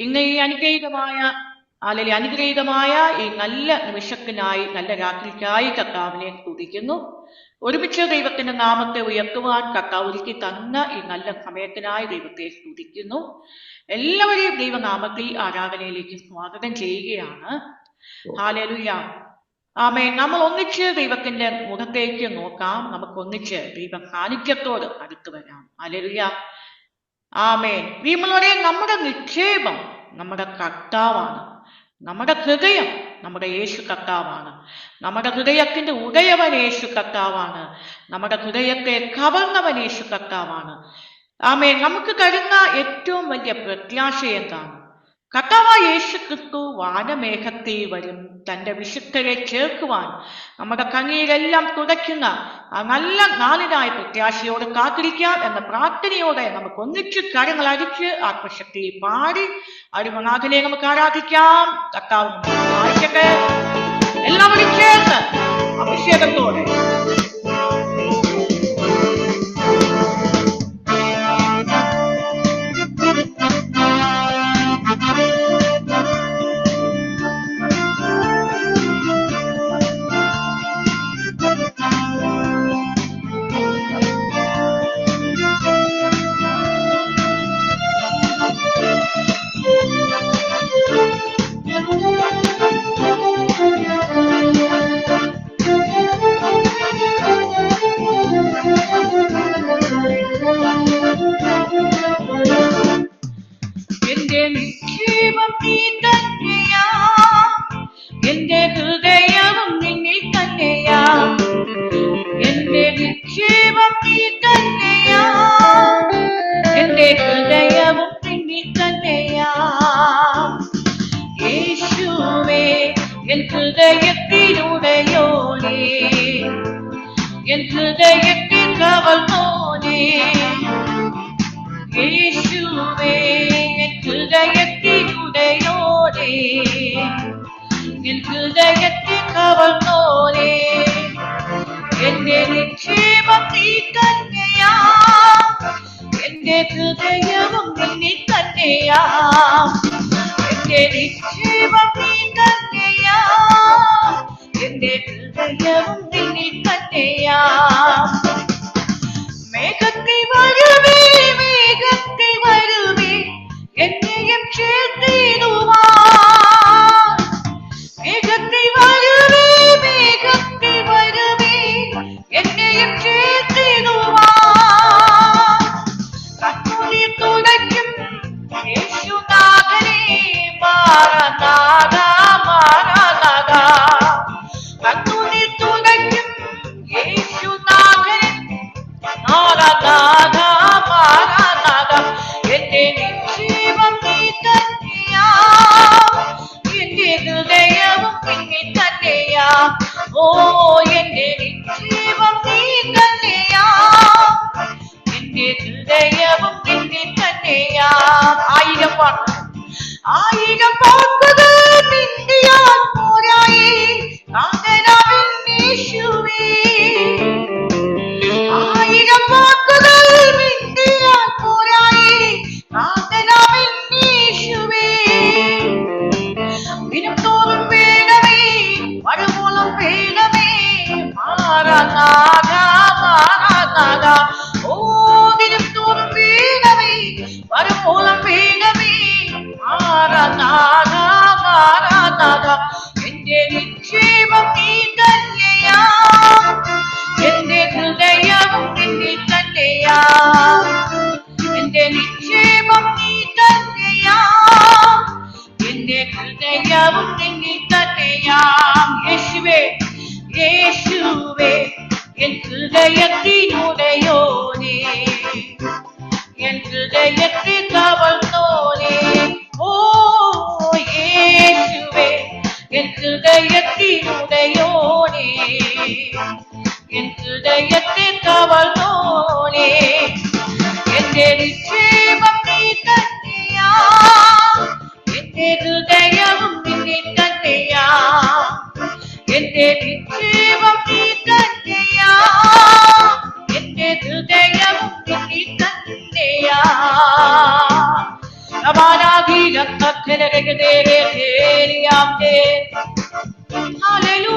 ഇന്ന് ഈ അനുഗ്രഹീതമായ ഈ നല്ല നിമിഷത്തിനായി, നല്ല രാത്രിക്കായി കർത്താവിനെ സ്തുതിക്കുന്നു. ഒരുമിച്ച് ദൈവത്തിന്റെ നാമത്തെ ഉയർത്തുവാൻ കർത്താവ് ഒരുക്കി തന്ന ഈ നല്ല സമയത്തിനായി ദൈവത്തെ സ്തുതിക്കുന്നു. എല്ലാവരെയും ദൈവനാമത്തിൽ ആരാധനയിലേക്ക് സ്വാഗതം ചെയ്യുകയാണ്. ഹല്ലേലൂയ, ആമേൻ. നമ്മൾ ഒന്നിച്ച് ദൈവത്തിന്റെ മുഖത്തേക്ക് നോക്കാം. നമുക്ക് ഒന്നിച്ച് ദൈവ സാന്നിധ്യത്തോട് അടുത്തു വരാം. ഹല്ലേലൂയ, ആമേൻ. വീമലോരെ, നമ്മുടെ നിക്ഷേപം നമ്മുടെ കർത്താവാണ്. നമ്മുടെ ഹൃദയം നമ്മുടെ യേശു കർത്താവാണ്. നമ്മുടെ ഹൃദയത്തിന്റെ ഉടയവൻ യേശു കർത്താവാണ്. നമ്മുടെ ഹൃദയത്തെ കവർന്നവൻ യേശു കർത്താവാണ്. ആമേൻ. നമുക്ക് തരുന്ന ഏറ്റവും വലിയ പ്രത്യാശ എന്താണ്? കർത്താവായ യേശു ക്രിസ്തു വാനമേഘത്തിൽ വരും. തന്റെ വിശുദ്ധരെ ചേർക്കുവാൻ നമ്മുടെ കണ്ണീരെല്ലാം തുടയ്ക്കുന്ന ആ നല്ല നാളിനായി പ്രത്യാശയോടെ കാത്തിരിക്കാം എന്ന പ്രാർത്ഥനയോടെ നമുക്ക് ഒന്നിച്ച് കാര്യങ്ങൾ അടിച്ച് ആത്മശക്തി പാടി അരുമനാഥനെ നമുക്ക് ആരാധിക്കാം. കർത്താവ് സഹായിക്കട്ടെ. എല്ലാവരും ചേർന്ന് അഭിഷേകത്തോടെ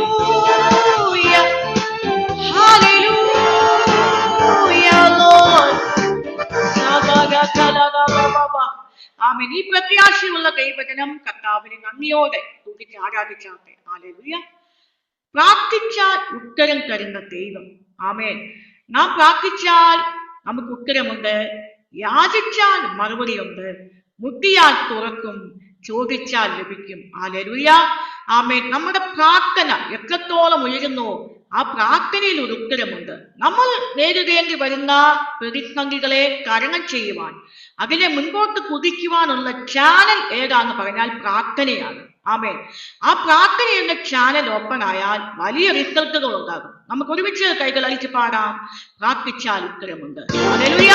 Hallelujah. Hallelujah, Lord. ആമേൻ. ഈ പ്രത്യാശയുള്ള ദൈവജനം കർത്താവിനെ നന്ദിയോടെ തുതിച്ച് ആരാധിച്ചാട്ടെ. ഹല്ലേലൂയ. പ്രാർത്ഥിച്ചാൽ ഉത്തരം തരുന്ന ദൈവം. ആമേൻ. നാം പ്രാർത്ഥിച്ചാൽ നമുക്ക് ഉത്തരമുണ്ട്, യാചിച്ചാൽ മറുപടിയുണ്ട്, മുട്ടിയാൽ തുറക്കും, ചോദിച്ചാൽ ലഭിക്കും. ഹല്ലേലൂയ. ആമേൻ. നമ്മുടെ പ്രാർത്ഥന എത്രത്തോളം ഉയരുന്നു, ആ പ്രാർത്ഥനയിൽ ഒരു ഉത്തരമുണ്ട്. നമ്മൾ നേരിടേണ്ടി വരുന്ന പ്രതിസന്ധികളെ തരണം ചെയ്യുവാൻ, അതിനെ മുൻപോട്ട് കുതിക്കുവാനുള്ള ചാനൽ ഏതാന്ന് പറഞ്ഞാൽ പ്രാർത്ഥനയാണ്. ആമേൻ. ആ പ്രാർത്ഥന എന്ന ചാനൽ ഓപ്പൺ ആയാൽ വലിയ റിസൾട്ടുകൾ ഉണ്ടാകും. നമുക്ക് ഒരുമിച്ച് കൈകൾ അഴിച്ച് പാടാം. പ്രാർത്ഥിച്ചാൽ ഉത്തരമുണ്ട്. ഹല്ലേലൂയ.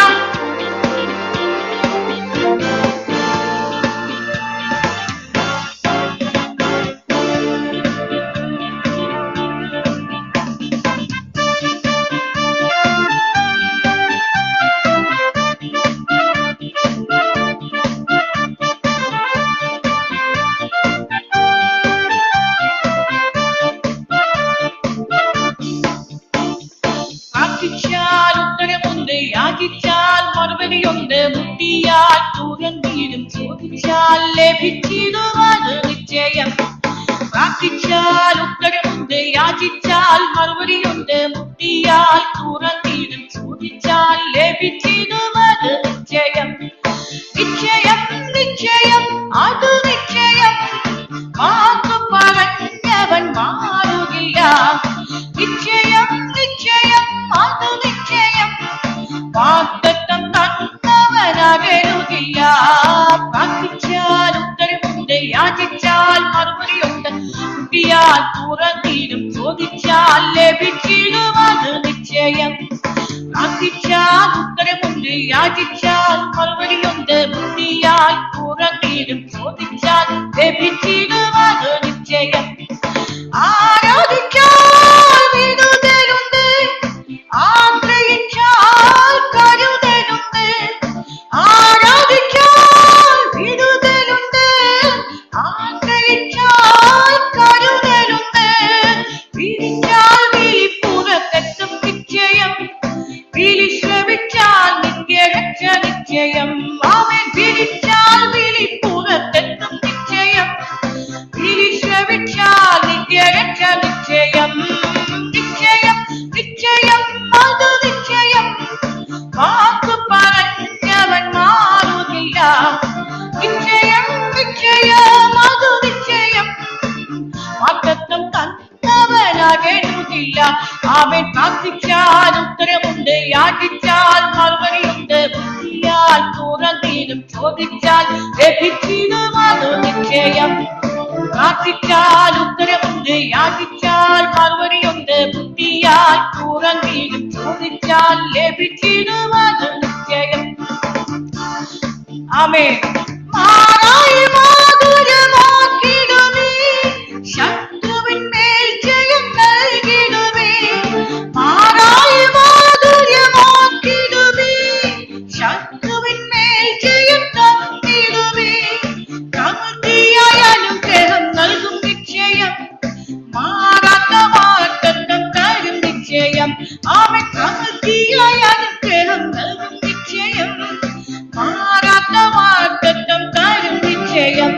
യാചിച്ചാൽ മറുപടിയുണ്ട്, മുട്ടിയാൽ തുറന്നിടും, ചോദിച്ചാൽ ലഭിച്ചിടുമത് നിശ്ചയം. പ്രാർത്ഥിച്ചാൽ ഉത്തരമുണ്ട്, യാചിച്ചാൽ മറുപടിയുണ്ട്, മുട്ടിയാൽ തുറന്നിടും, ചോദിച്ചാൽ ലഭിച്ചിടുമത് നിശ്ചയം. നിശ്ചയം നിശ്ചയം അത് നിശ്ചയം, വാക്കു പറഞ്ഞവൻ മാറുകില്ല. നിശ്ചയം നിശ്ചയം അത് നിശ്ചയം, വാഗ്ദത്തം തന്നവനകലുകില്ല. പ്രാർത്ഥിച്ചാൽ ഉത്തരമുണ്ട്, യാചിച്ചാൽ മറുപടിയുണ്ട്, മുട്ടിയാൽ തുറന്നിടും, ചോദിച്ചാൽ ലഭിച്ചിടുമത് നിശ്ചയം. പ്രാർത്ഥിച്ചാൽ ഉത്തരമുണ്ട്, യാചിച്ചാൽ മറുപടിയുണ്ട്, മുട്ടിയാൽ തുറന്നിടും, ചോദിച്ചാൽ ലഭിച്ചിടുമത് നിശ്ചയം. ആരാധിച്ചാൽ വിടുതലുണ്ട്, ആശ്രയിച്ചാൽ കരുതലുണ്ട്. ആരാധിച്ചാൽ വിടുതലുണ്ട്, ആശ്രയിച്ചാൽ കരുതലുണ്ട്. വിളിച്ചാൽ വിളിപ്പുറത്തെത്തും നിശ്ചയം, വിളിശ്രമിച്ചാൽ നിത്യരക്ഷ നിശ്ചയം. ആമേൻ. വിളിച്ചാൽ വിളിപ്പുറത്തെത്തും നിശ്ചയം, വിളിശ്രമിച്ചാൽ നിത്യരക്ഷ നിശ്ചയം. നിശ്ചയം നിശ്ചയം അത് നിശ്ചയം, വാക്കു പറഞ്ഞവൻ മാറുകില്ല. നിശ്ചയം നിശ്ചയം അത് നിശ്ചയം, വാഗ്ദത്തം തന്നവനകലുകില്ല. ആമേൻ. പ്രാർത്ഥിച്ചാൽ ഉത്തരമുണ്ട്, യാചിച്ചാൽ മറുപടിയുണ്ട്, മുട്ടിയാൽ തുറന്നിടും, ചോദിച്ചാൽ ലഭിച്ചിടുമത് നിശ്ചയം. പ്രാർത്ഥിച്ചാൽ ഉത്തരമുണ്ട്, യാചിച്ചാൽ മറുപടിയുണ്ട്, മുട്ടിയാൽ തുറന്നിടും, ചോദിച്ചാൽ ലഭിച്ചിടുമത് നിശ്ചയം. ആമേൻ. മാറായി മാധുര്യമാക്കിടുമേ, ശത്രുവിന്മേൽ ജയം നൽകിടുമേ. മാറായി മാധുര്യമാക്കിടുമേ, ശത്രുവിന്മേൽ ജയം തന്നിടുമേ. കമൃതിയായ അനുഗ്രഹം നൽകും നിശ്ചയം, മാറാത്ത വാഗ്ദത്തം തരും നിശ്ചയം. ആമേൻ. കമൃതിയായ അനുഗ്രഹം നൽകും നിശ്ചയം, മാറാത്ത വാഗ്ദത്തം തരും നിശ്ചയം.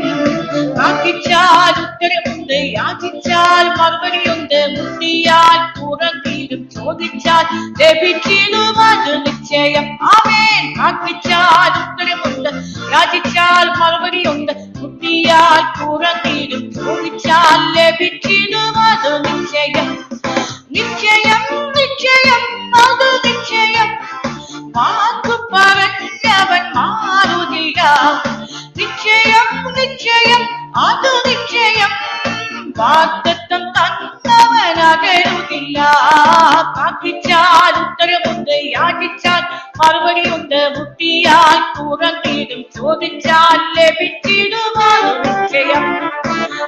പ്രാർത്ഥിച്ചാൽ ഉത്തരമുണ്ട്, യാചിച്ചാൽ മറുപടിയുണ്ട്, മുട്ടിയാൽ തുറന്നിടും, ചോദിച്ചാൽ ലഭിച്ചിടുമത് നിശ്ചയം. ആമേൻ. പ്രാർത്ഥിച്ചാൽ ഉത്തരമുണ്ട്, യാചിച്ചാൽ മറുപടിയുണ്ട്, മുട്ടിയാൽ തുറന്നിടും, ചോദിച്ചാൽ ലഭിച്ചിടുമത് നിശ്ചയം. നിശ്ചയം നിശ്ചയം അത് നിശ്ചയം, വാക്കു പറഞ്ഞവൻ മാറുകില്ല. നിശ്ചയം നിശ്ചയം അത് നിശ്ചയം, വാഗ്ദത്തം തന്നവനകലുകില്ല. പ്രാർത്ഥിച്ചാൽ ഉത്തരമുണ്ട്, യാചിച്ചാൽ മറുപടിയുണ്ട്, മുട്ടിയാൽ തുറന്നിടും, ചോദിച്ചാൽ ലഭിച്ചിടുമത് നിശ്ചയം.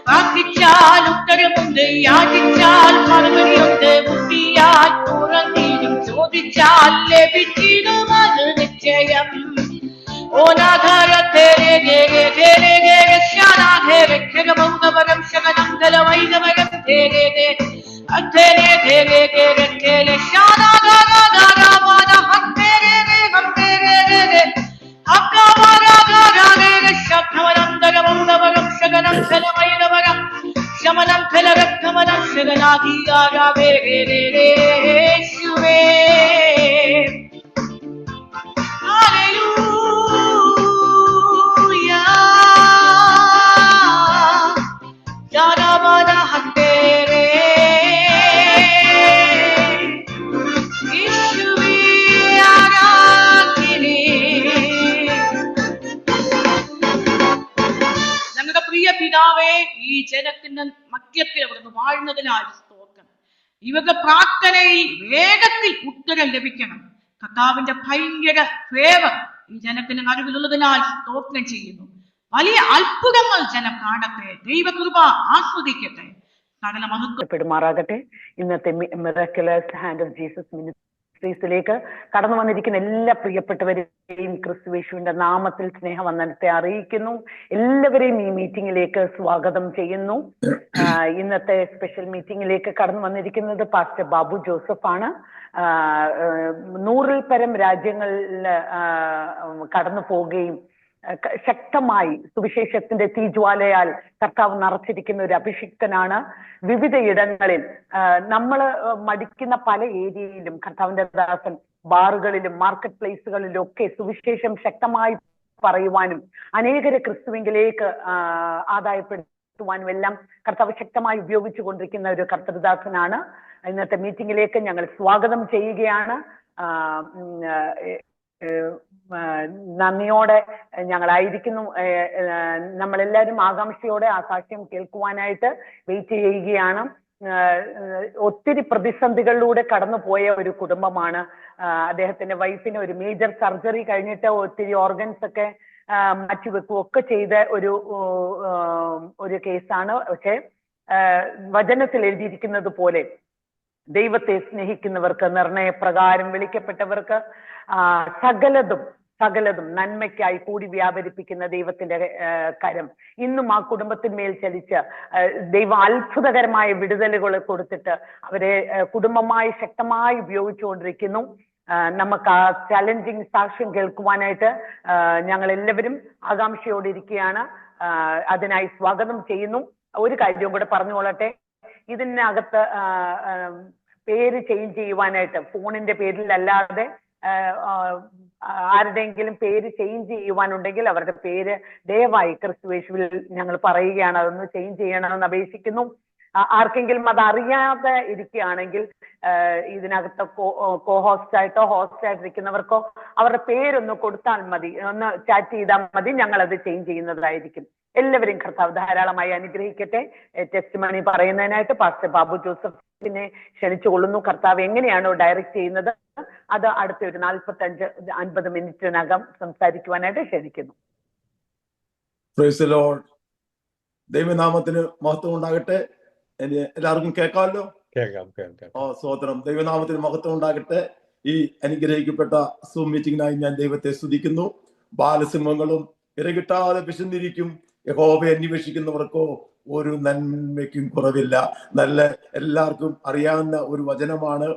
പ്രാർത്ഥിച്ചാൽ ഉത്തരമുണ്ട്, യാചിച്ചാൽ മറുപടിയുണ്ട്, മുട്ടിയാൽ തുറന്നിടും, ചോദിച്ചാൽ ലഭിച്ചിടുമത് നിശ്ചയം. ഓ നാഥ tere tere tere tere shana യേശുവേ ഹല്ലേലൂയ ജനമന ഹത്തേരേ യേശുവേ ആരാധനേ. ഞങ്ങളുടെ പ്രിയ പിതാവേ, ഈ ജനത്തിന്റെ മധ്യത്തിൽ അവിടുന്ന് വാഴുന്നതിനാൽ സ്തോത്രം. ഇവരുടെ പ്രാർത്ഥനയിൽ വേഗത്തിൽ ഉത്തരം ലഭിക്കണം. കർത്താവിന്റെ ഭയങ്കര ഫേവർ ഈ ജനത്തിന് നടുവിലുള്ളതിനാൽ സ്തോത്രം ചെയ്യുന്നു. വലിയ അത്ഭുതങ്ങൾ ജനം കാണട്ടെ. ദൈവകൃപ ആസ്വദിക്കട്ടെ. സകല മഹത്വപ്പെടുമാറാകട്ടെ. ഇന്നത്തെ മിറക്കുലസ് ഹാൻഡ് ഓഫ് ജീസസ് മിനിസ്ട്രീസിലേക്ക് കടന്നു വന്നിരിക്കുന്ന എല്ലാ പ്രിയപ്പെട്ടവരെയും ക്രിസ്തുയേശുവിന്റെ നാമത്തിൽ സ്നേഹവന്ദനത്തെ അറിയിക്കുന്നു. എല്ലാവരെയും ഈ മീറ്റിംഗിലേക്ക് സ്വാഗതം ചെയ്യുന്നു. ഇന്നത്തെ സ്പെഷ്യൽ മീറ്റിംഗിലേക്ക് കടന്നു വന്നിരിക്കുന്നത് പാസ്റ്റർ ബാബു ജോസഫ് ആണ്. 100-ൽ പരം രാജ്യങ്ങളിൽ കടന്നു പോവുകയും ശക്തമായി സുവിശേഷത്തിന്റെ തീജ്വാലയാൽ കർത്താവ് നിറച്ചിരിക്കുന്ന ഒരു അഭിഷിക്തനാണ്. വിവിധ ഇടങ്ങളിൽ നമ്മൾ മടിക്കുന്ന പല ഏരിയയിലും കർത്താവിന്റെ ദാസൻ ബാറുകളിലും മാർക്കറ്റ് പ്ലേസുകളിലും ഒക്കെ സുവിശേഷം ശക്തമായി പറയുവാനും അനേകരെ ക്രിസ്തുവിലേക്ക് ആദായപ്പെടുത്തുവാനും എല്ലാം കർത്താവ് ശക്തമായി ഉപയോഗിച്ചു കൊണ്ടിരിക്കുന്ന ഒരു കർത്തൃദാസനാണ്. ഇന്നത്തെ മീറ്റിംഗിലേക്ക് ഞങ്ങൾ സ്വാഗതം ചെയ്യുകയാണ്. നന്ദിയോടെ ഞങ്ങളായിരിക്കുന്നു. നമ്മളെല്ലാവരും ആകാംക്ഷയോടെ ആ സാക്ഷ്യം കേൾക്കുവാനായിട്ട് വെയിറ്റ് ചെയ്യുകയാണ്. ഒത്തിരി പ്രതിസന്ധികളിലൂടെ കടന്നു പോയ ഒരു കുടുംബമാണ്. അദ്ദേഹത്തിന്റെ വൈഫിന് ഒരു മേജർ സർജറി കഴിഞ്ഞിട്ട് ഒത്തിരി ഓർഗൻസ് ഒക്കെ മാറ്റിവെക്കുകയൊക്കെ ചെയ്ത ഒരു കേസാണ്. പക്ഷെ വചനത്തിൽ എഴുതിയിരിക്കുന്നത് പോലെ ദൈവത്തെ സ്നേഹിക്കുന്നവർക്ക്, നിർണയപ്രകാരം വിളിക്കപ്പെട്ടവർക്ക് സകലതും നന്മയ്ക്കായി കൂടി വ്യാപരിപ്പിക്കുന്ന ദൈവത്തിന്റെ കരം ഇന്നും ആ കുടുംബത്തിന്മേൽ ചലിച്ച് ദൈവം അത്ഭുതകരമായ വിടുതലുകൾ കൊടുത്തിട്ട് അവരെ കുടുംബമായി ശക്തമായി ഉപയോഗിച്ചുകൊണ്ടിരിക്കുന്നു. നമുക്ക് ആ ചലഞ്ചിങ് സാക്ഷ്യം കേൾക്കുവാനായിട്ട് ഞങ്ങൾ എല്ലാവരും ആകാംക്ഷയോടെ ഇരിക്കുകയാണ്. അതിനായി സ്വാഗതം ചെയ്യുന്നു. ഒരു കാര്യവും കൂടെ പറഞ്ഞുകൊള്ളട്ടെ. ഇതിനകത്ത് പേര് ചേഞ്ച് ചെയ്യുവാനായിട്ട് ഫോണിന്റെ പേരിലല്ലാതെ ആരുടെയെങ്കിലും പേര് ചേഞ്ച് ചെയ്യുവാനുണ്ടെങ്കിൽ അവരുടെ പേര് ദയവായി ക്രിസ്തുയേശുവിൽ ഞങ്ങൾ പറയുകയാണ്. അതൊന്ന് ചേഞ്ച് ചെയ്യണമെന്ന് അപേക്ഷിക്കുന്നു. ആർക്കെങ്കിലും അത് അറിയാതെ ഇരിക്കുകയാണെങ്കിൽ ഇതിനകത്ത് ഹോസ്റ്റായിട്ടോ ഇരിക്കുന്നവർക്കോ അവരുടെ പേരൊന്ന് കൊടുത്താൽ മതി, ഒന്ന് ചാറ്റ് ചെയ്താൽ മതി. ഞങ്ങൾ അത് ചേഞ്ച് ചെയ്യുന്നതായിരിക്കും. എല്ലാവരും കർത്താവ് ധാരാളമായി അനുഗ്രഹിക്കട്ടെ. ടെസ്റ്റ് മണി പറയുന്നതിനായിട്ട് പാസ്റ്റർ ബാബു ജോസഫിനെ ക്ഷണിച്ചുകൊള്ളുന്നു. കർത്താവ് എങ്ങനെയാണോ ഡയറക്റ്റ് ചെയ്യുന്നത് അത് അടുത്ത ഒരു 45-50 മിനിറ്റിനകം സംസാരിക്കുവാനായിട്ട് ക്ഷണിക്കുന്നു. Praise the Lord. ദൈവനാമത്തിന് മഹത്വം ഉണ്ടാകട്ടെ. എല്ലാവർക്കും കേൾക്കാമല്ലോ? കേൾക്കാം. സ്തോത്രം. ദൈവനാമത്തിന് മഹത്വം ഉണ്ടാകട്ടെ. ഈ അനുഗ്രഹിക്കപ്പെട്ട സൂം മീറ്റിംഗിനായി ഞാൻ ദൈവത്തെ സ്തുതിക്കുന്നു. ബാലസിംഹങ്ങളും ഇരകിട്ടാതെ വിശന്നിരിക്കും, യഹോവയെ അന്വേഷിക്കുന്നവർക്കോ ഒരു നന്മയ്ക്കും കുറവില്ല. നല്ല എല്ലാവർക്കും അറിയാവുന്ന ഒരു വചനമാണ്.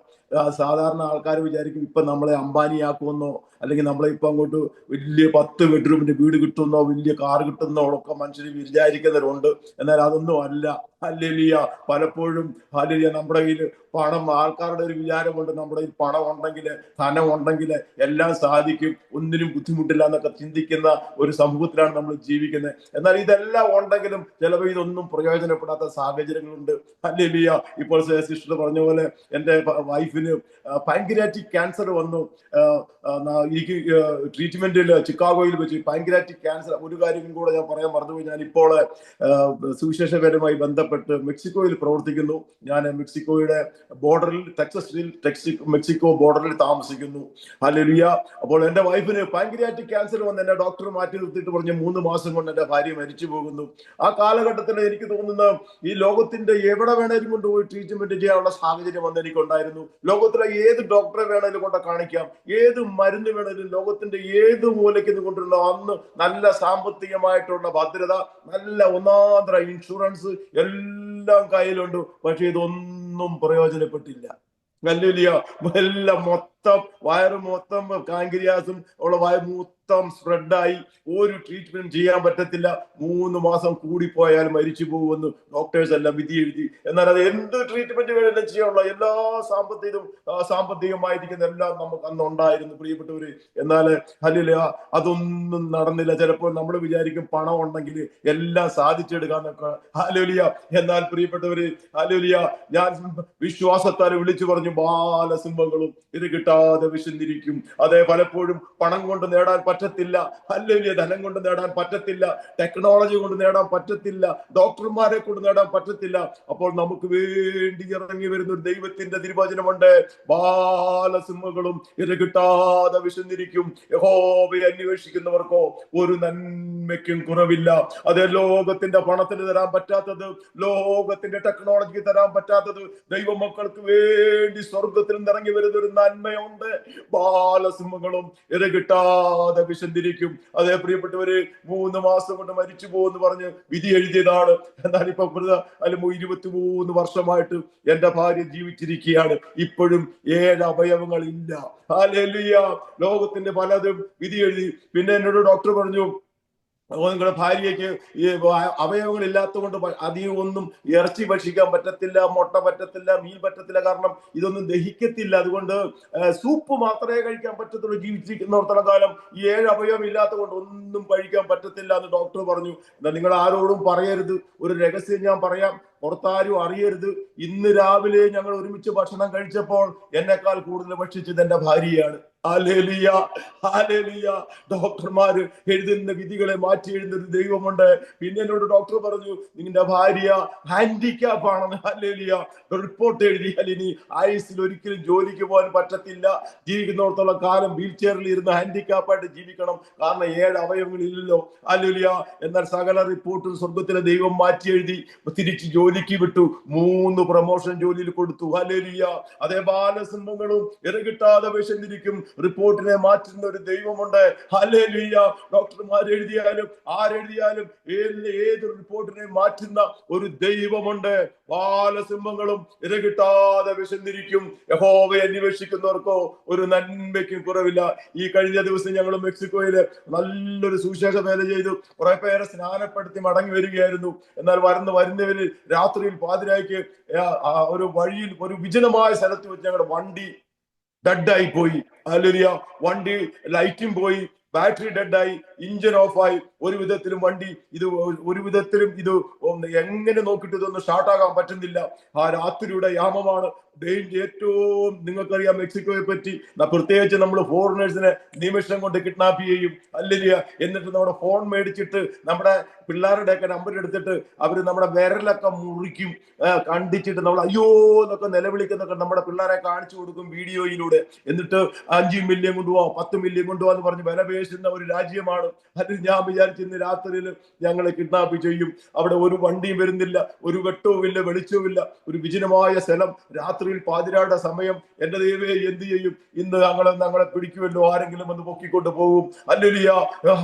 സാധാരണ ആൾക്കാർ വിചാരിക്കും ഇപ്പൊ നമ്മളെ അംബാനിയാക്കുമെന്നോ അല്ലെങ്കിൽ നമ്മളെ ഇപ്പൊ അങ്ങോട്ട് വലിയ 10 ബെഡ്റൂമിന്റെ വീട് കിട്ടുന്നോ വലിയ കാർ കിട്ടുന്നോ ഒക്കെ മനുഷ്യർ വിചാരിക്കുന്നവരുണ്ട്. എന്നാൽ അതൊന്നും അല്ല. ഹല്ലേലൂയ. പലപ്പോഴും ഹല്ലേലൂയ നമ്മുടെ കയ്യിൽ പണം, ആൾക്കാരുടെ ഒരു വിചാരമുണ്ട് നമ്മുടെ കയ്യിൽ പണം ഉണ്ടെങ്കിൽ, ധനം ഉണ്ടെങ്കിൽ എല്ലാം സാധിക്കും, ഒന്നിനും ബുദ്ധിമുട്ടില്ല എന്നൊക്കെ ചിന്തിക്കുന്ന ഒരു സമൂഹത്തിലാണ് നമ്മൾ ജീവിക്കുന്നത്. എന്നാൽ ഇതെല്ലാം ഉണ്ടെങ്കിലും ചിലപ്പോൾ ഇതൊന്നും പ്രയോജനപ്പെടാത്ത സാഹചര്യങ്ങളുണ്ട്. ഹല്ലേലൂയ. ഇപ്പോൾ സിസ്റ്റർ പറഞ്ഞ പോലെ എൻ്റെ വൈഫിന് പാൻക്രിയാറ്റിക് ക്യാൻസർ വന്നു. എനിക്ക് ട്രീറ്റ്മെന്റിൽ ചിക്കാഗോയിൽ വെച്ച് പാൻക്രിയാറ്റിക് ക്യാൻസർ. ഒരു കാര്യം കൂടെ ഞാൻ പറയാൻ മറന്നുപോയി. ഞാൻ ഇപ്പോൾ സുവിശേഷപരമായി ബന്ധപ്പെട്ട് മെക്സിക്കോയിൽ പ്രവർത്തിക്കുന്നു. ഞാൻ മെക്സിക്കോയുടെ ബോർഡറിൽ, മെക്സിക്കോ ബോർഡറിൽ താമസിക്കുന്നു. ഹല്ലേലൂയ. അപ്പോൾ എൻ്റെ വൈഫിന് പാൻക്രിയാറ്റിക് ക്യാൻസർ വന്ന് എന്നെ ഡോക്ടർ മാറ്റി നിർത്തിയിട്ട് പറഞ്ഞ് 3 മാസം കൊണ്ട് എൻ്റെ ഭാര്യ മരിച്ചു പോകുന്നു. ആ കാലഘട്ടത്തിൽ എനിക്ക് തോന്നുന്ന ഈ ലോകത്തിന്റെ എവിടെ വേണേലും കൊണ്ടുപോയി ട്രീറ്റ്മെന്റ് ചെയ്യാനുള്ള സാഹചര്യം വന്ന് എനിക്കുണ്ടായിരുന്നു. ലോകത്തിലെ ഏത് ഡോക്ടറെ വേണേലും കൊണ്ട് കാണിക്കാം, ഏത് മരുന്ന് വേണേലും ലോകത്തിന്റെ ഏത് മൂലയ്ക്ക് കൊണ്ടുവരണം. അന്ന് നല്ല സാമ്പത്തികമായിട്ടുള്ള ഭദ്രത, നല്ല ഒന്നാന്തര ഇൻഷുറൻസ് എല്ലാം കയ്യിലുണ്ട്. പക്ഷെ ഇതൊന്നും പ്രയോജനപ്പെട്ടില്ല. ഹല്ലേലൂയ. എല്ലാം മൊത്തം വയറ് മൊത്തം കാൻക്രിയാസും ഉള്ള മൊത്തം സ്പ്രെഡായി ഒരു ട്രീറ്റ്മെന്റ് ചെയ്യാൻ പറ്റത്തില്ല, 3 മാസം കൂടിപ്പോയാൽ മരിച്ചു പോകുമെന്ന് ഡോക്ടേഴ്സ് എല്ലാം വിധി എഴുതി. എന്നാൽ അത് എന്ത് ട്രീറ്റ്മെന്റ് വേണമെങ്കിലും ചെയ്യാനുള്ള എല്ലാ സാമ്പത്തികമായിരിക്കുന്ന എല്ലാം നമുക്ക് അന്ന് ഉണ്ടായിരുന്നു പ്രിയപ്പെട്ടവര്. എന്നാൽ ഹല്ലേലൂയ അതൊന്നും നടന്നില്ല. ചിലപ്പോൾ നമ്മൾ വിചാരിക്കും പണം ഉണ്ടെങ്കിൽ എല്ലാം സാധിച്ചെടുക്കാന്നൊക്കെ. ഹല്ലേലൂയ. എന്നാൽ പ്രിയപ്പെട്ടവര്, ഹല്ലേലൂയ, ഞാൻ വിശ്വാസത്താൽ വിളിച്ചു പറഞ്ഞു, ബാലസിംഹങ്ങളും ഇത് കിട്ടാതെ വിശന്നിരിക്കും. അതെ, പലപ്പോഴും പണം കൊണ്ട് നേടാൻ പറ്റത്തില്ല, ഹല്ലേലൂയ, ധനം കൊണ്ട് നേടാൻ പറ്റത്തില്ല, ടെക്നോളജി കൊണ്ട് നേടാൻ പറ്റത്തില്ല, ഡോക്ടർമാരെ കൊണ്ട് നേടാൻ പറ്റത്തില്ല. അപ്പോൾ നമുക്ക് വേണ്ടി ഇറങ്ങി വരുന്ന ഒരു ദൈവത്തിന്റെ തിരുവചനമുണ്ട്, ബാലസിംഹങ്ങളും ഇത് കിട്ടാതെ വിശന്നിരിക്കും. യഹോവയെ അന്വേഷിക്കുന്നവർക്കോ ഒരു നന്മയ്ക്കും കുറവില്ല. അതേ, ലോകത്തിന്റെ പണത്തിന് തരാൻ പറ്റാത്തത്, ലോകത്തിന്റെ ടെക്നോളജിക്ക് തരാൻ പറ്റാത്തത്, ദൈവമക്കൾക്ക് വേണ്ടി സ്വർഗത്തിൽ നിറങ്ങി വരുന്ന ഒരു നന്മയുണ്ട്. ബാലസിംഹങ്ങളും ഇര കിട്ടാതെ വിശന്നിരിക്കും. അതേ പ്രിയപ്പെട്ടവര്, 3 മാസം കൊണ്ട് മരിച്ചു പോകുമെന്ന് പറഞ്ഞ് വിധി എഴുതിയതാണ്. എന്നാൽ ഇപ്പൊ 23 വർഷമായിട്ട് എന്റെ ഭാര്യ ജീവിച്ചിരിക്കുകയാണ്. ഇപ്പോഴും 7 അവയവങ്ങൾ ഇല്ല. ഹല്ലേലൂയ. ലോകത്തിന്റെ പലതും വിധി എഴുതി. പിന്നെ എന്നോട് ഡോക്ടർ പറഞ്ഞു, നിങ്ങളുടെ ഭാര്യയ്ക്ക് ഈ അവയവങ്ങൾ ഇല്ലാത്തത് കൊണ്ട് അധികം ഒന്നും ഇറച്ചി ഭക്ഷിക്കാൻ പറ്റത്തില്ല, മുട്ട പറ്റത്തില്ല, മീൻ പറ്റത്തില്ല, കാരണം ഇതൊന്നും ദഹിക്കത്തില്ല. അതുകൊണ്ട് സൂപ്പ് മാത്രമേ കഴിക്കാൻ പറ്റത്തുള്ളൂ. ജീവിച്ചിരിക്കുന്നിടത്തോളം കാലം ഈ 7 അവയവം ഇല്ലാത്തത് കൊണ്ട് ഒന്നും കഴിക്കാൻ പറ്റത്തില്ല എന്ന് ഡോക്ടർ പറഞ്ഞു. എന്നാൽ നിങ്ങൾ ആരോടും പറയരുത്, ഒരു രഹസ്യം ഞാൻ പറയാം, പുറത്താരും അറിയരുത്. ഇന്ന് രാവിലെ ഞങ്ങൾ ഒരുമിച്ച് ഭക്ഷണം കഴിച്ചപ്പോൾ എന്നെക്കാൾ കൂടുതൽ ഭക്ഷിച്ചത് എന്റെ ഭാര്യയാണ്. Hallelujah, hallelujah. ഡോക്ടർമാര് എഴുതുന്ന വിധികളെ മാറ്റി എഴുതുന്ന ഒരു ദൈവമുണ്ട്. പിന്നെ എന്നോട് ഡോക്ടർ പറഞ്ഞു, നിന്റെ ഭാര്യ ഹാൻഡിക്യാപ്പ് ആണെന്ന്. ഹല്ലേലൂയ. റിപ്പോർട്ട് എഴുതിയാൽ ഇനി ആയുസ്സിൽ ഒരിക്കലും ജോലിക്ക് പോകാൻ പറ്റത്തില്ല, ജീവിക്കുന്നിടത്തോളം കാലം വീൽ ചെയറിൽ ഇരുന്ന് ഹാൻഡിക്യാപ്പായിട്ട് ജീവിക്കണം, കാരണം 7 അവയവങ്ങളില്ലല്ലോ. ഹല്ലേലൂയ. എന്നാൽ സകല റിപ്പോർട്ടും സ്വർഗത്തിലെ ദൈവം മാറ്റി എഴുതി തിരിച്ച് ജോലിക്ക് വിട്ടു. 3 പ്രൊമോഷൻ ജോലിയിൽ കൊടുത്തു. ഹല്ലേലൂയ. അതേ, ബാലസിംഹങ്ങളും ഇര കിട്ടാതെ വിശന്നിരിക്കും. റിപ്പോർട്ടിനെ മാറ്റുന്ന ഒരു ദൈവമുണ്ട്. ഹല്ലേലൂയ. ഡോക്ടർമാർ എഴുതിയാലും ആരെഴുതിയാലും ഏത് റിപ്പോർട്ടിനെ മാറ്റുന്ന ഒരു ദൈവമുണ്ട്. ബാലസിംഹങ്ങളും ഇര കിട്ടാതെ വിശന്നിരിക്കും. യഹോവയെ അന്വേഷിക്കുന്നവർക്കോ ഒരു നന്മയ്ക്കും കുറവില്ല. ഈ കഴിഞ്ഞ ദിവസം ഞങ്ങൾ മെക്സിക്കോയില് നല്ലൊരു സുവിശേഷ വേല ചെയ്തു. കുറെ പേരെ സ്നാനപ്പെടുത്തി മടങ്ങി വരികയായിരുന്നു. എന്നാൽ വരുന്നവരിൽ രാത്രിയിൽ പാതിരായ്ക്ക് ഒരു വഴിയിൽ ഒരു വിജനമായ സ്ഥലത്ത് വെച്ച് ഞങ്ങളുടെ വണ്ടി ഡെഡായി പോയി. ഹല്ലേലൂയ. വണ്ടി ലൈറ്റും പോയി, ബാറ്ററി ഡെഡായി, ഇഞ്ചിൻ ഓഫായി. ഒരു വിധത്തിലും ഇത് എങ്ങനെ നോക്കിയിട്ട് ഇതൊന്നും സ്റ്റാർട്ടാകാൻ പറ്റുന്നില്ല. ആ രാത്രിയുടെ യാമമാണ്. ഏറ്റവും നിങ്ങൾക്കറിയാം മെക്സിക്കോയെ പറ്റി, പ്രത്യേകിച്ച് നമ്മൾ ഫോറിനേഴ്സിനെ നിമിഷം കൊണ്ട് കിഡ്നാപ്പ് ചെയ്യും. ഹല്ലേലൂയ. എന്നിട്ട് നമ്മുടെ ഫോൺ മേടിച്ചിട്ട് നമ്മുടെ പിള്ളേരുടെ ഒക്കെ നമ്പർ എടുത്തിട്ട് അവർ നമ്മുടെ വിരലൊക്കെ മുറിക്കും, കണ്ടിച്ചിട്ട് നമ്മൾ അയ്യോ എന്നൊക്കെ നിലവിളിക്കുന്നൊക്കെ നമ്മുടെ പിള്ളേരെ കാണിച്ചു കൊടുക്കും വീഡിയോയിലൂടെ. എന്നിട്ട് 5 മില്യൺ കൊണ്ടുപോവാ, 10 മില്യൺ കൊണ്ടുപോവാന്ന് പറഞ്ഞ് വില പേശുന്ന ഒരു രാജ്യമാണ്. അതിൽ ഞാൻ വിചാരിച്ചു ഇന്ന് രാത്രിയിൽ ഞങ്ങളെ കിഡ്നാപ്പ് ചെയ്യും. അവിടെ ഒരു വണ്ടിയും വരുന്നില്ല, ഒരു വെട്ടവും ഇല്ല, വെളിച്ചവും ഇല്ല, ഒരു വിജനമായ സ്ഥലം, രാത്രിയിൽ പാതിരായുടെ സമയം. എന്റെ ദൈവമേ, എന്ത് ചെയ്യും? ഇന്ന് ഞങ്ങളെ പിടിക്കുമല്ലോ, ആരെങ്കിലും വന്ന് പൊക്കിക്കൊണ്ട് പോകും. ഹല്ലേലൂയ.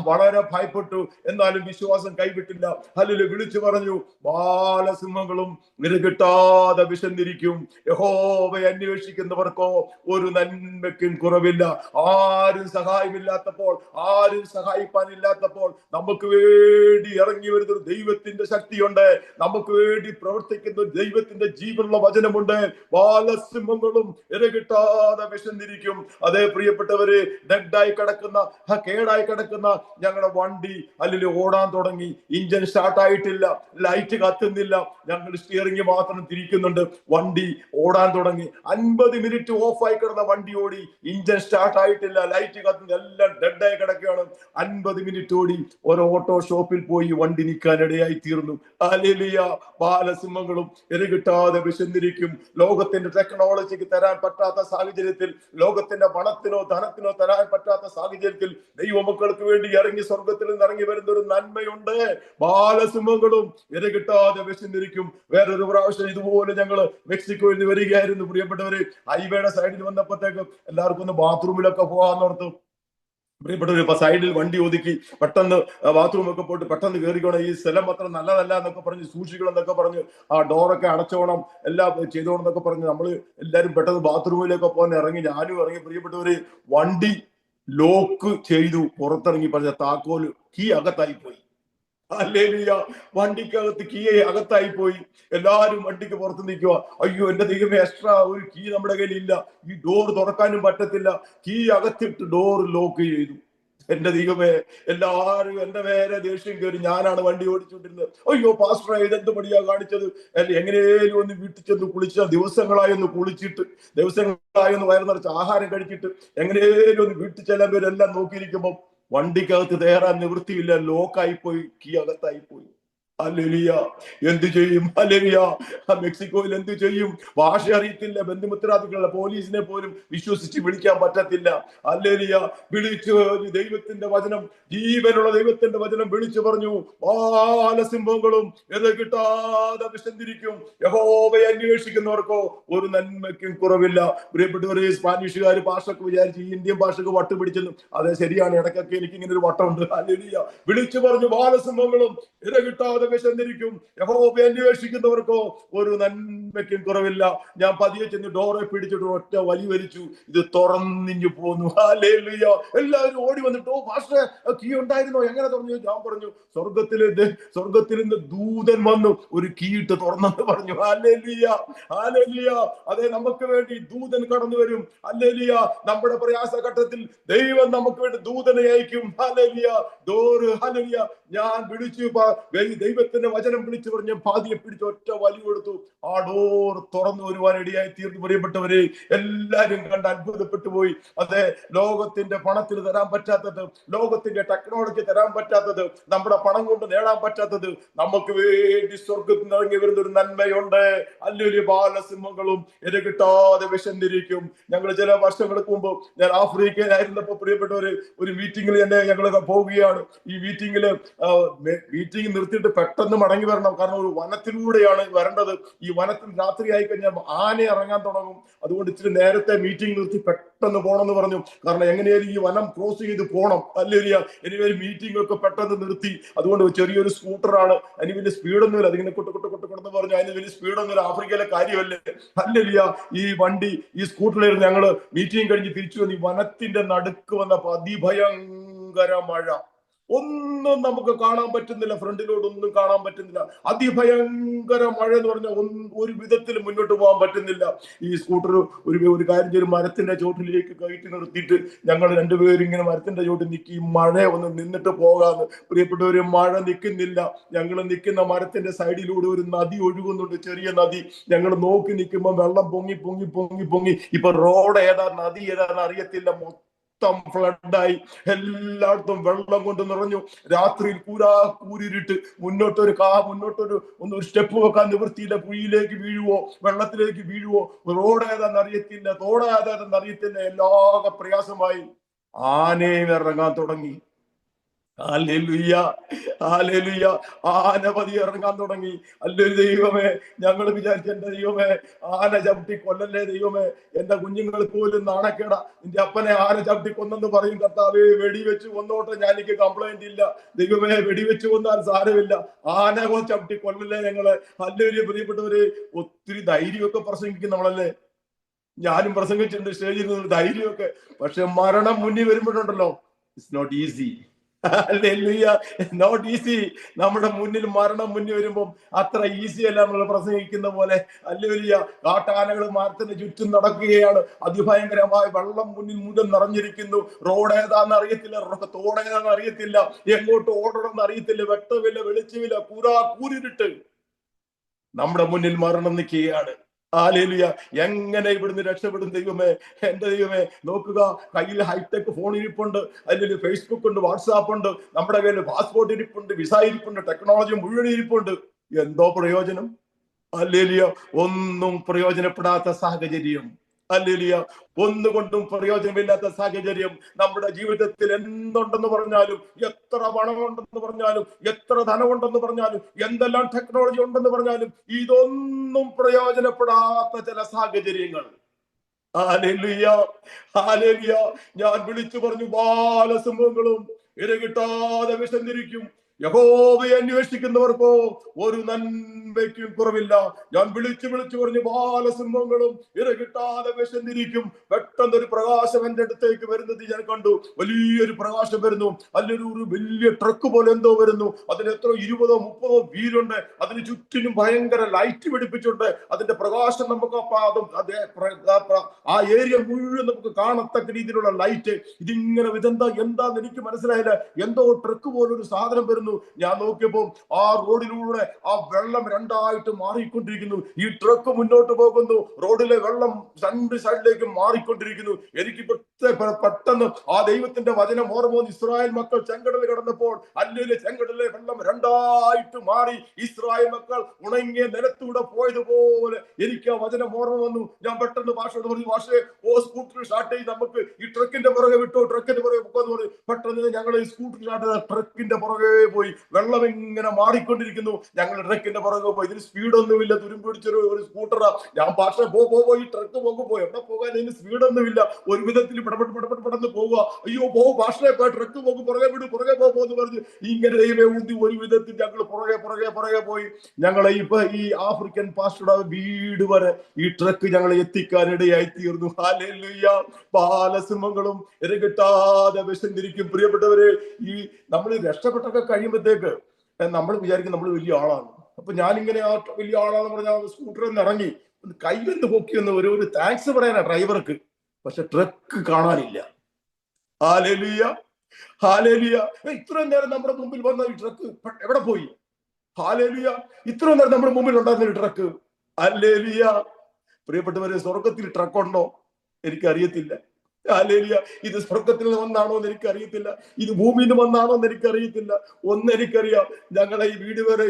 വളരെ ഭയപ്പെട്ടു. എന്നാലും വിശ്വാസം കൈവിട്ടില്ല. ഹല്ലേലൂയ. വിളിച്ചു പറഞ്ഞു, ബാലസിംഹങ്ങളും ഇര കിട്ടാതെ വിശന്നിരിക്കും. യഹോവയെ അന്വേഷിക്കുന്നവർക്കോ ഒരു നന്മയ്ക്കും കുറവില്ല. ആരും സഹായമില്ലാത്തപ്പോൾ, ആരും സഹായിപ്പാനില്ലാത്തപ്പോൾ നമുക്ക് വേണ്ടി ഇറങ്ങി വരുന്ന ഒരു ദൈവത്തിന്റെ ശക്തിയുണ്ട്. നമുക്ക് വേണ്ടി പ്രവർത്തിക്കുന്ന ദൈവത്തിന്റെ ജീവനുള്ള വചനമുണ്ട്. ബാലസിംഹങ്ങളും ഇര കിട്ടാതെ വിശന്നിരിക്കും. അതേ പ്രിയപ്പെട്ടവര്, ഡെഡായി കിടക്കുന്ന, കേടായി കിടക്കുന്ന ഞങ്ങളുടെ വണ്ടി അല്ലെങ്കിൽ ഓടാൻ തുടങ്ങി. ഇഞ്ചിൻ സ്റ്റാർട്ട് ആയിട്ടില്ല, ലൈറ്റ് കത്തുന്നില്ല, ഞങ്ങൾ സ്റ്റിയറിംഗ് മാത്രം തിരിക്കുന്നുണ്ട്. വണ്ടി ഓടാൻ തുടങ്ങി. 50 മിനിറ്റ് ഓഫായി കിടന്ന വണ്ടി ഓടി, ഇഞ്ചിൻ സ്റ്റാർട്ട് ആയിട്ടില്ല, ലൈറ്റ് കത്തുന്നില്ല, എല്ലാം ഡെഡായി കിടക്കുകയാണ്. 50 മിനിറ്റ് ഓടി. ഒരു ഓട്ടോ ഷോപ്പിൽ പോയി വണ്ടി നിൽക്കാനിടയായി തീർന്നു. ഹല്ലേലൂയ. ബാലസിംഹങ്ങളും ഇര കിട്ടാതെ വിശന്നിരിക്കും. ലോകത്തിന്റെ ടെക്നോളജിക്ക് തരാൻ പറ്റാത്ത സാഹചര്യത്തിൽ, ലോകത്തിന്റെ പണത്തിനോ ധനത്തിനോ തരാൻ പറ്റാത്ത സാഹചര്യത്തിൽ ദൈവമക്കൾക്ക് വേണ്ടി ഇറങ്ങി സ്വർഗത്തിൽ നിന്ന് ഇറങ്ങി വരുന്ന ഒരു നന്മയുണ്ട്. ബാലസിംഹങ്ങളും ഇര കിട്ടാതെ വിശന്നിരിക്കും. വേറൊരു പ്രാവശ്യം ഇതുപോലെ ഞങ്ങള് മെക്സിക്കോയിൽ നിന്ന് വരികയായിരുന്നു പ്രിയപ്പെട്ടവര്. ഹൈവേയുടെ സൈഡിൽ വന്നപ്പോഴത്തേക്ക് എല്ലാവർക്കും ഒന്ന് ബാത്റൂമിലൊക്കെ പോകാന്നോർത്തു. പ്രിയപ്പെട്ടവര്, സൈഡിൽ വണ്ടി ഒതുക്കി പെട്ടെന്ന് ബാത്റൂമൊക്കെ പോയിട്ട് പെട്ടെന്ന് കയറിക്കോണം, ഈ സ്ഥലം അത്ര നല്ലതല്ല എന്നൊക്കെ പറഞ്ഞ് സൂക്ഷിക്കണം എന്നൊക്കെ പറഞ്ഞ് ആ ഡോറൊക്കെ അടച്ചോണം, എല്ലാം ചെയ്തോണം എന്നൊക്കെ പറഞ്ഞ് നമ്മൾ എല്ലാവരും പെട്ടെന്ന് ബാത്റൂമിലേക്ക് പോകാൻ ഇറങ്ങി. ഞാനും ഇറങ്ങി. പ്രിയപ്പെട്ടവര്, വണ്ടി ലോക്ക് ചെയ്തു പുറത്തിറങ്ങി പറഞ്ഞ താക്കോല് കീ അകത്തായി പോയി. ഹല്ലേലൂയ. വണ്ടിക്കകത്ത് കീ അകത്തായി പോയി. എല്ലാരും വണ്ടിക്ക് പുറത്ത് നിൽക്കുക. അയ്യോ എന്റെ ദൈവമേ, എക്സ്ട്രാ ഒരു കീ നമ്മുടെ കയ്യിൽ ഇല്ല, ഈ ഡോർ തുറക്കാനും പറ്റത്തില്ല. കീ അകത്തിട്ട് ഡോർ ലോക്ക് ചെയ്തു. എന്റെ ദൈവമേ, എല്ലാരും എന്റെ നേരെ ദേഷ്യം കയറി. ഞാനാണ് വണ്ടി ഓടിച്ചുകൊണ്ടിരുന്നത്. അയ്യോ പാസ്റ്റർ, ഇതെന്ത് പണിയാ കാണിച്ചത്? എങ്ങനെയും ഒന്ന് വീട്ടിൽ ചെന്ന് കുളിച്ച, ദിവസങ്ങളായി ഒന്ന് കുളിച്ചിട്ട്, ദിവസങ്ങളായി ഒന്ന് വയറ് നിറച്ച് ആഹാരം കഴിച്ചിട്ട് എങ്ങനെയും ഒന്ന് വീട്ടിൽ ചെല്ലാൻ പേരെല്ലാം നോക്കിയിരിക്കുമ്പോ വണ്ടിക്കകത്ത് കയറാൻ നിവൃത്തിയില്ല, ലോക്കായി പോയി, കീ അകത്തായി പോയി. ഹല്ലേലൂയ. എന്ത് ചെയ്യും? ഹല്ലേലൂയ. മെക്സിക്കോയിൽ എന്ത് ചെയ്യും? ഭാഷ അറിയത്തില്ല, ബന്ധുമിത്രാദികളുടെ പോലീസിനെ പോലും വിശ്വസിച്ച് വിളിക്കാൻ പറ്റത്തില്ല. ഹല്ലേലൂയ. വിളിച്ചു ദൈവത്തിന്റെ വചനം, ജീവനുള്ള ദൈവത്തിന്റെ വചനം വിളിച്ചു പറഞ്ഞു, ബാലസിംഹങ്ങളും ഇത് കിട്ടാതെ വിശന്നിരിക്കും, യഹോവയെ അന്വേഷിക്കുന്നവർക്കോ ഒരു നന്മയ്ക്കും കുറവില്ല. പ്രിയപ്പെട്ടവരെ, സ്പാനിഷുകാർ ഭാഷക്ക് വിചാരിച്ച് ഇന്ത്യൻ ഭാഷക്ക് വട്ട് പിടിച്ചെന്നു. അതെ, ശരിയാണ്, ഇടയ്ക്കൊക്കെ എനിക്ക് ഇങ്ങനെ ഒരു വട്ടമുണ്ട്. ഹല്ലേലൂയ. വിളിച്ചു പറഞ്ഞു, ബാലസിംഹങ്ങളും ഇര കിട്ടാതെ വിശന്നിരിക്കും, യഹോവയെ അന്വേഷിക്കുന്നവർക്കോ ഒരു നന്മയ്ക്കും കുറവില്ല. ഞാൻ പതിയെ ചെന്ന് ഡോറെ പിടിച്ചിട്ട് ഒറ്റ വലി വലിച്ചു, ഇത് തുറന്നിഞ്ഞു പോന്നു. ഹല്ലേലൂയ. എല്ലാവരും ഓടി വന്നിട്ട്, ഓ പാസ്റ്ററെ, കീ ഉണ്ടായിരുന്നോ, എങ്ങനെ തുറന്നു? ഞാൻ പറഞ്ഞു, സ്വർഗത്തിൽ നിന്ന് ദൂതൻ വന്നു ഒരു കീയിട്ട് തുറന്നെന്ന് പറഞ്ഞു. ഹല്ലേലൂയ. ഹല്ലേലൂയ. അതെ, നമുക്ക് വേണ്ടി ദൂതൻ കടന്നു വരും. ഹല്ലേലൂയ. നമ്മുടെ പ്രയാസഘട്ടത്തിൽ ദൈവം നമുക്ക് വേണ്ടി ദൂതനെ അയക്കും. ഹല്ലേലൂയ. ഡോറ്, ഹല്ലേലൂയ, ഞാൻ വിളിച്ചു, ദൈവത്തിന്റെ വചനം വിളിച്ചു പറഞ്ഞ് പാതിയെ പിടിച്ച് ഒറ്റ വലി കൊടുത്തു. ആ ഡോർ തുറന്നു വരുവാൻ ഇടയായി തീർന്നു. പ്രിയപ്പെട്ടവരെ, എല്ലാരും കണ്ട് അത്ഭുതപ്പെട്ടു പോയി. അതെ, ലോകത്തിന്റെ പണത്തിന് തരാൻ പറ്റാത്തത്, ലോകത്തിന്റെ ടെക്നോളജി തരാൻ പറ്റാത്തത്, നമ്മുടെ പണം കൊണ്ട് നേടാൻ പറ്റാത്തത്, നമുക്ക് വേണ്ടി സ്വർഗത്തിൽ നിന്ന് ഇറങ്ങി വരുന്ന ഒരു നന്മയുണ്ട്. അല്ലെങ്കിൽ ബാലസിംഹങ്ങളും ഇര കിട്ടാതെ വിശന്നിരിക്കും. ഞങ്ങൾ ചില വർഷങ്ങൾക്ക് മുമ്പ്, ഞാൻ ആഫ്രിക്കയിലായിരുന്നപ്പോ, പ്രിയപ്പെട്ടവര്, ഒരു മീറ്റിംഗിൽ തന്നെ ഞങ്ങൾ പോവുകയാണ്. ഈ മീറ്റിംഗ് നിർത്തിയിട്ട് പെട്ടെന്ന് മടങ്ങി വരണം, കാരണം ഒരു വനത്തിലൂടെയാണ് വരേണ്ടത്. ഈ വനത്തിൽ രാത്രി ആയി കഴിഞ്ഞാൽ ആന ഇറങ്ങാൻ തുടങ്ങും. അതുകൊണ്ട് ഇച്ചിരി നേരത്തെ മീറ്റിംഗ് നിർത്തി പെട്ടെന്ന് പോകണം എന്ന് പറഞ്ഞു. കാരണം എങ്ങനെയാലും ഈ വനം ക്രോസ് ചെയ്ത് പോകണം. അല്ലെങ്കിൽ ഇനി മീറ്റിംഗ് ഒക്കെ പെട്ടെന്ന് നിർത്തി. അതുകൊണ്ട് ചെറിയൊരു സ്കൂട്ടറാണ്, അതിന് വലിയ സ്പീഡൊന്നുമില്ല, അതിങ്ങനെ കൊട്ടെന്ന് പറഞ്ഞു. അതിന് വലിയ സ്പീഡൊന്നുമില്ല, ആഫ്രിക്കയിലെ കാര്യമല്ലേ. അല്ലെങ്കിൽ ഈ വണ്ടി, ഈ സ്കൂട്ടറിലായിരുന്നു ഞങ്ങള് മീറ്റിംഗ് കഴിഞ്ഞ് തിരിച്ചു വന്ന് ഈ വനത്തിന്റെ നടുക്ക് വന്നപ്പോ അതിഭയങ്കര മഴ. ഒന്നും നമുക്ക് കാണാൻ പറ്റുന്നില്ല, ഫ്രണ്ടിലോട്ടൊന്നും കാണാൻ പറ്റുന്നില്ല. അതിഭയങ്കര മഴ എന്ന് പറഞ്ഞാൽ ഒരു വിധത്തിൽ മുന്നോട്ട് പോകാൻ പറ്റുന്നില്ല. ഈ സ്കൂട്ടർ ഒരു കാര്യം ചെയ്ത് മരത്തിന്റെ ചോട്ടിലേക്ക് കയറ്റി നിർത്തിയിട്ട് ഞങ്ങൾ രണ്ടുപേരും ഇങ്ങനെ മരത്തിന്റെ ചോട്ടിൽ നിൽക്കി, മഴ ഒന്ന് നിന്നിട്ട് പോകാന്ന്. പ്രിയപ്പെട്ടവര്, മഴ നിൽക്കുന്നില്ല. ഞങ്ങൾ നിൽക്കുന്ന മരത്തിന്റെ സൈഡിലൂടെ ഒരു നദി ഒഴുകുന്നുണ്ട്, ചെറിയ നദി. ഞങ്ങൾ നോക്കി നിൽക്കുമ്പോൾ വെള്ളം പൊങ്ങി പൊങ്ങി പൊങ്ങി പൊങ്ങി. ഇപ്പൊ റോഡ് ഏതാ നദി ഏതാന്ന് അറിയത്തില്ല, ഫ്ലഡായി, എല്ലായിടത്തും വെള്ളം കൊണ്ട് നിറഞ്ഞു. രാത്രിയിൽ കൂരിട്ട് മുന്നോട്ടൊരു സ്റ്റെപ്പ് വെക്കാൻ നിവൃത്തിയില്ല. കുഴിയിലേക്ക് വീഴുവോ, വെള്ളത്തിലേക്ക് വീഴുവോ, റോഡ് ഏതാന്ന് അറിയത്തില്ല, തോട് ഏതാന്ന് അറിയത്തില്ല. എല്ലാ പ്രയാസമായി. ആനയും ഇറങ്ങാൻ തുടങ്ങി. ഹല്ലേലൂയ. ഹല്ലേലൂയ. ആന പതി ഇറങ്ങാൻ തുടങ്ങി. അല്ലൊരു ദൈവമേ, ഞങ്ങൾ വിചാരിച്ച, എന്റെ ദൈവമേ, ആന ചവിട്ടി കൊല്ലല്ലേ ദൈവമേ, എന്റെ കുഞ്ഞുങ്ങൾ പോലും നാണക്കേടാ, നിന്റെ അപ്പനെ ആന ചവിട്ടി കൊന്നെന്ന് പറയും. കർത്താവേ, വെടിവെച്ച് കൊന്നോട്ടെ, ഞാൻ എനിക്ക് കംപ്ലൈന്റ് ഇല്ല ദൈവമേ, വെടിവെച്ച് കൊന്നാൽ സാരമില്ല, ആന ചവിട്ടി കൊല്ലല്ലേ ഞങ്ങള്. ഹല്ലേലൂയ. പ്രിയപ്പെട്ടവര്, ഒത്തിരി ധൈര്യമൊക്കെ പ്രസംഗിക്കും നമ്മളല്ലേ. ഞാനും പ്രസംഗിച്ചിട്ടുണ്ട് സ്റ്റേജിൽ നിന്ന് ധൈര്യമൊക്കെ. പക്ഷെ മരണം മുന്നിൽ വരുമ്പോഴുണ്ടല്ലോ, it's not easy. Not easy. നമ്മുടെ മുന്നിൽ മരണം മുന്നിൽ വരുമ്പോൾ അത്ര ഈസി അല്ല നമ്മൾ പ്രസംഗിക്കുന്ന പോലെ. ഹല്ലേലൂയ. കാട്ടാനകൾ മരത്തിന് ചുറ്റും നടക്കുകയാണ്. അതിഭയങ്കരമായ വെള്ളം മുന്നിൽ മുഴുവൻ നിറഞ്ഞിരിക്കുന്നു. റോഡ് ഏതാന്ന് അറിയത്തില്ല, തോടേതാന്ന് അറിയത്തില്ല, എങ്ങോട്ട് ഓടണം എന്ന് അറിയത്തില്ല, വെട്ടമില്ല, വെളിച്ചമില്ല, കൂരിട്ട് നമ്മുടെ മുന്നിൽ മരണം നിൽക്കുകയാണ്. ഹല്ലേലൂയ. എങ്ങനെ ഇവിടുന്ന് രക്ഷപ്പെടും ദൈവമേ, എന്റെ ദൈവമേ. നോക്കുക, കയ്യിൽ ഹൈടെക് ഫോൺ ഇരിപ്പുണ്ട്, അല്ലെങ്കിൽ ഫേസ്ബുക്ക് ഉണ്ട്, വാട്സാപ്പ് ഉണ്ട്, നമ്മുടെ കയ്യിൽ പാസ്പോർട്ട് ഇരിപ്പുണ്ട്, വിസ ഇരിപ്പുണ്ട്, ടെക്നോളജി മുഴുവൻ ഇരിപ്പുണ്ട്. എന്തോ പ്രയോജനം? ഹല്ലേലൂയ. ഒന്നും പ്രയോജനപ്പെടാത്ത സാഹചര്യം. ഹല്ലേലൂയ. ഒന്നുകൊണ്ടും പ്രയോജനമില്ലാത്ത സാഹചര്യം. നമ്മുടെ ജീവിതത്തിൽ എന്തുണ്ടെന്ന് പറഞ്ഞാലും, എത്ര പണമുണ്ടെന്ന് പറഞ്ഞാലും, എത്ര ധനമുണ്ടെന്ന് പറഞ്ഞാലും, എന്തെല്ലാം ടെക്നോളജി ഉണ്ടെന്ന് പറഞ്ഞാലും, ഇതൊന്നും പ്രയോജനപ്പെടാത്ത ചില സാഹചര്യങ്ങൾ. ഹല്ലേലൂയ. ഹല്ലേലൂയ. ഞാൻ വിളിച്ചു പറഞ്ഞു, ബാലസിംഹങ്ങളും ഇര കിട്ടാതെ വിശന്നിരിക്കും, യഹോവയെ അന്വേഷിക്കുന്നവർക്കോ ഒരു നന്മയ്ക്കും കുറവില്ല. ഞാൻ വിളിച്ചു പറഞ്ഞു, ബാലസിംഹങ്ങളും ഇരകിട്ടാതെ വിശന്നിരിക്കും. പെട്ടെന്ന് ഒരു പ്രകാശം എന്റെ അടുത്തേക്ക് വരുന്നത് ഞാൻ കണ്ടു. വലിയൊരു പ്രകാശം വരുന്നു. അതിലൊരു വലിയ ട്രക്ക് പോലെ എന്തോ വരുന്നു. അതിന് എത്ര 20-30 വീലുണ്ട്. അതിന് ചുറ്റിനും ഭയങ്കര ലൈറ്റ് പിടിപ്പിച്ചുണ്ട്. അതിന്റെ പ്രകാശം നമുക്ക് ആ ഏരിയ മുഴുവൻ നമുക്ക് കാണത്തക്ക രീതിയിലുള്ള ലൈറ്റ്. ഇതിങ്ങനെ എന്താന്ന് എനിക്ക് മനസ്സിലായില്ല. എന്തോ ട്രക്ക് പോലൊരു സാധനം വരുന്നു. ഞാൻ നോക്കിയപ്പോൾ ആ റോഡിലൂടെ ആ വെള്ളം രണ്ടായിട്ട് മാറിക്കൊണ്ടിരിക്കുന്നു. ഈ ട്രക്ക് മുന്നോട്ട് പോകുന്നു, റോഡിലെ വെള്ളം രണ്ട് സൈഡിലേക്ക് മാറിക്കൊണ്ടിരിക്കുന്നു. എനിക്ക് പെട്ടെന്ന് ആ ദൈവത്തിന്റെ വചനം ഓർമ്മ വന്നു. ഇസ്രായേൽ മക്കൾ ചെങ്കടൽ കടന്നപ്പോൾ അല്ലെ ചെങ്കടലിലെ വെള്ളം രണ്ടായിട്ട് മാറി ഇസ്രായേൽ മക്കൾ ഉണങ്ങിയ നിലത്തൂടെ പോയതുപോലെ എനിക്ക് ആ വചനം ഓർമ്മ വന്നു. ഞാൻ പെട്ടെന്ന് ഭാഷയോട് പറഞ്ഞു, ഭാഷയെ സ്കൂട്ടർ സ്റ്റാർട്ട് ചെയ്ത് നമുക്ക് ഈ ട്രക്കിന്റെ പുറകെ വിട്ടോ, ട്രക്കിന്റെ പുറകെ പോകാന്ന് പറഞ്ഞു. പെട്ടെന്ന് ഞങ്ങൾ ഈ സ്കൂട്ടർ സ്റ്റാർട്ട് ചെയ്ത ട്രക്കിന്റെ പുറകെ പോയി. വെള്ളം ഇങ്ങനെ മാറിക്കൊണ്ടിരിക്കുന്നു. ഞങ്ങൾ ട്രക്കിന്റെ പുറകെ പോയി. ഇതിന് സ്പീഡൊന്നുമില്ല, തുരുമ്പ് പിടിച്ചൊരു സ്കൂട്ടറാ. ഞാൻ ഭാഷ ഈ ട്രക്ക് പോകുമ്പോ എവിടെ പോകാൻ ഇതിന് സ്പീഡൊന്നുമില്ല. ഒരു വിധത്തിൽ പെടന്ന് പോവുക. അയ്യോ ഭാഷയെ ട്രക്ക് പോകും, പുറകെ പോകുമെന്ന് പറഞ്ഞു. ഇങ്ങനെ ദൈവം ഊന്തി ഒരു വിധത്തിൽ ഞങ്ങൾ പുറകെ പോയി. ഞങ്ങളെ ഈ ആഫ്രിക്കൻ പാസ്റ്ററുടെ വീട് വരെ ഈ ട്രക്ക് ഞങ്ങളെ എത്തിക്കാനിടയായി തീർന്നു. ഹല്ലേലൂയ. ബാലസിംഹങ്ങളും ഇരകിട്ടാതെ വിശന്നിരിക്കും. പ്രിയപ്പെട്ടവരെ, ഈ നമ്മൾ രക്ഷപ്പെട്ടൊക്കെ കഴിയുമ്പോഴത്തേക്ക് നമ്മൾ വിചാരിക്കും നമ്മൾ വലിയ ആളാണ്. അപ്പൊ ഞാനിങ്ങനെ ആ വലിയ ആളാന്ന് പറഞ്ഞാൽ സ്കൂട്ടറിൽ നിന്ന് ഇറങ്ങി കൈവന്ന് പൊക്കിയൊന്ന് ഒരു താങ്ക്സ് പറയാനാ ഡ്രൈവർക്ക്. പക്ഷെ ട്രക്ക് കാണാനില്ല. Hallelujah, hallelujah. ഇത്രയും നേരം നമ്മുടെ മുമ്പിൽ വന്ന ഈ ട്രക്ക് എവിടെ പോയി? ഹല്ലേലൂയ. ഇത്രയും നേരം നമ്മുടെ മുമ്പിൽ ഉണ്ടായിരുന്ന ട്രക്ക്. ഹല്ലേലൂയ. പ്രിയപ്പെട്ടവരെ, സ്വർഗത്തിൽ ട്രക്കുണ്ടോ? എനിക്കറിയത്തില്ല. ഹല്ലേലൂയ. ഇത് സ്വർഗത്തിൽ നിന്ന് വന്നാണോ എന്ന് എനിക്കറിയത്തില്ല. ഇത് ഭൂമിയിൽ നിന്ന് വന്നാണോ എന്ന് എനിക്കറിയത്തില്ല. ഒന്നെനിക്കറിയാം, ഞങ്ങളെ ഈ വീട് വരെ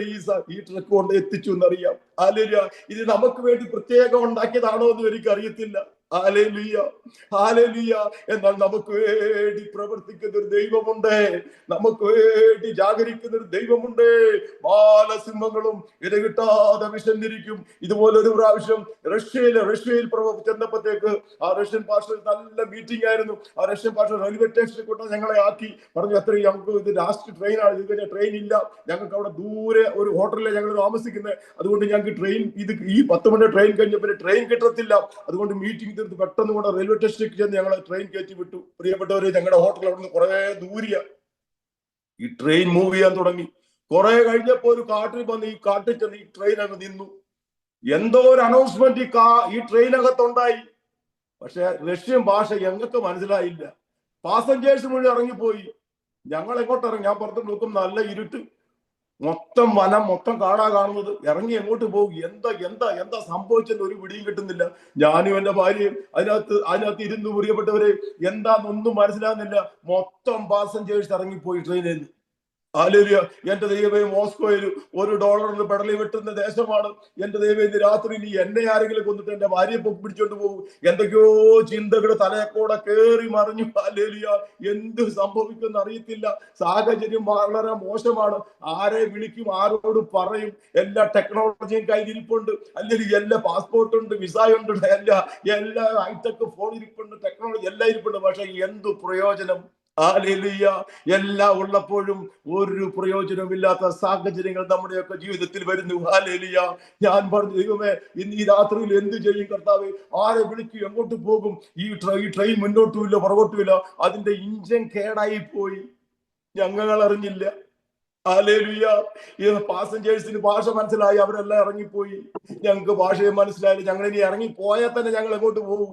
ഈ ട്രക്ക് കൊണ്ട് എത്തിച്ചു എന്നറിയാം. ഹല്ലേലൂയ. ഇത് നമുക്ക് വേണ്ടി പ്രത്യേകം ഉണ്ടാക്കിയതാണോ എന്ന് എനിക്കറിയത്തില്ല. Hallelujah, hallelujah. എന്നാൽ നമുക്ക് വേണ്ടി പ്രവർത്തിക്കുന്ന ഒരു ദൈവമുണ്ട്. നമുക്ക് വേണ്ടി ജാഗരിക്കുന്ന ഒരു ദൈവമുണ്ട്. ബാലസിംഹങ്ങളും ഇരകിട്ടാതെ വിശന്നിരിക്കും. ഇതുപോലൊരു പ്രാവശ്യം റഷ്യയിൽ ചെന്നപ്പോഴത്തേക്ക് ആ റഷ്യൻ പാസ്റ്റർ നല്ല മീറ്റിംഗ് ആയിരുന്നു. ആ റഷ്യൻ പാസ്റ്റർ റെയിൽവേ സ്റ്റേഷനിൽ കൊണ്ട് ഞങ്ങളെ ആക്കി. പറഞ്ഞു, അത്രയും ഞങ്ങൾക്ക് ഇത് ലാസ്റ്റ് ട്രെയിനാണ്, ഇത് കഴിഞ്ഞ ട്രെയിൻ ഇല്ല. ഞങ്ങൾക്ക് അവിടെ ദൂരെ ഒരു ഹോട്ടലിലാണ് ഞങ്ങൾ താമസിക്കുന്നത്. അതുകൊണ്ട് ഞങ്ങൾക്ക് ട്രെയിൻ ഈ 10 മണി ട്രെയിൻ കഴിഞ്ഞപ്പോൾ ട്രെയിൻ കിട്ടത്തില്ല. അതുകൊണ്ട് മീറ്റിംഗ് തീർത്ത് പെട്ടെന്ന് കൂടെ റെയിൽവേ സ്റ്റേഷനിലേക്ക് ചെന്ന് ഞങ്ങളെ ട്രെയിൻ കയറ്റി വിട്ടു. പ്രിയപ്പെട്ടവര്, ഞങ്ങളുടെ ഹോട്ടൽ അവിടെ നിന്ന് കുറെ ദൂരിയ. ഈ ട്രെയിൻ മൂവ് ചെയ്യാൻ തുടങ്ങി. കുറെ കഴിഞ്ഞപ്പോ ഒരു കാട്ടിൽ വന്ന് ഈ കാട്ടിൽ ചെന്ന് ഈ ട്രെയിൻ അങ്ങ് നിന്നു. എന്തോ ഒരു അനൗൺസ്മെന്റ് ഈ ട്രെയിനകത്തുണ്ടായി. പക്ഷെ റഷ്യൻ ഭാഷ ഞങ്ങൾക്ക് മനസ്സിലായില്ല. പാസഞ്ചേഴ്സ് മുഴുവൻ ഇറങ്ങിപ്പോയി. ഞങ്ങൾ എങ്ങോട്ട് ഇറങ്ങി? ഞാൻ പുറത്ത് നോക്കും, നല്ല ഇരുട്ട്, മൊത്തം വനം, മൊത്തം കാടാ കാണുന്നത്. ഇറങ്ങി എങ്ങോട്ട് പോകും? എന്താ സംഭവിച്ചെന്ന് ഒരു പിടിയും കിട്ടുന്നില്ല. ഞാനും എന്റെ ഭാര്യയും അതിനകത്ത് ഇരുന്ന്. പ്രിയപ്പെട്ടവരെ, എന്താന്നൊന്നും മനസ്സിലാകുന്നില്ല. മൊത്തം പാസഞ്ചേഴ്സ് ഇറങ്ങിപ്പോയി ട്രെയിനിൽ നിന്ന്. ഹല്ലേലൂയ. എന്റെ ദൈവമേ, മോസ്കോയിൽ $1 പെടലി വെട്ടുന്ന ദേശമാണ്. എന്റെ ദൈവം, ഇന്ന് രാത്രി നീ എന്നെ ആരെങ്കിലും കൊന്നിട്ട് എന്റെ ഭാര്യയെ പൊക്കി പിടിച്ചോണ്ട് പോകും. എന്തൊക്കെയോ ചിന്തകൾ തലയക്കൂടെ കേറി മറിഞ്ഞു. ഹല്ലേലൂയ. എന്ത് സംഭവിക്കുമെന്ന് അറിയത്തില്ല. സാഹചര്യം വളരെ മോശമാണ്. ആരെ വിളിക്കും, ആരോട് പറയും? എല്ലാ ടെക്നോളജിയും കയ്യിലിരിപ്പുണ്ട്. അല്ലെങ്കിൽ എല്ലാ പാസ്പോർട്ടുണ്ട്, വിസയുണ്ട്, എല്ലാ ഹൈടെക് ഫോൺ ഇരിപ്പുണ്ട്, ടെക്നോളജി എല്ലാം ഇരിപ്പുണ്ട്. പക്ഷെ എന്ത് പ്രയോജനം? ഹല്ലേലൂയ. എല്ലാം ഉള്ളപ്പോഴും ഒരു പ്രയോജനമില്ലാത്ത സാഹചര്യങ്ങൾ നമ്മുടെയൊക്കെ ജീവിതത്തിൽ വരുന്നു. ഹല്ലേലൂയ. ഞാൻ പറഞ്ഞു, ദൈവമേ, ഇന്ന് ഈ രാത്രിയിൽ എന്ത് ചെയ്യും കർത്താവേ? ആരെ വിളിക്കും? എങ്ങോട്ട് പോകും? ഈ ട്രെയിൻ മുന്നോട്ടുമില്ല പുറകോട്ടുമില്ല. അതിന്റെ ഇഞ്ചൻ കേടായി പോയി. ഞങ്ങൾ അറിഞ്ഞില്ല. ഹല്ലേലൂയ. ഈ പാസഞ്ചേഴ്സിന് ഭാഷ മനസ്സിലായി. അവരെല്ലാം ഇറങ്ങിപ്പോയി. ഞങ്ങൾക്ക് ഭാഷയെ മനസ്സിലായില്ല. ഞങ്ങൾ ഇനി ഇറങ്ങിപ്പോയാൽ തന്നെ ഞങ്ങൾ എങ്ങോട്ട് പോകും?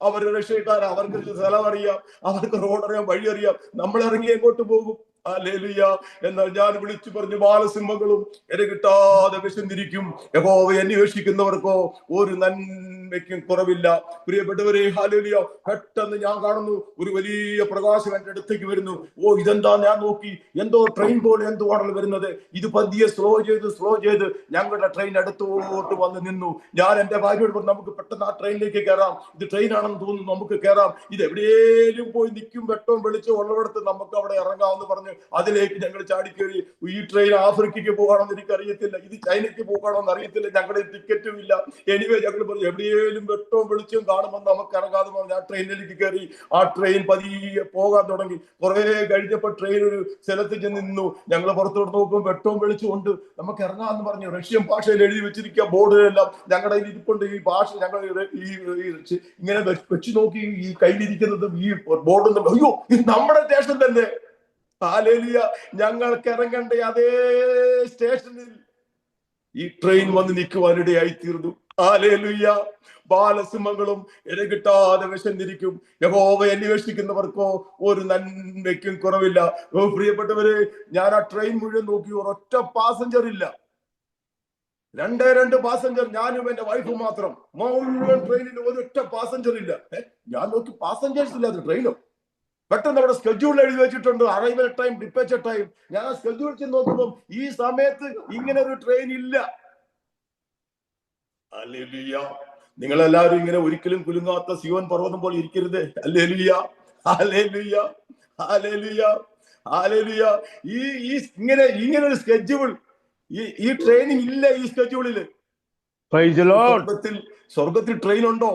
അവർ രക്ഷയിട്ടാൽ അവർക്ക് സ്ഥലം അറിയാം, അവർക്ക് റോഡ് അറിയാം, വഴി അറിയാം. നമ്മൾ ഇറങ്ങി എങ്ങോട്ട് പോകും? ഹല്ലേലൂയ. എന്നാൽ ഞാൻ വിളിച്ചു പറഞ്ഞു, ബാലസിംഹങ്ങളും ഇരകിട്ടാതെ വിശന്നിരിക്കും. യഹോവയെ അന്വേഷിക്കുന്നവർക്കോ ഒരു നന്മയ്ക്കും കുറവില്ല. പ്രിയപ്പെട്ടവരെ, ഹല്ലേലൂയ. പെട്ടെന്ന് ഞാൻ കാണുന്നു, ഒരു വലിയ പ്രകാശം എന്റെ അടുത്തേക്ക് വരുന്നു. ഇതെന്താ? ഞാൻ നോക്കി, എന്തോ ട്രെയിൻ പോലെ എന്തോ ആണല്ലോ വരുന്നത്. ഇത് പതിയെ സ്ലോ ചെയ്ത് ഞങ്ങളുടെ ട്രെയിൻ അടുത്തോട്ട് വന്ന് നിന്നു. ഞാൻ എന്റെ ഭാര്യയോട് പറഞ്ഞു, നമുക്ക് പെട്ടെന്ന് ആ ട്രെയിനിലേക്ക് കയറാം. ഇത് ട്രെയിനാണെന്ന് തോന്നുന്നു, നമുക്ക് കയറാം. ഇത് എവിടെയും പോയി നിൽക്കും, വെട്ടവും വെളിച്ചവും ഉള്ളിടത്ത് നമുക്ക് അവിടെ ഇറങ്ങാമെന്ന് പറഞ്ഞു അതിലേക്ക് ഞങ്ങൾ ചാടിക്കേറി. ഈ ട്രെയിൻ ആഫ്രിക്കയ്ക്ക് പോകണമെന്ന് എനിക്കറിയത്തില്ല, ഇത് ചൈനയ്ക്ക് പോകണമെന്ന് അറിയത്തില്ല, ഞങ്ങളുടെ ടിക്കറ്റും ഇല്ല. എനിവേ ഞങ്ങൾ പറഞ്ഞു, എവിടെയേ എവിടെയും വെട്ടവും വെളിച്ചവും കാണുമ്പോൾ നമുക്ക് ഇറങ്ങാതെ പറഞ്ഞ് ആ ട്രെയിനിലേക്ക് കയറി. ആ ട്രെയിൻ പതിയെ പോകാൻ തുടങ്ങി. കുറെ കഴിഞ്ഞപ്പോൾ ട്രെയിൻ ഒരു സ്ഥലത്ത് ചെന്ന് നിന്നു. ഞങ്ങൾ പുറത്തോട്ട് നോക്കുമ്പോൾ വെട്ടവും വെളിച്ചവും ഉണ്ട്, നമുക്ക് ഇറങ്ങാമെന്ന് പറഞ്ഞു. റഷ്യൻ ഭാഷയിൽ എഴുതി വെച്ചിരിക്കുക ബോർഡിലെല്ലാം. ഞങ്ങളുടെ കയ്യിൽ ഇരിപ്പുണ്ട് ഈ ഭാഷ. ഞങ്ങൾ ഇങ്ങനെ വെച്ച് നോക്കി, ഈ കയ്യിലിരിക്കുന്നതും ഈ ബോർഡും, അയ്യോ ഇത് നമ്മുടെ സ്റ്റേഷൻ തന്നെ. ഹല്ലേലൂയ. ഞങ്ങൾക്ക് ഇറങ്ങേണ്ട അതേ സ്റ്റേഷനിൽ ഈ ട്രെയിൻ വന്ന് നിൽക്കുവാനിടയായി തീർന്നു. ഹല്ലേലൂയ. ബാലസിംഹങ്ങളും ഇരകിട്ടാതെ വിശന്നിരിക്കും, യഹോവയെ അന്വേഷിക്കുന്നവർക്കോ ഒരു നന്മയ്ക്കും കുറവില്ല. പ്രിയപ്പെട്ടവരെ, ഞാൻ ആ ട്രെയിൻ മുഴുവൻ നോക്കി, ഒരൊറ്റ പാസഞ്ചർ ഇല്ല. 2 പാസഞ്ചർ, ഞാനും എന്റെ വൈഫും മാത്രം. മുഴുവൻ ട്രെയിനിൽ ഒരൊറ്റ പാസഞ്ചർ ഇല്ല. ഞാൻ നോക്കി, പാസഞ്ചേഴ്സ് ഇല്ലാത്ത ട്രെയിനോ? പെട്ടെന്ന് അവിടെ സ്കെഡ്യൂൾ എഴുതി വെച്ചിട്ടുണ്ട്, അറൈവൽ ടൈം, ഡിപ്പാച്ചർ ടൈം. ഞാൻ ആ സ്കെഡ്യൂൾ ചെയ്ത് നോക്കുമ്പോൾ ഈ സമയത്ത് ഇങ്ങനെ ഒരു ട്രെയിൻ ഇല്ല. ഹല്ലേലൂയ. നിങ്ങളെല്ലാവരും ഇങ്ങനെ ഒരിക്കലും കുലുങ്ങാത്ത സിയോൻ പർവ്വതം പോലെ ഇരിക്കരുത്. Hallelujah, hallelujah, hallelujah, hallelujah. ഈ ഇങ്ങനെ ഒരു സ്കെഡ്യൂൾ ഈ ട്രെയിനിങ് ഇല്ല ഈ സ്കെഡ്യൂളില്. സ്വർഗത്തിൽ ട്രെയിൻ ഉണ്ടോ?